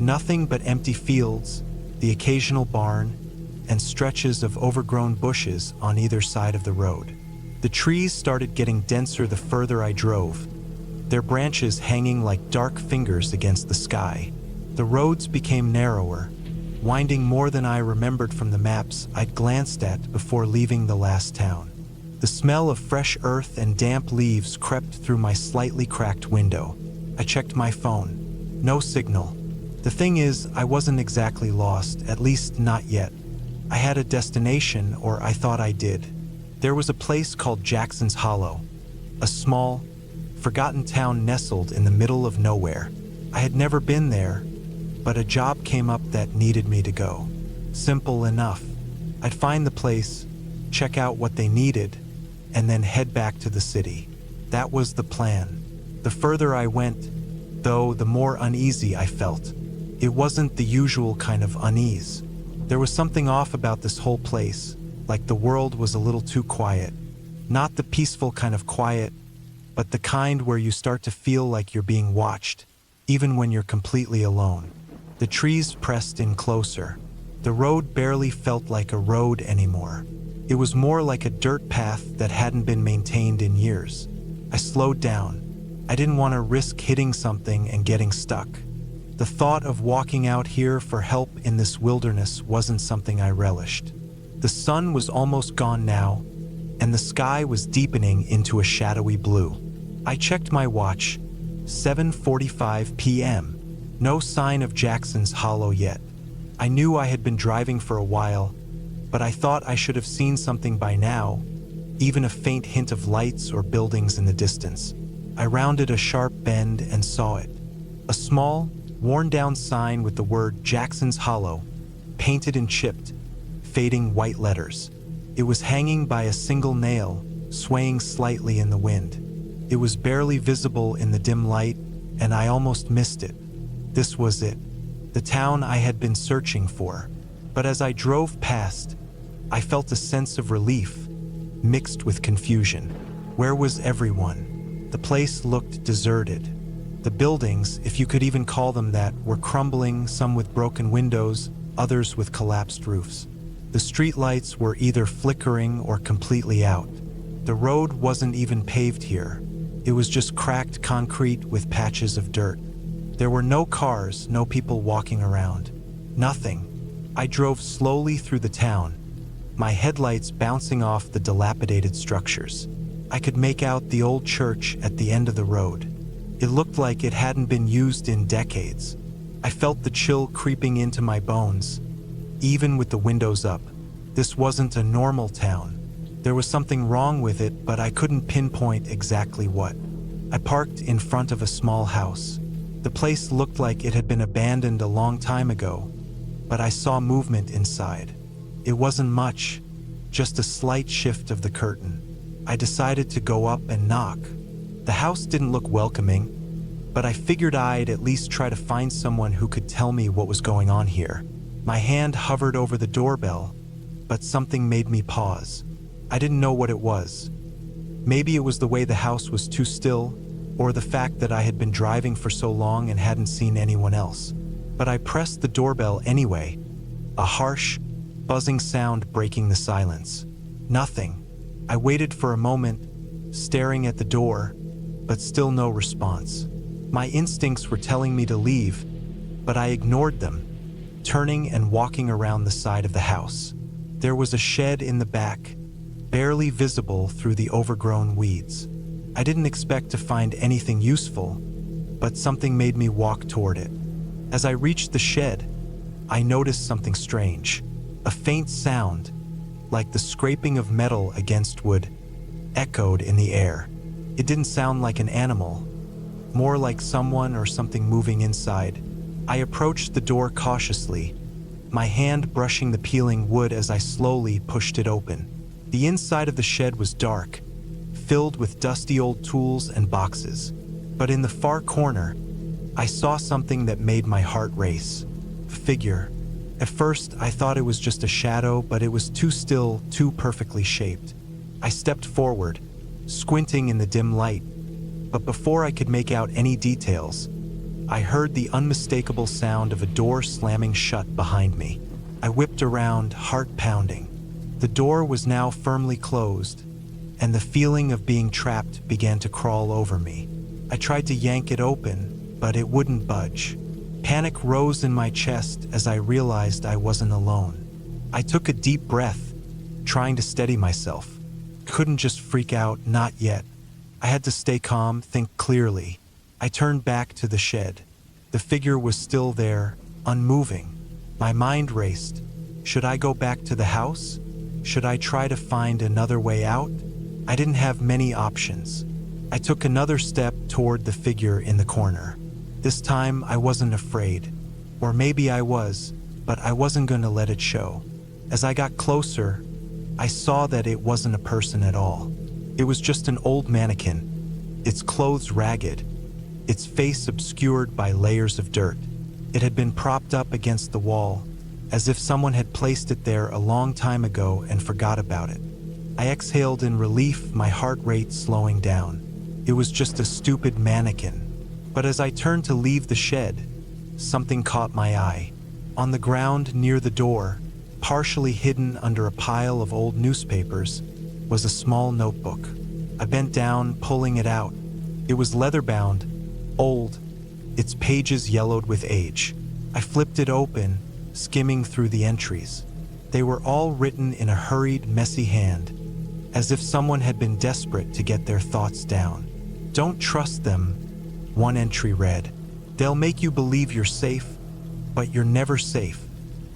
Nothing but empty fields, the occasional barn, and stretches of overgrown bushes on either side of the road. The trees started getting denser the further I drove, their branches hanging like dark fingers against the sky. The roads became narrower, winding more than I remembered from the maps I'd glanced at before leaving the last town. The smell of fresh earth and damp leaves crept through my slightly cracked window. I checked my phone. No signal. The thing is, I wasn't exactly lost, at least not yet. I had a destination, or I thought I did. There was a place called Jackson's Hollow, a small, forgotten town nestled in the middle of nowhere. I had never been there, but a job came up that needed me to go. Simple enough. I'd find the place, check out what they needed, and then head back to the city. That was the plan. The further I went, though, the more uneasy I felt. It wasn't the usual kind of unease. There was something off about this whole place, like the world was a little too quiet. Not the peaceful kind of quiet, but the kind where you start to feel like you're being watched, even when you're completely alone. The trees pressed in closer. The road barely felt like a road anymore. It was more like a dirt path that hadn't been maintained in years. I slowed down. I didn't want to risk hitting something and getting stuck. The thought of walking out here for help in this wilderness wasn't something I relished. The sun was almost gone now, and the sky was deepening into a shadowy blue. I checked my watch. 7:45 p.m. No sign of Jackson's Hollow yet. I knew I had been driving for a while, but I thought I should have seen something by now, even a faint hint of lights or buildings in the distance. I rounded a sharp bend and saw it. A small, worn-down sign with the word Jackson's Hollow, painted in chipped, fading white letters. It was hanging by a single nail, swaying slightly in the wind. It was barely visible in the dim light, and I almost missed it. This was it, the town I had been searching for. But as I drove past, I felt a sense of relief, mixed with confusion. Where was everyone? The place looked deserted. The buildings, if you could even call them that, were crumbling, some with broken windows, others with collapsed roofs. The streetlights were either flickering or completely out. The road wasn't even paved here. It was just cracked concrete with patches of dirt. There were no cars, no people walking around. Nothing. I drove slowly through the town, my headlights bouncing off the dilapidated structures. I could make out the old church at the end of the road. It looked like it hadn't been used in decades. I felt the chill creeping into my bones, even with the windows up. This wasn't a normal town. There was something wrong with it, but I couldn't pinpoint exactly what. I parked in front of a small house. The place looked like it had been abandoned a long time ago, but I saw movement inside. It wasn't much, just a slight shift of the curtain. I decided to go up and knock. The house didn't look welcoming, but I figured I'd at least try to find someone who could tell me what was going on here. My hand hovered over the doorbell, but something made me pause. I didn't know what it was. Maybe it was the way the house was too still, or the fact that I had been driving for so long and hadn't seen anyone else. But I pressed the doorbell anyway, a harsh, buzzing sound breaking the silence. Nothing. I waited for a moment, staring at the door, but still no response. My instincts were telling me to leave, but I ignored them, turning and walking around the side of the house. There was a shed in the back, barely visible through the overgrown weeds. I didn't expect to find anything useful, but something made me walk toward it. As I reached the shed, I noticed something strange. A faint sound, like the scraping of metal against wood, echoed in the air. It didn't sound like an animal, more like someone or something moving inside. I approached the door cautiously, my hand brushing the peeling wood as I slowly pushed it open. The inside of the shed was dark, filled with dusty old tools and boxes. But in the far corner, I saw something that made my heart race. A figure. At first, I thought it was just a shadow, but it was too still, too perfectly shaped. I stepped forward, squinting in the dim light, but before I could make out any details, I heard the unmistakable sound of a door slamming shut behind me. I whipped around, heart pounding. The door was now firmly closed, and the feeling of being trapped began to crawl over me. I tried to yank it open, but it wouldn't budge. Panic rose in my chest as I realized I wasn't alone. I took a deep breath, trying to steady myself. Couldn't just freak out, not yet. I had to stay calm, think clearly. I turned back to the shed. The figure was still there, unmoving. My mind raced. Should I go back to the house? Should I try to find another way out? I didn't have many options. I took another step toward the figure in the corner. This time I wasn't afraid. Or maybe I was, but I wasn't going to let it show. As I got closer, I saw that it wasn't a person at all. It was just an old mannequin, its clothes ragged, its face obscured by layers of dirt. It had been propped up against the wall, as if someone had placed it there a long time ago and forgot about it. I exhaled in relief, my heart rate slowing down. It was just a stupid mannequin. But as I turned to leave the shed, something caught my eye. On the ground near the door, partially hidden under a pile of old newspapers, was a small notebook. I bent down, pulling it out. It was leather-bound, old, its pages yellowed with age. I flipped it open, skimming through the entries. They were all written in a hurried, messy hand, as if someone had been desperate to get their thoughts down. "Don't trust them," one entry read. "They'll make you believe you're safe, but you're never safe."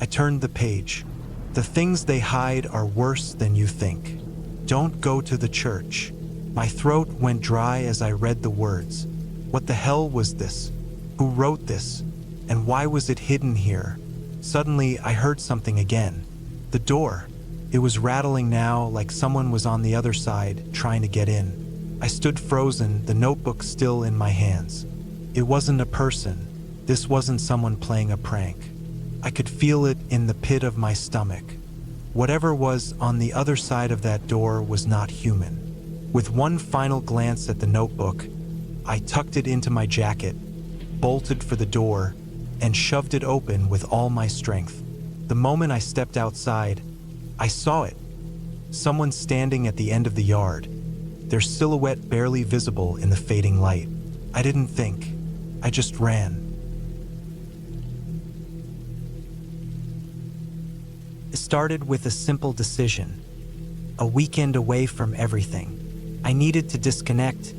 I turned the page. "The things they hide are worse than you think. Don't go to the church." My throat went dry as I read the words. What the hell was this? Who wrote this? And why was it hidden here? Suddenly, I heard something again. The door. It was rattling now, like someone was on the other side, trying to get in. I stood frozen, the notebook still in my hands. It wasn't a person. This wasn't someone playing a prank. I could feel it in the pit of my stomach. Whatever was on the other side of that door was not human. With one final glance at the notebook, I tucked it into my jacket, bolted for the door, and shoved it open with all my strength. The moment I stepped outside, I saw it. Someone standing at the end of the yard, their silhouette barely visible in the fading light. I didn't think. I just ran. It started with a simple decision. A weekend away from everything. I needed to disconnect,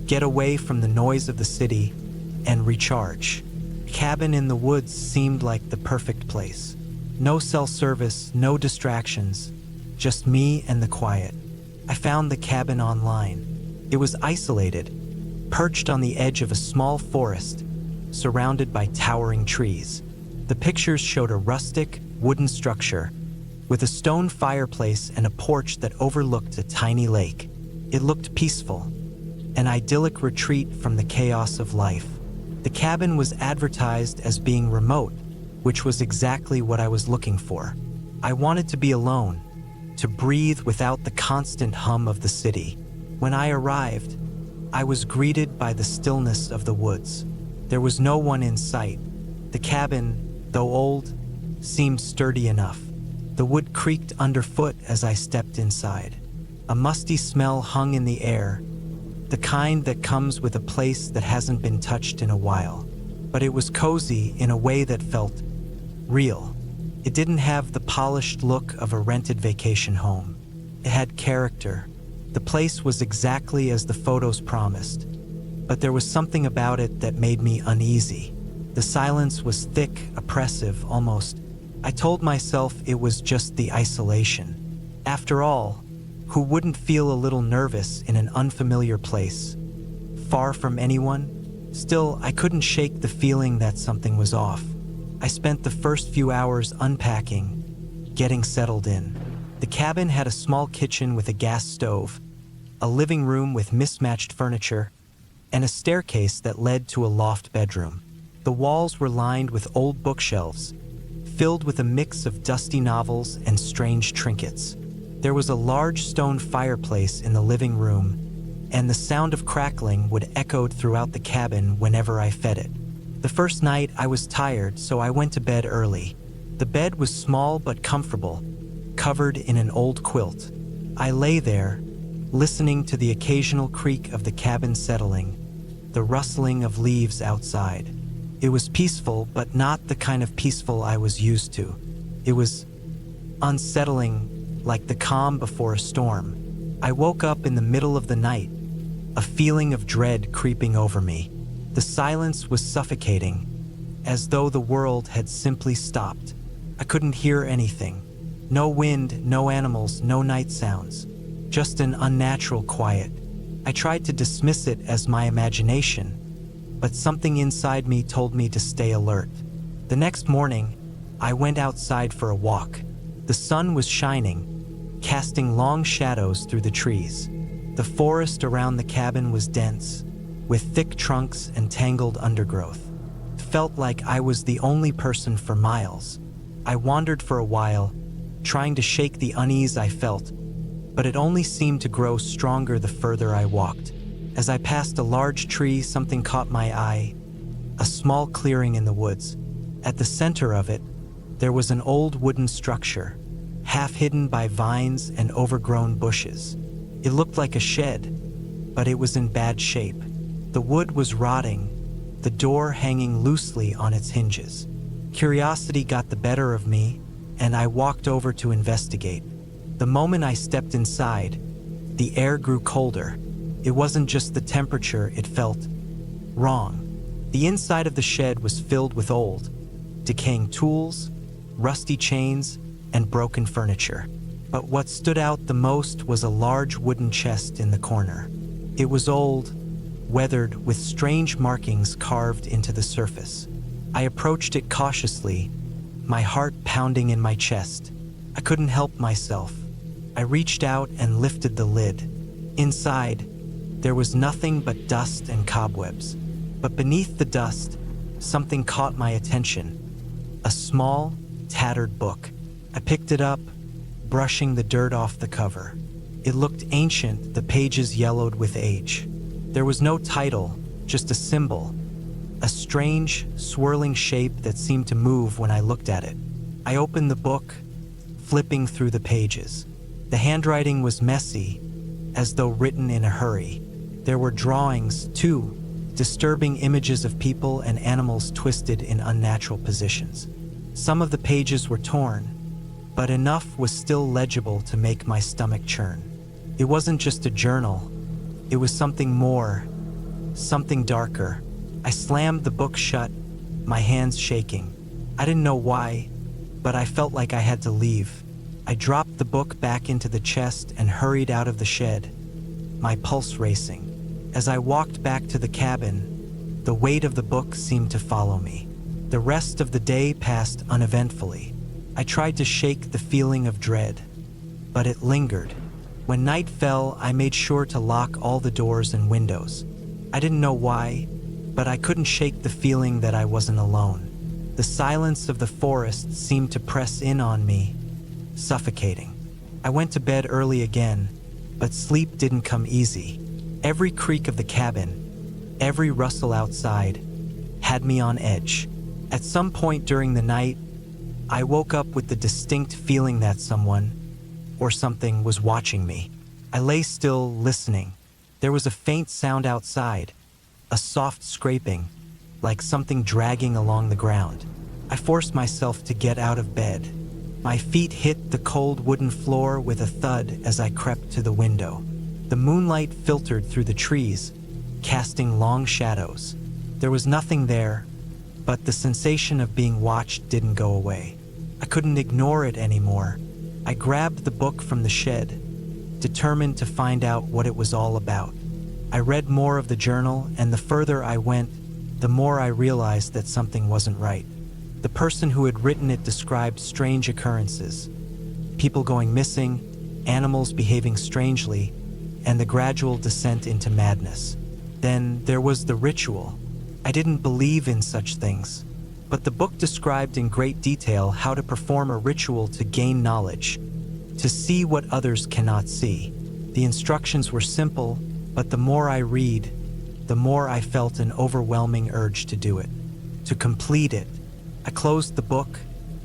get away from the noise of the city, and recharge. A cabin in the woods seemed like the perfect place. No cell service, no distractions, just me and the quiet. I found the cabin online. It was isolated, perched on the edge of a small forest, surrounded by towering trees. The pictures showed a rustic, wooden structure with a stone fireplace and a porch that overlooked a tiny lake. It looked peaceful, an idyllic retreat from the chaos of life. The cabin was advertised as being remote, which was exactly what I was looking for. I wanted to be alone, to breathe without the constant hum of the city. When I arrived, I was greeted by the stillness of the woods. There was no one in sight. The cabin, though old, seemed sturdy enough. The wood creaked underfoot as I stepped inside. A musty smell hung in the air, the kind that comes with a place that hasn't been touched in a while. But it was cozy in a way that felt real. It didn't have the polished look of a rented vacation home. It had character. The place was exactly as the photos promised, but there was something about it that made me uneasy. The silence was thick, oppressive, almost. I told myself it was just the isolation. After all, who wouldn't feel a little nervous in an unfamiliar place? Far from anyone? Still, I couldn't shake the feeling that something was off. I spent the first few hours unpacking, getting settled in. The cabin had a small kitchen with a gas stove, a living room with mismatched furniture, and a staircase that led to a loft bedroom. The walls were lined with old bookshelves, filled with a mix of dusty novels and strange trinkets. There was a large stone fireplace in the living room, and the sound of crackling would echo throughout the cabin whenever I fed it. The first night I was tired, so I went to bed early. The bed was small but comfortable, covered in an old quilt. I lay there, listening to the occasional creak of the cabin settling, the rustling of leaves outside. It was peaceful, but not the kind of peaceful I was used to. It was unsettling, like the calm before a storm. I woke up in the middle of the night, a feeling of dread creeping over me. The silence was suffocating, as though the world had simply stopped. I couldn't hear anything. No wind, no animals, no night sounds. Just an unnatural quiet. I tried to dismiss it as my imagination, but something inside me told me to stay alert. The next morning, I went outside for a walk. The sun was shining, casting long shadows through the trees. The forest around the cabin was dense, with thick trunks and tangled undergrowth. It felt like I was the only person for miles. I wandered for a while, trying to shake the unease I felt, but it only seemed to grow stronger the further I walked. As I passed a large tree, something caught my eye, a small clearing in the woods. At the center of it, there was an old wooden structure, half hidden by vines and overgrown bushes. It looked like a shed, but it was in bad shape. The wood was rotting, the door hanging loosely on its hinges. Curiosity got the better of me, and I walked over to investigate. The moment I stepped inside, the air grew colder. It wasn't just the temperature, it felt wrong. The inside of the shed was filled with old, decaying tools, rusty chains, and broken furniture. But what stood out the most was a large wooden chest in the corner. It was old, weathered, with strange markings carved into the surface. I approached it cautiously, my heart pounding in my chest. I couldn't help myself. I reached out and lifted the lid. Inside, there was nothing but dust and cobwebs. But beneath the dust, something caught my attention. A small, tattered book. I picked it up, brushing the dirt off the cover. It looked ancient, the pages yellowed with age. There was no title, just a symbol. A strange, swirling shape that seemed to move when I looked at it. I opened the book, flipping through the pages. The handwriting was messy, as though written in a hurry. There were drawings, too, disturbing images of people and animals twisted in unnatural positions. Some of the pages were torn, but enough was still legible to make my stomach churn. It wasn't just a journal. It was something more, something darker. I slammed the book shut, my hands shaking. I didn't know why, but I felt like I had to leave. I dropped the book back into the chest and hurried out of the shed, my pulse racing. As I walked back to the cabin, the weight of the book seemed to follow me. The rest of the day passed uneventfully. I tried to shake the feeling of dread, but it lingered. When night fell, I made sure to lock all the doors and windows. I didn't know why, but I couldn't shake the feeling that I wasn't alone. The silence of the forest seemed to press in on me, suffocating. I went to bed early again, but sleep didn't come easy. Every creak of the cabin, every rustle outside, had me on edge. At some point during the night, I woke up with the distinct feeling that someone, or something, was watching me. I lay still, listening. There was a faint sound outside, a soft scraping, like something dragging along the ground. I forced myself to get out of bed. My feet hit the cold wooden floor with a thud as I crept to the window. The moonlight filtered through the trees, casting long shadows. There was nothing there, but the sensation of being watched didn't go away. I couldn't ignore it anymore. I grabbed the book from the shed, determined to find out what it was all about. I read more of the journal, and the further I went, the more I realized that something wasn't right. The person who had written it described strange occurrences, people going missing, animals behaving strangely, and the gradual descent into madness. Then there was the ritual. I didn't believe in such things, but the book described in great detail how to perform a ritual to gain knowledge, to see what others cannot see. The instructions were simple, but the more I read, the more I felt an overwhelming urge to do it, to complete it. I closed the book,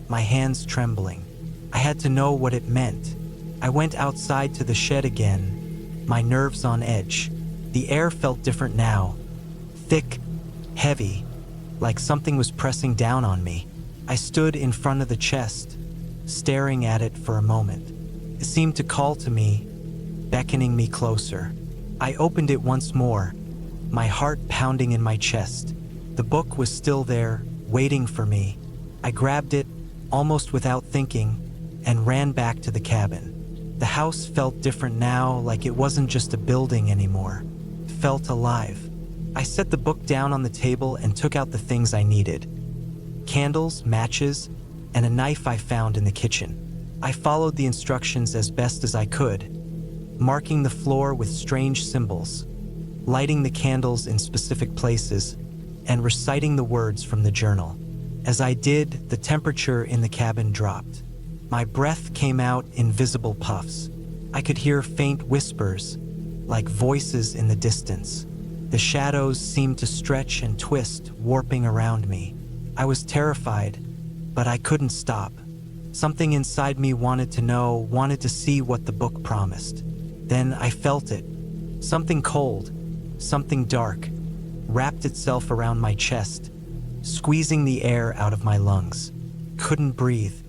my hands trembling. I had to know what it meant. I went outside to the shed again, my nerves on edge. The air felt different now, thick, heavy, like something was pressing down on me. I stood in front of the chest, staring at it for a moment. It seemed to call to me, beckoning me closer. I opened it once more, my heart pounding in my chest. The book was still there, waiting for me. I grabbed it, almost without thinking, and ran back to the cabin. The house felt different now, like it wasn't just a building anymore. It felt alive. I set the book down on the table and took out the things I needed. Candles, matches, and a knife I found in the kitchen. I followed the instructions as best as I could, marking the floor with strange symbols, lighting the candles in specific places, and reciting the words from the journal. As I did, the temperature in the cabin dropped. My breath came out in visible puffs. I could hear faint whispers, like voices in the distance. The shadows seemed to stretch and twist, warping around me. I was terrified, but I couldn't stop. Something inside me wanted to know, wanted to see what the book promised. Then I felt it. Something cold, something dark, wrapped itself around my chest, squeezing the air out of my lungs. Couldn't breathe,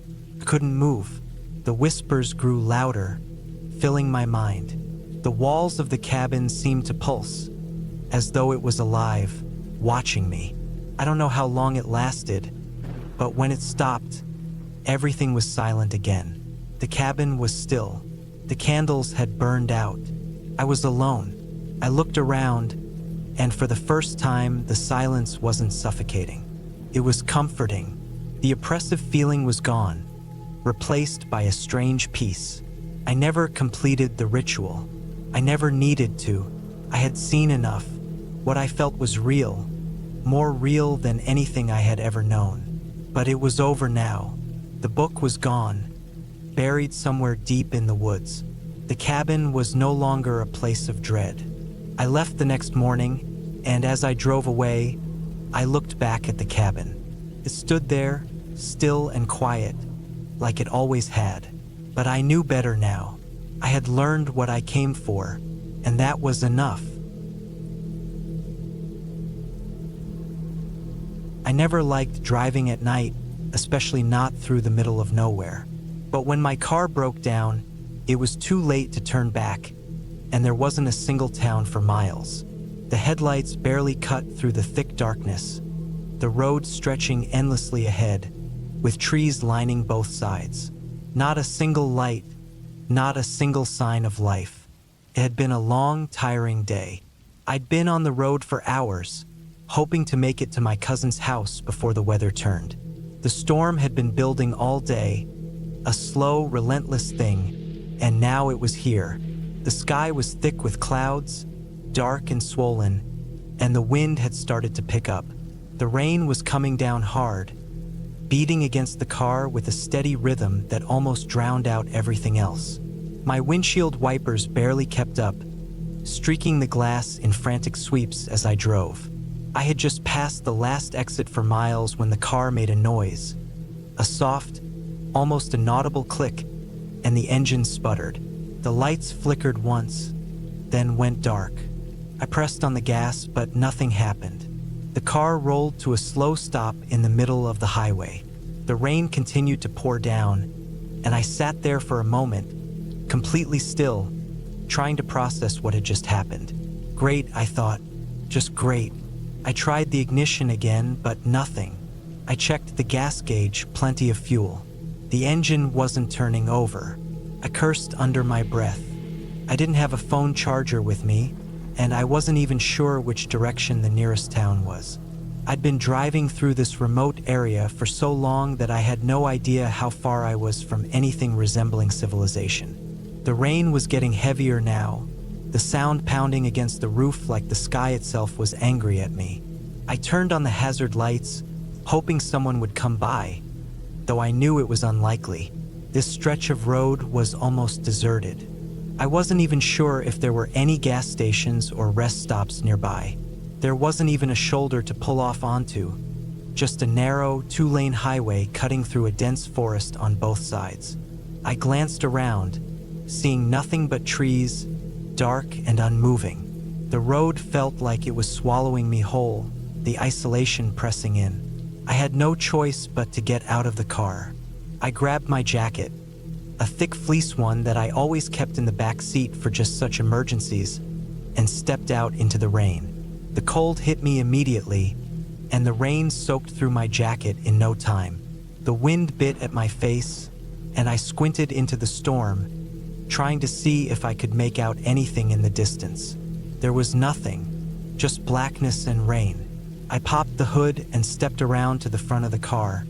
couldn't move. The whispers grew louder, filling my mind. The walls of the cabin seemed to pulse, as though it was alive, watching me. I don't know how long it lasted, but when it stopped, everything was silent again. The cabin was still. The candles had burned out. I was alone. I looked around, and for the first time, the silence wasn't suffocating. It was comforting. The oppressive feeling was gone, replaced by a strange peace. I never completed the ritual. I never needed to. I had seen enough. What I felt was real, more real than anything I had ever known. But it was over now. The book was gone, buried somewhere deep in the woods. The cabin was no longer a place of dread. I left the next morning, and as I drove away, I looked back at the cabin. It stood there, still and quiet, like it always had. But I knew better now. I had learned what I came for, and that was enough. I never liked driving at night, especially not through the middle of nowhere. But when my car broke down, it was too late to turn back, and there wasn't a single town for miles. The headlights barely cut through the thick darkness, the road stretching endlessly ahead, with trees lining both sides. Not a single light, not a single sign of life. It had been a long, tiring day. I'd been on the road for hours, hoping to make it to my cousin's house before the weather turned. The storm had been building all day, a slow, relentless thing, and now it was here. The sky was thick with clouds, dark and swollen, and the wind had started to pick up. The rain was coming down hard, beating against the car with a steady rhythm that almost drowned out everything else. My windshield wipers barely kept up, streaking the glass in frantic sweeps as I drove. I had just passed the last exit for miles when the car made a noise. A soft, almost inaudible click, and the engine sputtered. The lights flickered once, then went dark. I pressed on the gas, but nothing happened. The car rolled to a slow stop in the middle of the highway. The rain continued to pour down, and I sat there for a moment, completely still, trying to process what had just happened. Great, I thought. Just great. I tried the ignition again, but nothing. I checked the gas gauge, plenty of fuel. The engine wasn't turning over. I cursed under my breath. I didn't have a phone charger with me, and I wasn't even sure which direction the nearest town was. I'd been driving through this remote area for so long that I had no idea how far I was from anything resembling civilization. The rain was getting heavier now, the sound pounding against the roof like the sky itself was angry at me. I turned on the hazard lights, hoping someone would come by, though I knew it was unlikely. This stretch of road was almost deserted. I wasn't even sure if there were any gas stations or rest stops nearby. There wasn't even a shoulder to pull off onto, just a narrow, two-lane highway cutting through a dense forest on both sides. I glanced around, seeing nothing but trees, dark and unmoving. The road felt like it was swallowing me whole, the isolation pressing in. I had no choice but to get out of the car. I grabbed my jacket, a thick fleece one that I always kept in the back seat for just such emergencies, and stepped out into the rain. The cold hit me immediately, and the rain soaked through my jacket in no time. The wind bit at my face, and I squinted into the storm, trying to see if I could make out anything in the distance. There was nothing, just blackness and rain. I popped the hood and stepped around to the front of the car,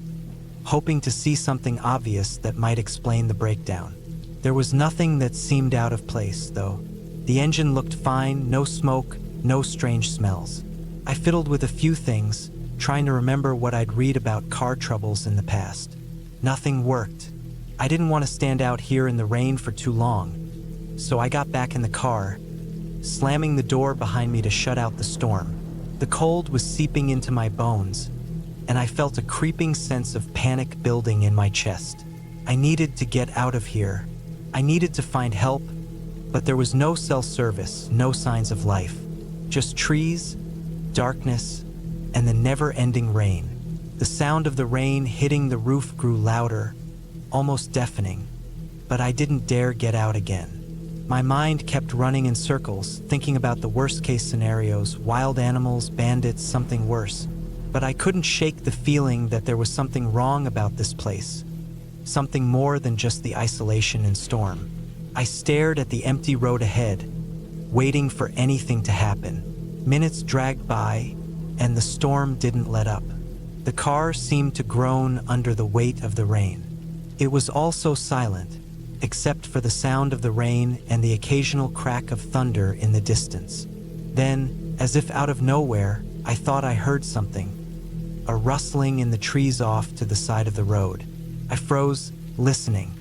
hoping to see something obvious that might explain the breakdown. There was nothing that seemed out of place, though. The engine looked fine, no smoke, no strange smells. I fiddled with a few things, trying to remember what I'd read about car troubles in the past. Nothing worked. I didn't want to stand out here in the rain for too long, so I got back in the car, slamming the door behind me to shut out the storm. The cold was seeping into my bones, and I felt a creeping sense of panic building in my chest. I needed to get out of here. I needed to find help, but there was no cell service, no signs of life. Just trees, darkness, and the never-ending rain. The sound of the rain hitting the roof grew louder, almost deafening, but I didn't dare get out again. My mind kept running in circles, thinking about the worst-case scenarios, wild animals, bandits, something worse. But I couldn't shake the feeling that there was something wrong about this place, something more than just the isolation and storm. I stared at the empty road ahead, waiting for anything to happen. Minutes dragged by, and the storm didn't let up. The car seemed to groan under the weight of the rain. It was all so silent, except for the sound of the rain and the occasional crack of thunder in the distance. Then, as if out of nowhere, I thought I heard something, a rustling in the trees off to the side of the road. I froze, listening.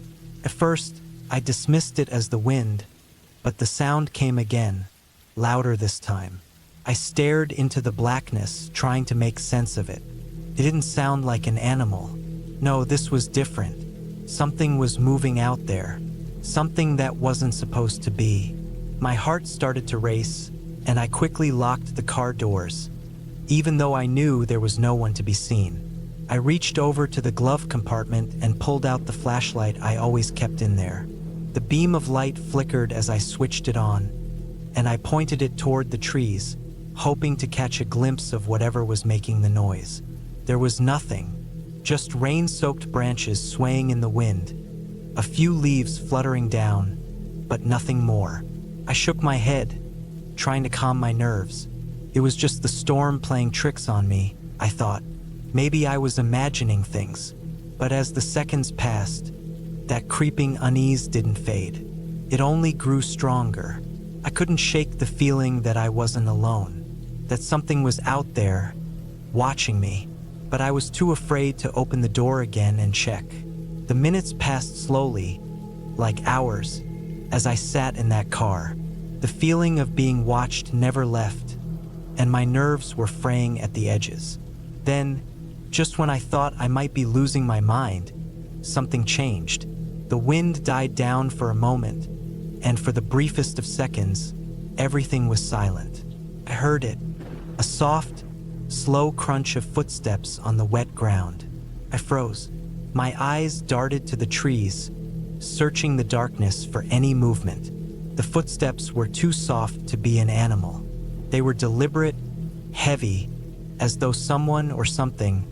At first, I dismissed it as the wind, but the sound came again, louder this time. I stared into the blackness, trying to make sense of it. It didn't sound like an animal. No, this was different. Something was moving out there, something that wasn't supposed to be. My heart started to race, and I quickly locked the car doors, even though I knew there was no one to be seen. I reached over to the glove compartment and pulled out the flashlight I always kept in there. The beam of light flickered as I switched it on, and I pointed it toward the trees, hoping to catch a glimpse of whatever was making the noise. There was nothing, just rain-soaked branches swaying in the wind, a few leaves fluttering down, but nothing more. I shook my head, trying to calm my nerves. It was just the storm playing tricks on me, I thought. Maybe I was imagining things. But as the seconds passed, that creeping unease didn't fade. It only grew stronger. I couldn't shake the feeling that I wasn't alone, that something was out there, watching me. But I was too afraid to open the door again and check. The minutes passed slowly, like hours, as I sat in that car. The feeling of being watched never left, and my nerves were fraying at the edges. Then, just when I thought I might be losing my mind, something changed. The wind died down for a moment, and for the briefest of seconds, everything was silent. I heard it, a soft, slow crunch of footsteps on the wet ground. I froze. My eyes darted to the trees, searching the darkness for any movement. The footsteps were too soft to be an animal. They were deliberate, heavy, as though someone or something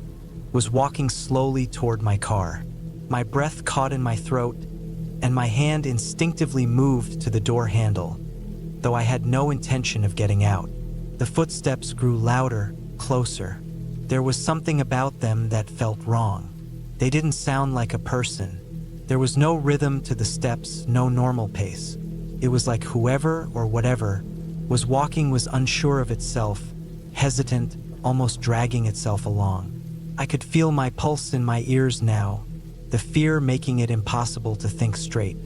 was walking slowly toward my car. My breath caught in my throat, and my hand instinctively moved to the door handle, though I had no intention of getting out. The footsteps grew louder, closer. There was something about them that felt wrong. They didn't sound like a person. There was no rhythm to the steps, no normal pace. It was like whoever or whatever was walking was unsure of itself, hesitant, almost dragging itself along. I could feel my pulse in my ears now, the fear making it impossible to think straight.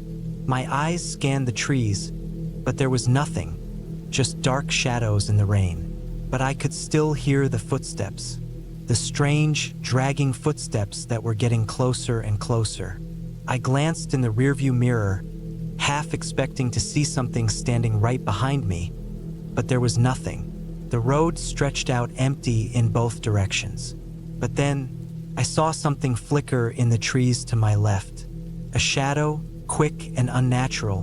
My eyes scanned the trees, but there was nothing, just dark shadows in the rain. But I could still hear the footsteps, the strange, dragging footsteps that were getting closer and closer. I glanced in the rearview mirror, half expecting to see something standing right behind me, but there was nothing. The road stretched out empty in both directions. But then, I saw something flicker in the trees to my left, a shadow, quick and unnatural,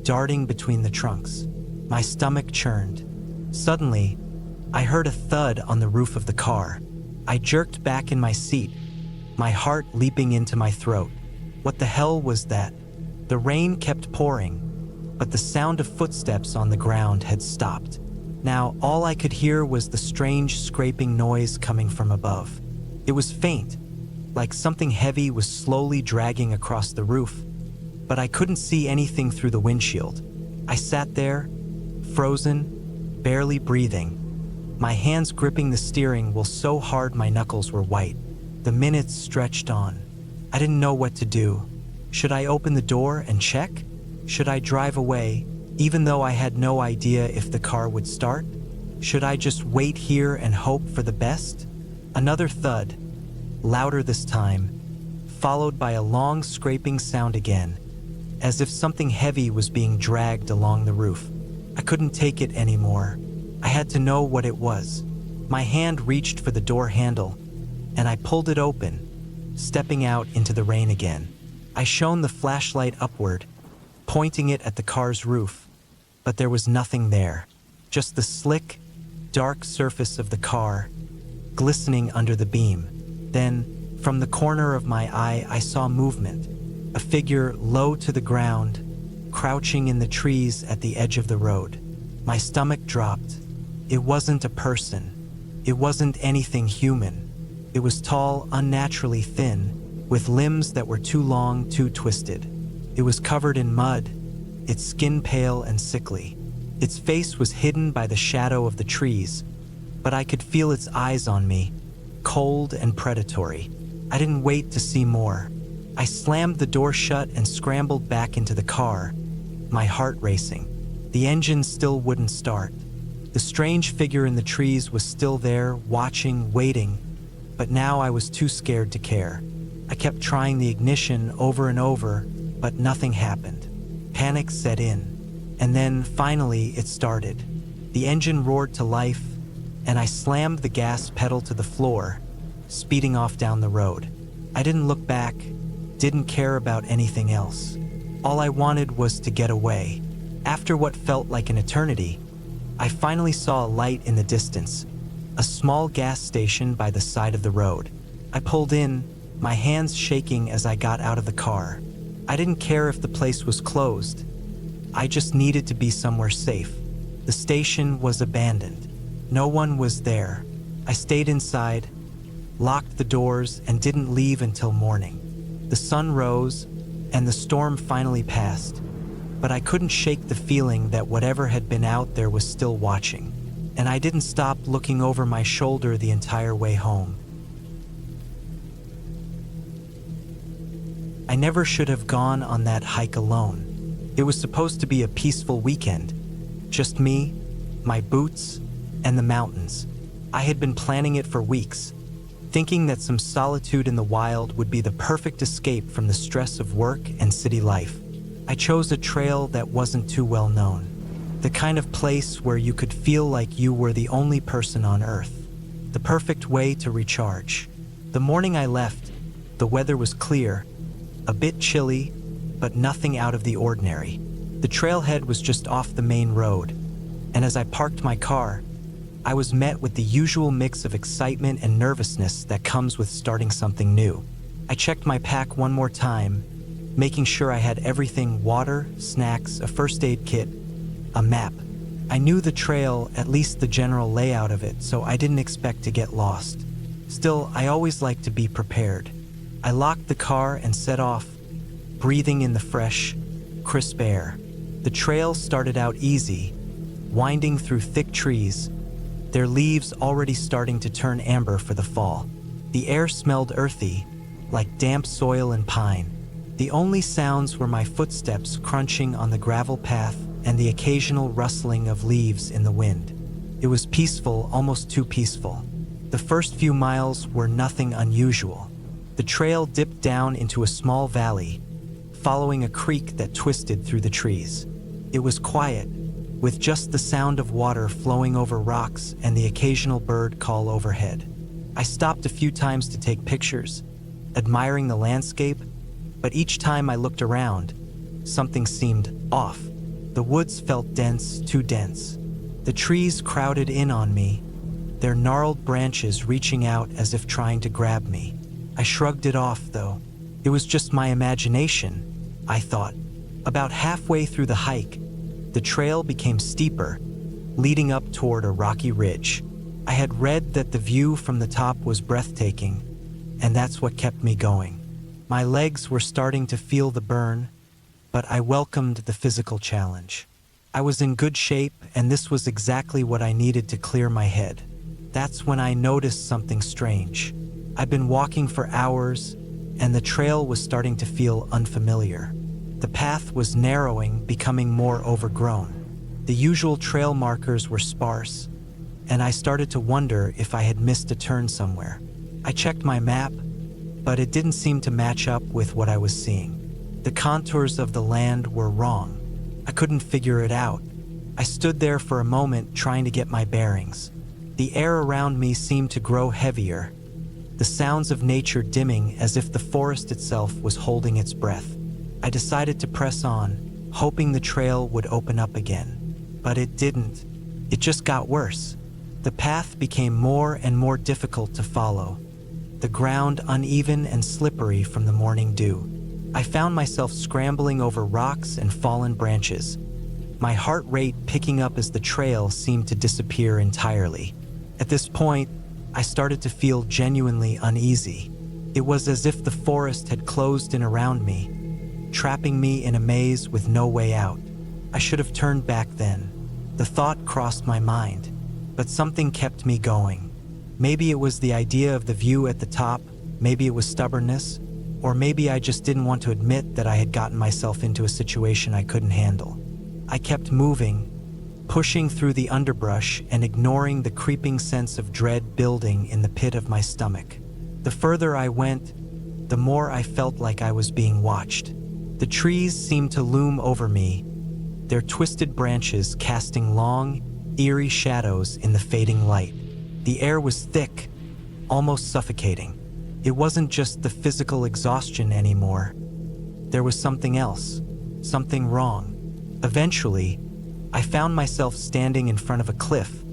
darting between the trunks. My stomach churned. Suddenly, I heard a thud on the roof of the car. I jerked back in my seat, my heart leaping into my throat. What the hell was that? The rain kept pouring, but the sound of footsteps on the ground had stopped. Now, all I could hear was the strange scraping noise coming from above. It was faint, like something heavy was slowly dragging across the roof, but I couldn't see anything through the windshield. I sat there, frozen, barely breathing, my hands gripping the steering wheel so hard my knuckles were white. The minutes stretched on. I didn't know what to do. Should I open the door and check? Should I drive away, even though I had no idea if the car would start? Should I just wait here and hope for the best? Another thud, louder this time, followed by a long scraping sound again, as if something heavy was being dragged along the roof. I couldn't take it anymore. I had to know what it was. My hand reached for the door handle, and I pulled it open, stepping out into the rain again. I shone the flashlight upward, pointing it at the car's roof, but there was nothing there, just the slick, dark surface of the car, glistening under the beam. Then, from the corner of my eye, I saw movement, a figure low to the ground, crouching in the trees at the edge of the road. My stomach dropped. It wasn't a person. It wasn't anything human. It was tall, unnaturally thin, with limbs that were too long, too twisted. It was covered in mud, its skin pale and sickly. Its face was hidden by the shadow of the trees, but I could feel its eyes on me, cold and predatory. I didn't wait to see more. I slammed the door shut and scrambled back into the car, my heart racing. The engine still wouldn't start. The strange figure in the trees was still there, watching, waiting, but now I was too scared to care. I kept trying the ignition over and over, but nothing happened. Panic set in, and then finally it started. The engine roared to life, and I slammed the gas pedal to the floor, speeding off down the road. I didn't look back, didn't care about anything else. All I wanted was to get away. After what felt like an eternity, I finally saw a light in the distance, a small gas station by the side of the road. I pulled in, my hands shaking as I got out of the car. I didn't care if the place was closed. I just needed to be somewhere safe. The station was abandoned. No one was there. I stayed inside, locked the doors, and didn't leave until morning. The sun rose, and the storm finally passed, but I couldn't shake the feeling that whatever had been out there was still watching, and I didn't stop looking over my shoulder the entire way home. I never should have gone on that hike alone. It was supposed to be a peaceful weekend. Just me, my boots, and the mountains. I had been planning it for weeks, thinking that some solitude in the wild would be the perfect escape from the stress of work and city life. I chose a trail that wasn't too well known, the kind of place where you could feel like you were the only person on Earth, the perfect way to recharge. The morning I left, the weather was clear, a bit chilly, but nothing out of the ordinary. The trailhead was just off the main road, and as I parked my car, I was met with the usual mix of excitement and nervousness that comes with starting something new. I checked my pack one more time, making sure I had everything: water, snacks, a first aid kit, a map. I knew the trail, at least the general layout of it, so I didn't expect to get lost. Still, I always like to be prepared. I locked the car and set off, breathing in the fresh, crisp air. The trail started out easy, winding through thick trees, their leaves already starting to turn amber for the fall. The air smelled earthy, like damp soil and pine. The only sounds were my footsteps crunching on the gravel path and the occasional rustling of leaves in the wind. It was peaceful, almost too peaceful. The first few miles were nothing unusual. The trail dipped down into a small valley, following a creek that twisted through the trees. It was quiet, with just the sound of water flowing over rocks and the occasional bird call overhead. I stopped a few times to take pictures, admiring the landscape, but each time I looked around, something seemed off. The woods felt dense, too dense. The trees crowded in on me, their gnarled branches reaching out as if trying to grab me. I shrugged it off, though. It was just my imagination, I thought. About halfway through the hike, the trail became steeper, leading up toward a rocky ridge. I had read that the view from the top was breathtaking, and that's what kept me going. My legs were starting to feel the burn, but I welcomed the physical challenge. I was in good shape, and this was exactly what I needed to clear my head. That's when I noticed something strange. I'd been walking for hours, and the trail was starting to feel unfamiliar. The path was narrowing, becoming more overgrown. The usual trail markers were sparse, and I started to wonder if I had missed a turn somewhere. I checked my map, but it didn't seem to match up with what I was seeing. The contours of the land were wrong. I couldn't figure it out. I stood there for a moment trying to get my bearings. The air around me seemed to grow heavier, the sounds of nature dimming as if the forest itself was holding its breath. I decided to press on, hoping the trail would open up again. But it didn't. It just got worse. The path became more and more difficult to follow, the ground uneven and slippery from the morning dew. I found myself scrambling over rocks and fallen branches, my heart rate picking up as the trail seemed to disappear entirely. At this point, I started to feel genuinely uneasy. It was as if the forest had closed in around me, trapping me in a maze with no way out. I should have turned back then. The thought crossed my mind. but something kept me going. Maybe it was the idea of the view at the top, maybe it was stubbornness, or maybe I just didn't want to admit that I had gotten myself into a situation I couldn't handle. I kept moving, pushing through the underbrush and ignoring the creeping sense of dread building in the pit of my stomach. The further I went, the more I felt like I was being watched. The trees seemed to loom over me, their twisted branches casting long, eerie shadows in the fading light. The air was thick, almost suffocating. It wasn't just the physical exhaustion anymore. There was something else, something wrong. Eventually, I found myself standing in front of a cliff,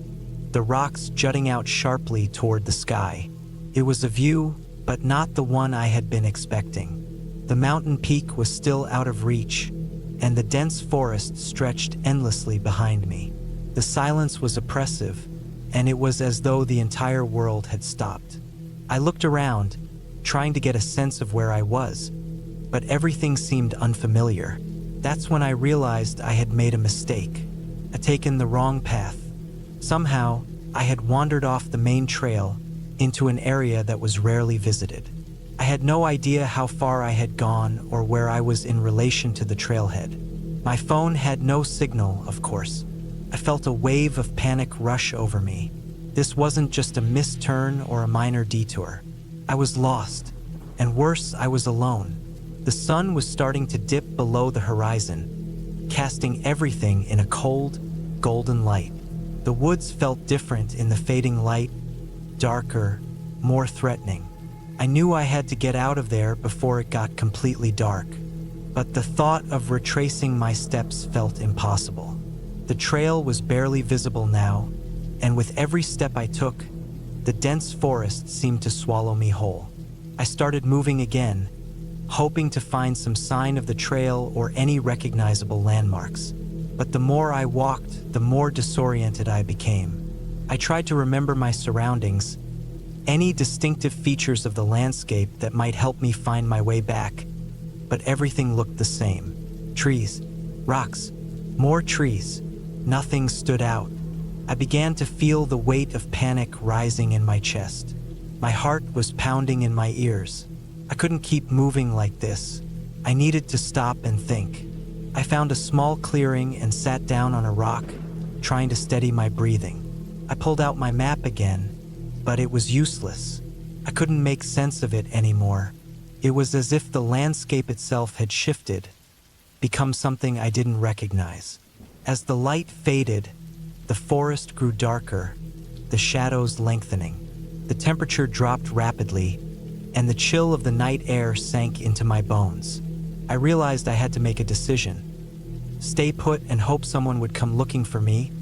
the rocks jutting out sharply toward the sky. It was a view, but not the one I had been expecting. The mountain peak was still out of reach, and the dense forest stretched endlessly behind me. The silence was oppressive, and it was as though the entire world had stopped. I looked around, trying to get a sense of where I was, but everything seemed unfamiliar. That's when I realized I had made a mistake. I'd taken the wrong path. Somehow, I had wandered off the main trail into an area that was rarely visited. I had no idea how far I had gone or where I was in relation to the trailhead. My phone had no signal, of course. I felt a wave of panic rush over me. This wasn't just a misturn or a minor detour. I was lost, and worse, I was alone. The sun was starting to dip below the horizon, casting everything in a cold, golden light. The woods felt different in the fading light, darker, more threatening. I knew I had to get out of there before it got completely dark, but the thought of retracing my steps felt impossible. The trail was barely visible now, and with every step I took, the dense forest seemed to swallow me whole. I started moving again, hoping to find some sign of the trail or any recognizable landmarks. But the more I walked, the more disoriented I became. I tried to remember my surroundings, any distinctive features of the landscape that might help me find my way back, but everything looked the same. Trees, rocks, more trees. Nothing stood out. I began to feel the weight of panic rising in my chest. My heart was pounding in my ears. I couldn't keep moving like this. I needed to stop and think. I found a small clearing and sat down on a rock, trying to steady my breathing. I pulled out my map again, but it was useless. I couldn't make sense of it anymore. It was as if the landscape itself had shifted, become something I didn't recognize. As the light faded, the forest grew darker, the shadows lengthening. The temperature dropped rapidly, and the chill of the night air sank into my bones. I realized I had to make a decision. Stay put and hope someone would come looking for me,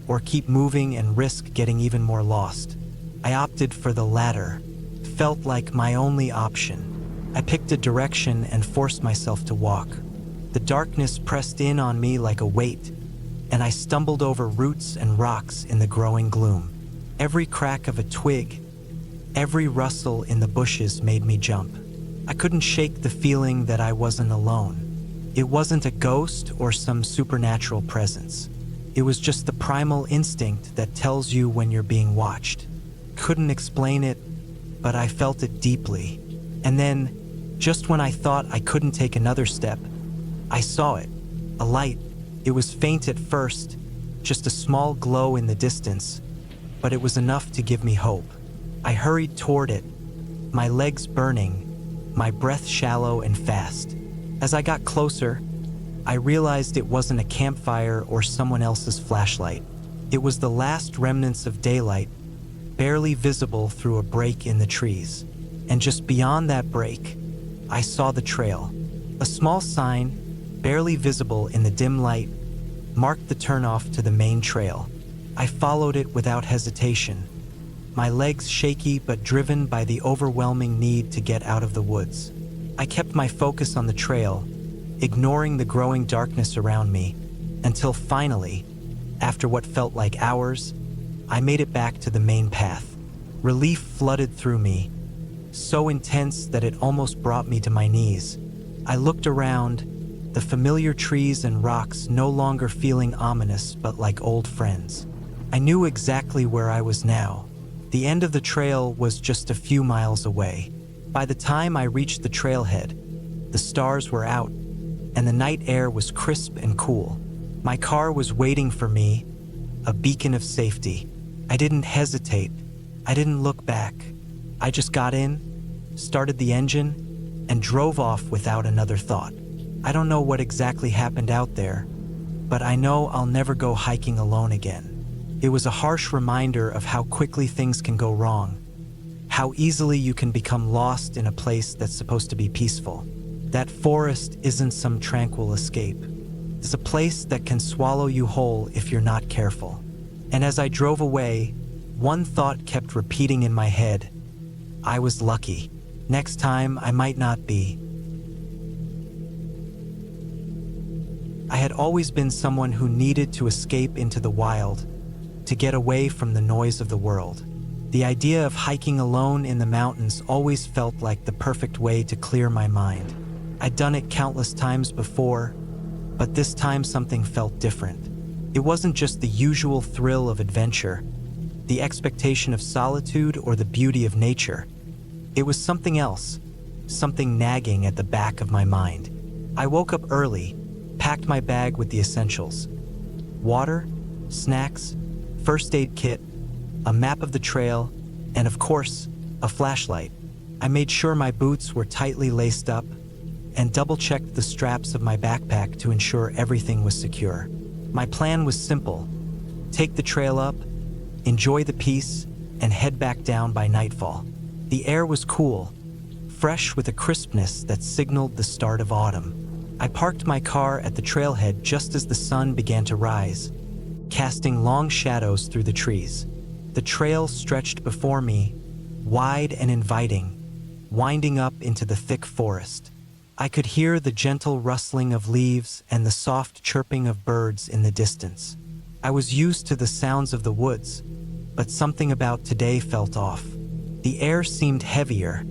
or keep moving and risk getting even more lost. I opted for the latter. It felt like my only option. I picked a direction and forced myself to walk. The darkness pressed in on me like a weight, and I stumbled over roots and rocks in the growing gloom. Every crack of a twig, every rustle in the bushes made me jump. I couldn't shake the feeling that I wasn't alone. It wasn't a ghost or some supernatural presence. It was just the primal instinct that tells you when you're being watched. Couldn't explain it, but I felt it deeply. And then, just when I thought I couldn't take another step, I saw it, a light. It was faint at first, just a small glow in the distance, but it was enough to give me hope. I hurried toward it, my legs burning, my breath shallow and fast. As I got closer, I realized it wasn't a campfire or someone else's flashlight. It was the last remnants of daylight, barely visible through a break in the trees. And just beyond that break, I saw the trail. A small sign, barely visible in the dim light, marked the turnoff to the main trail. I followed it without hesitation, my legs shaky but driven by the overwhelming need to get out of the woods. I kept my focus on the trail, ignoring the growing darkness around me, until finally, after what felt like hours, I made it back to the main path. Relief flooded through me, so intense that it almost brought me to my knees. I looked around, the familiar trees and rocks no longer feeling ominous but like old friends. I knew exactly where I was now. The end of the trail was just a few miles away. By the time I reached the trailhead, the stars were out, and the night air was crisp and cool. My car was waiting for me, a beacon of safety. I didn't hesitate. I didn't look back. I just got in, started the engine, and drove off without another thought. I don't know what exactly happened out there, but I know I'll never go hiking alone again. It was a harsh reminder of how quickly things can go wrong, how easily you can become lost in a place that's supposed to be peaceful. That forest isn't some tranquil escape. It's a place that can swallow you whole if you're not careful. And as I drove away, one thought kept repeating in my head: I was lucky. Next time, I might not be. I had always been someone who needed to escape into the wild, to get away from the noise of the world. The idea of hiking alone in the mountains always felt like the perfect way to clear my mind. I'd done it countless times before, but this time something felt different. It wasn't just the usual thrill of adventure, the expectation of solitude, or the beauty of nature. It was something else, something nagging at the back of my mind. I woke up early, packed my bag with the essentials: water, snacks, first aid kit, a map of the trail, and of course, a flashlight. I made sure my boots were tightly laced up and double-checked the straps of my backpack to ensure everything was secure. My plan was simple: take the trail up, enjoy the peace, and head back down by nightfall. The air was cool, fresh with a crispness that signaled the start of autumn. I parked my car at the trailhead just as the sun began to rise, casting long shadows through the trees. The trail stretched before me, wide and inviting, winding up into the thick forest. I could hear the gentle rustling of leaves and the soft chirping of birds in the distance. I was used to the sounds of the woods, but something about today felt off. The air seemed heavier,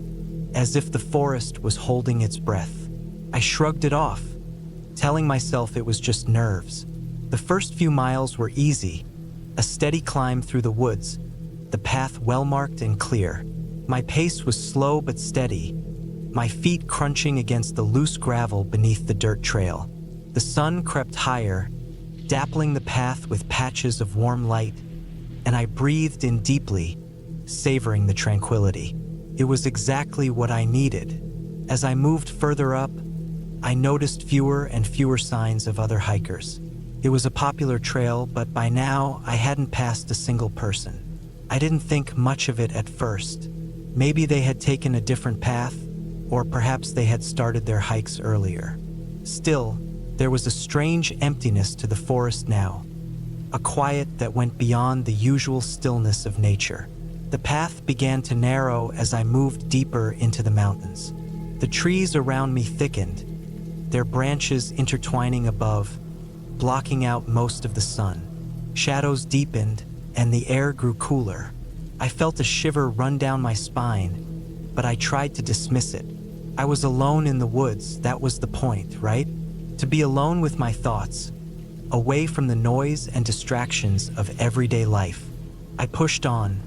as if the forest was holding its breath. I shrugged it off, telling myself it was just nerves. The first few miles were easy, a steady climb through the woods, the path well-marked and clear. My pace was slow but steady, my feet crunching against the loose gravel beneath the dirt trail. The sun crept higher, dappling the path with patches of warm light, and I breathed in deeply, savoring the tranquility. It was exactly what I needed. As I moved further up, I noticed fewer and fewer signs of other hikers. It was a popular trail, but by now I hadn't passed a single person. I didn't think much of it at first. Maybe they had taken a different path, or perhaps they had started their hikes earlier. Still, there was a strange emptiness to the forest now, a quiet that went beyond the usual stillness of nature. The path began to narrow as I moved deeper into the mountains. The trees around me thickened, their branches intertwining above, blocking out most of the sun. Shadows deepened, and the air grew cooler. I felt a shiver run down my spine, but I tried to dismiss it. I was alone in the woods, that was the point, right? To be alone with my thoughts, away from the noise and distractions of everyday life. I pushed on,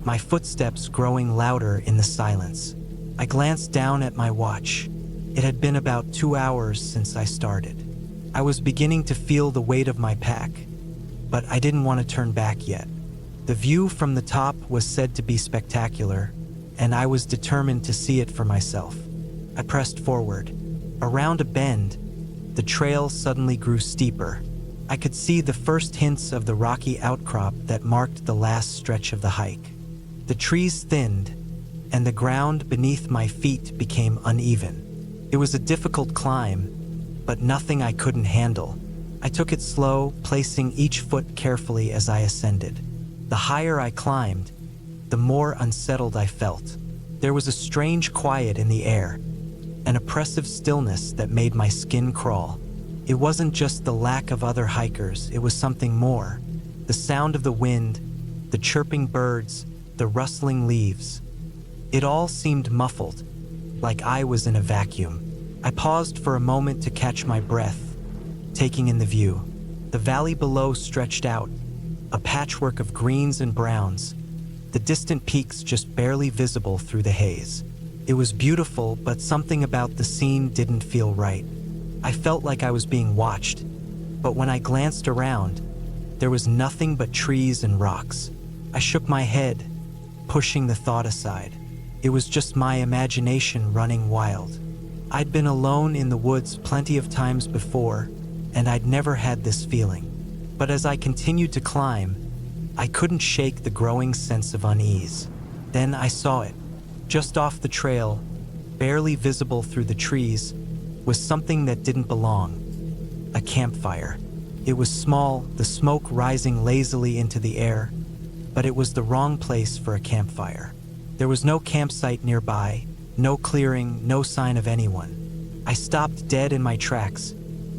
my footsteps growing louder in the silence. I glanced down at my watch. It had been about 2 hours since I started. I was beginning to feel the weight of my pack, but I didn't want to turn back yet. The view from the top was said to be spectacular, and I was determined to see it for myself. I pressed forward. Around a bend, the trail suddenly grew steeper. I could see the first hints of the rocky outcrop that marked the last stretch of the hike. The trees thinned, and the ground beneath my feet became uneven. It was a difficult climb, but nothing I couldn't handle. I took it slow, placing each foot carefully as I ascended. The higher I climbed, the more unsettled I felt. There was a strange quiet in the air, an oppressive stillness that made my skin crawl. It wasn't just the lack of other hikers, it was something more. The sound of the wind, the chirping birds, the rustling leaves. It all seemed muffled, like I was in a vacuum. I paused for a moment to catch my breath, taking in the view. The valley below stretched out, a patchwork of greens and browns, the distant peaks just barely visible through the haze. It was beautiful, but something about the scene didn't feel right. I felt like I was being watched, but when I glanced around, there was nothing but trees and rocks. I shook my head, pushing the thought aside. It was just my imagination running wild. I'd been alone in the woods plenty of times before, and I'd never had this feeling. But as I continued to climb, I couldn't shake the growing sense of unease. Then I saw it. Just off the trail, barely visible through the trees, was something that didn't belong. A campfire. It was small, the smoke rising lazily into the air, but it was the wrong place for a campfire. There was no campsite nearby, no clearing, no sign of anyone. I stopped dead in my tracks,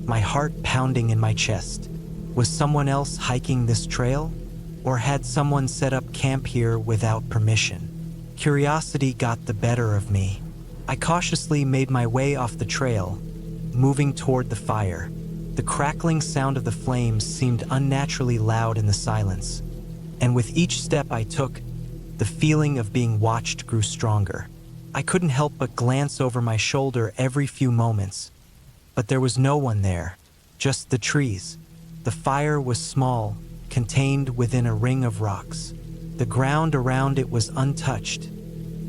my heart pounding in my chest. Was someone else hiking this trail? Or had someone set up camp here without permission? Curiosity got the better of me. I cautiously made my way off the trail, moving toward the fire. The crackling sound of the flames seemed unnaturally loud in the silence, and with each step I took, the feeling of being watched grew stronger. I couldn't help but glance over my shoulder every few moments, but there was no one there, just the trees. The fire was small, contained within a ring of rocks. The ground around it was untouched,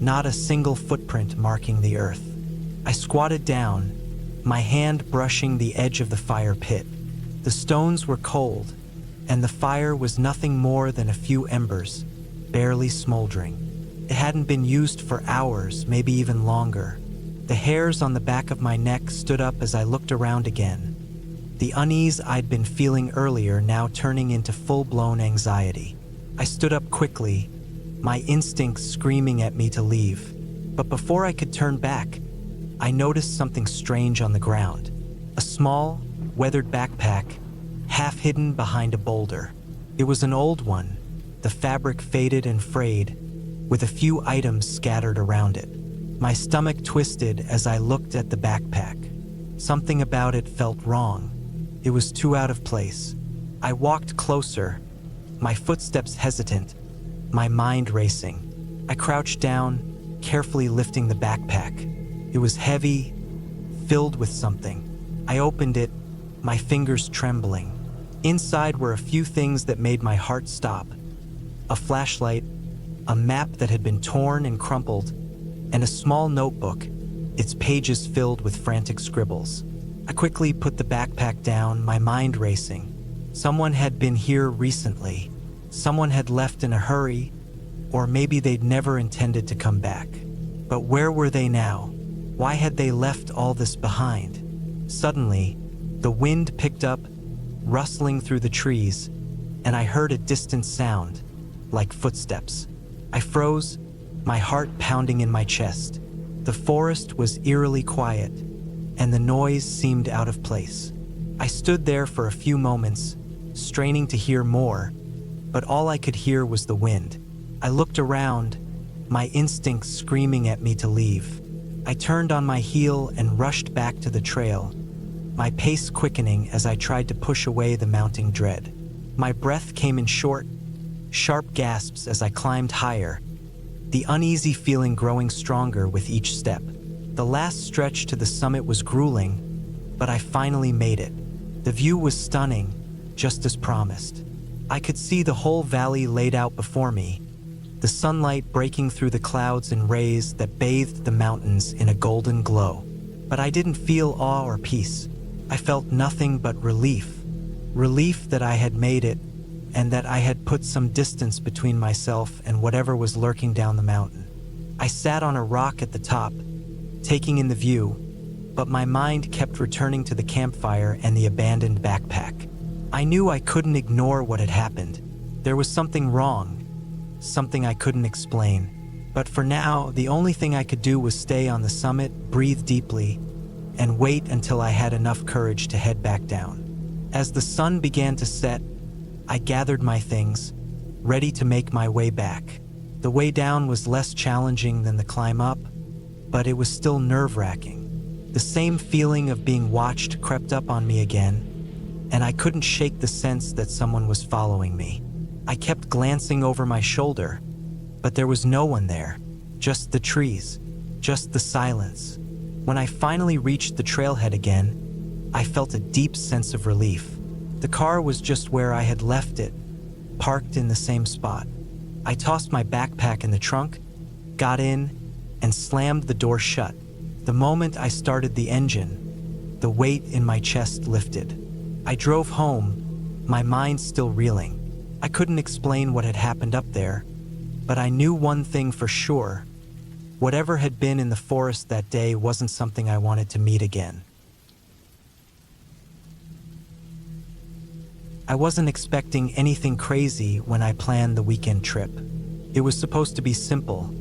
not a single footprint marking the earth. I squatted down, my hand brushing the edge of the fire pit. The stones were cold, and the fire was nothing more than a few embers, barely smoldering. It hadn't been used for hours, maybe even longer. The hairs on the back of my neck stood up as I looked around again. The unease I'd been feeling earlier now turning into full-blown anxiety. I stood up quickly, my instincts screaming at me to leave. But before I could turn back, I noticed something strange on the ground. A small, weathered backpack, half hidden behind a boulder. It was an old one, the fabric faded and frayed, with a few items scattered around it. My stomach twisted as I looked at the backpack. Something about it felt wrong. It was too out of place. I walked closer, my footsteps hesitant, my mind racing. I crouched down, carefully lifting the backpack. It was heavy, filled with something. I opened it, my fingers trembling. Inside were a few things that made my heart stop. A flashlight, a map that had been torn and crumpled, and a small notebook, its pages filled with frantic scribbles. I quickly put the backpack down, my mind racing. Someone had been here recently. Someone had left in a hurry, or maybe they'd never intended to come back. But where were they now? Why had they left all this behind? Suddenly, the wind picked up, rustling through the trees, and I heard a distant sound, like footsteps. I froze, my heart pounding in my chest. The forest was eerily quiet, and the noise seemed out of place. I stood there for a few moments, straining to hear more, but all I could hear was the wind. I looked around, my instincts screaming at me to leave. I turned on my heel and rushed back to the trail, my pace quickening as I tried to push away the mounting dread. My breath came in short, sharp gasps as I climbed higher, the uneasy feeling growing stronger with each step. The last stretch to the summit was grueling, but I finally made it. The view was stunning, just as promised. I could see the whole valley laid out before me, the sunlight breaking through the clouds in rays that bathed the mountains in a golden glow. But I didn't feel awe or peace. I felt nothing but relief. Relief that I had made it, and that I had put some distance between myself and whatever was lurking down the mountain. I sat on a rock at the top, taking in the view, but my mind kept returning to the campfire and the abandoned backpack. I knew I couldn't ignore what had happened. There was something wrong, something I couldn't explain. But for now, the only thing I could do was stay on the summit, breathe deeply, and wait until I had enough courage to head back down. As the sun began to set, I gathered my things, ready to make my way back. The way down was less challenging than the climb up, but it was still nerve-wracking. The same feeling of being watched crept up on me again, and I couldn't shake the sense that someone was following me. I kept glancing over my shoulder, but there was no one there. Just the trees, just the silence. When I finally reached the trailhead again, I felt a deep sense of relief. The car was just where I had left it, parked in the same spot. I tossed my backpack in the trunk, got in, and slammed the door shut. The moment I started the engine, the weight in my chest lifted. I drove home, my mind still reeling. I couldn't explain what had happened up there, but I knew one thing for sure. Whatever had been in the forest that day wasn't something I wanted to meet again. I wasn't expecting anything crazy when I planned the weekend trip. It was supposed to be simple.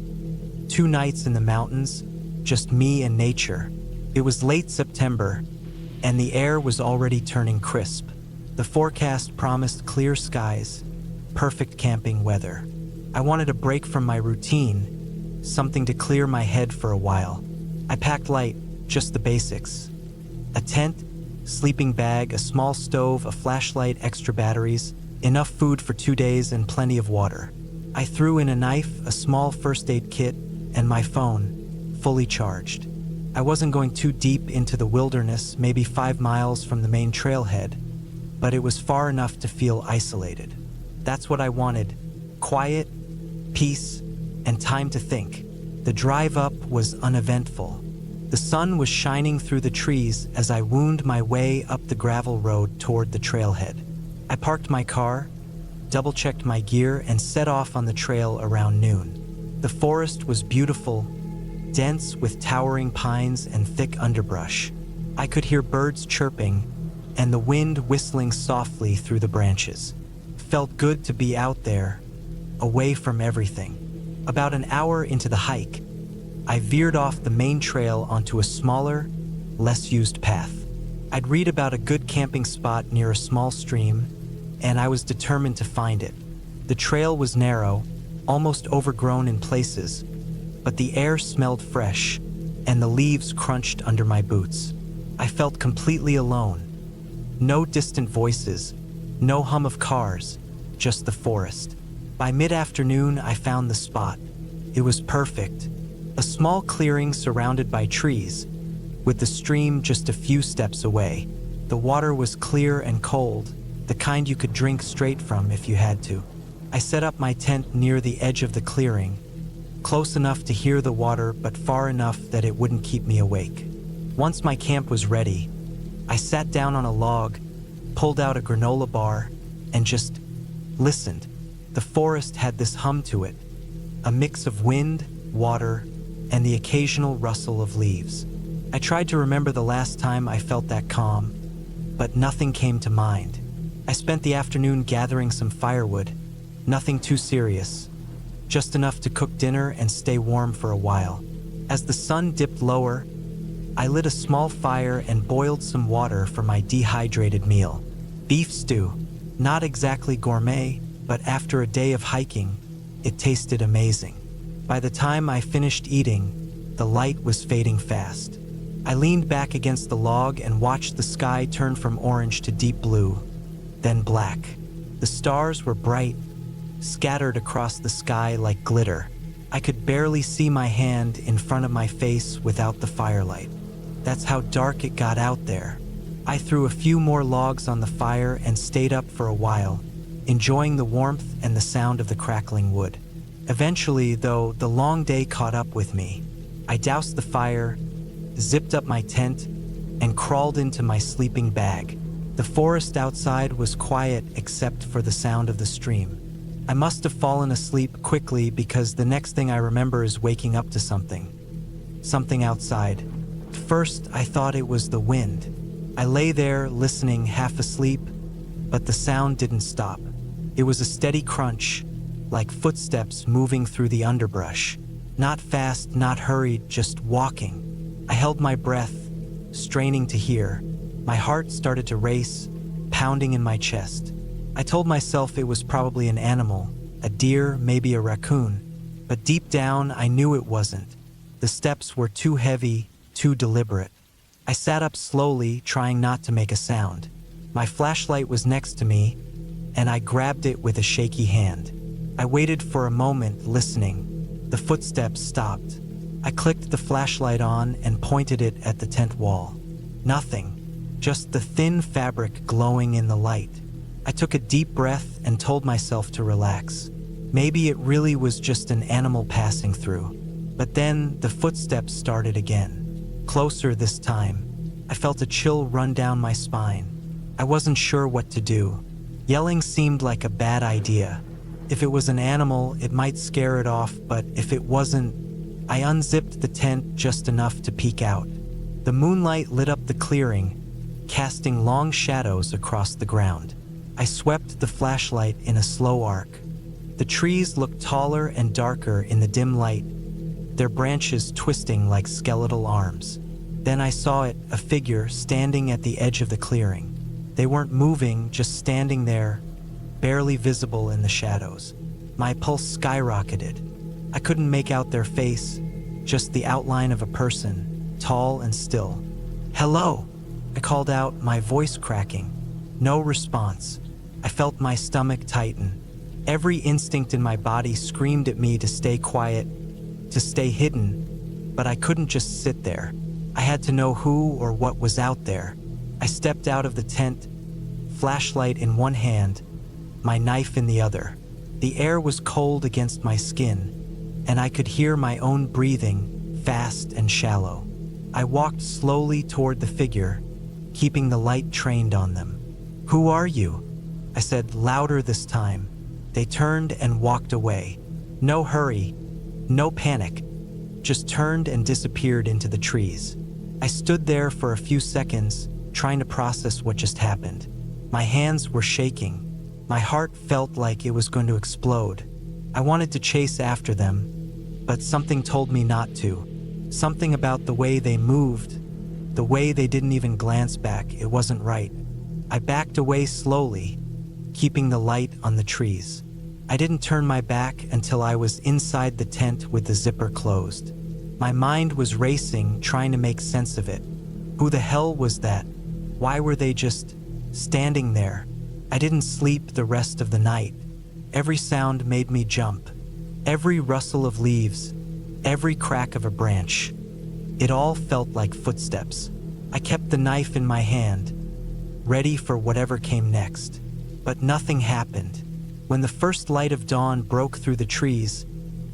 2 nights in the mountains, just me and nature. It was late September, and the air was already turning crisp. The forecast promised clear skies, perfect camping weather. I wanted a break from my routine, something to clear my head for a while. I packed light, just the basics. A tent, sleeping bag, a small stove, a flashlight, extra batteries, enough food for 2 days, and plenty of water. I threw in a knife, a small first aid kit, and my phone, fully charged. I wasn't going too deep into the wilderness, maybe 5 miles from the main trailhead, but it was far enough to feel isolated. That's what I wanted: quiet, peace, and time to think. The drive up was uneventful. The sun was shining through the trees as I wound my way up the gravel road toward the trailhead. I parked my car, double-checked my gear, and set off on the trail around noon. The forest was beautiful, dense with towering pines and thick underbrush. I could hear birds chirping and the wind whistling softly through the branches. Felt good to be out there, away from everything. About an hour into the hike, I veered off the main trail onto a smaller, less used path. I'd read about a good camping spot near a small stream, and I was determined to find it. The trail was narrow, almost overgrown in places, but the air smelled fresh, and the leaves crunched under my boots. I felt completely alone. No distant voices, no hum of cars, just the forest. By mid-afternoon, I found the spot. It was perfect. A small clearing surrounded by trees, with the stream just a few steps away. The water was clear and cold, the kind you could drink straight from if you had to. I set up my tent near the edge of the clearing, close enough to hear the water but far enough that it wouldn't keep me awake. Once my camp was ready, I sat down on a log, pulled out a granola bar, and just listened. The forest had this hum to it, a mix of wind, water, and the occasional rustle of leaves. I tried to remember the last time I felt that calm, but nothing came to mind. I spent the afternoon gathering some firewood, nothing too serious, just enough to cook dinner and stay warm for a while. As the sun dipped lower, I lit a small fire and boiled some water for my dehydrated meal. Beef stew, not exactly gourmet, but after a day of hiking, it tasted amazing. By the time I finished eating, the light was fading fast. I leaned back against the log and watched the sky turn from orange to deep blue, then black. The stars were bright, scattered across the sky like glitter. I could barely see my hand in front of my face without the firelight. That's how dark it got out there. I threw a few more logs on the fire and stayed up for a while, enjoying the warmth and the sound of the crackling wood. Eventually, though, the long day caught up with me. I doused the fire, zipped up my tent, and crawled into my sleeping bag. The forest outside was quiet except for the sound of the stream. I must have fallen asleep quickly because the next thing I remember is waking up to something outside. First, I thought it was the wind. I lay there listening, half asleep, but the sound didn't stop. It was a steady crunch, like footsteps moving through the underbrush. Not fast, not hurried, just walking. I held my breath, straining to hear. My heart started to race, pounding in my chest. I told myself it was probably an animal, a deer, maybe a raccoon, but deep down I knew it wasn't. The steps were too heavy, too deliberate. I sat up slowly, trying not to make a sound. My flashlight was next to me, and I grabbed it with a shaky hand. I waited for a moment, listening. The footsteps stopped. I clicked the flashlight on and pointed it at the tent wall. Nothing, just the thin fabric glowing in the light. I took a deep breath and told myself to relax. Maybe it really was just an animal passing through. But then the footsteps started again. Closer this time. I felt a chill run down my spine. I wasn't sure what to do. Yelling seemed like a bad idea. If it was an animal, it might scare it off, but if it wasn't, I unzipped the tent just enough to peek out. The moonlight lit up the clearing, casting long shadows across the ground. I swept the flashlight in a slow arc. The trees looked taller and darker in the dim light, their branches twisting like skeletal arms. Then I saw it, a figure standing at the edge of the clearing. They weren't moving, just standing there, barely visible in the shadows. My pulse skyrocketed. I couldn't make out their face, just the outline of a person, tall and still. "Hello!" I called out, my voice cracking. No response. I felt my stomach tighten. Every instinct in my body screamed at me to stay quiet, to stay hidden, but I couldn't just sit there. I had to know who or what was out there. I stepped out of the tent, flashlight in one hand, my knife in the other. The air was cold against my skin, and I could hear my own breathing, fast and shallow. I walked slowly toward the figure, keeping the light trained on them. "Who are you?" I said, louder this time. They turned and walked away. No hurry, no panic, just turned and disappeared into the trees. I stood there for a few seconds, trying to process what just happened. My hands were shaking. My heart felt like it was going to explode. I wanted to chase after them, but something told me not to. Something about the way they moved, the way they didn't even glance back, it wasn't right. I backed away slowly, keeping the light on the trees. I didn't turn my back until I was inside the tent with the zipper closed. My mind was racing, trying to make sense of it. Who the hell was that? Why were they just standing there? I didn't sleep the rest of the night. Every sound made me jump. Every rustle of leaves, every crack of a branch. It all felt like footsteps. I kept the knife in my hand, ready for whatever came next. But nothing happened. When the first light of dawn broke through the trees,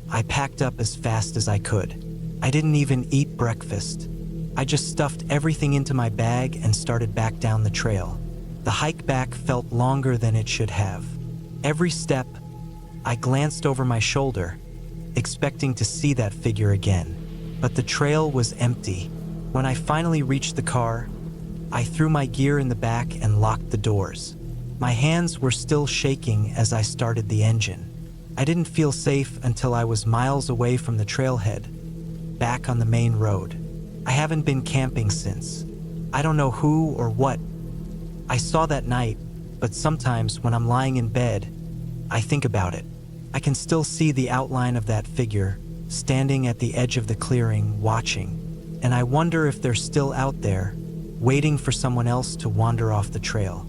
I packed up as fast as I could. I didn't even eat breakfast. I just stuffed everything into my bag and started back down the trail. The hike back felt longer than it should have. Every step, I glanced over my shoulder, expecting to see that figure again. But the trail was empty. When I finally reached the car, I threw my gear in the back and locked the doors. My hands were still shaking as I started the engine. I didn't feel safe until I was miles away from the trailhead, back on the main road. I haven't been camping since. I don't know who or what I saw that night, but sometimes when I'm lying in bed, I think about it. I can still see the outline of that figure, standing at the edge of the clearing, watching. And I wonder if they're still out there, waiting for someone else to wander off the trail.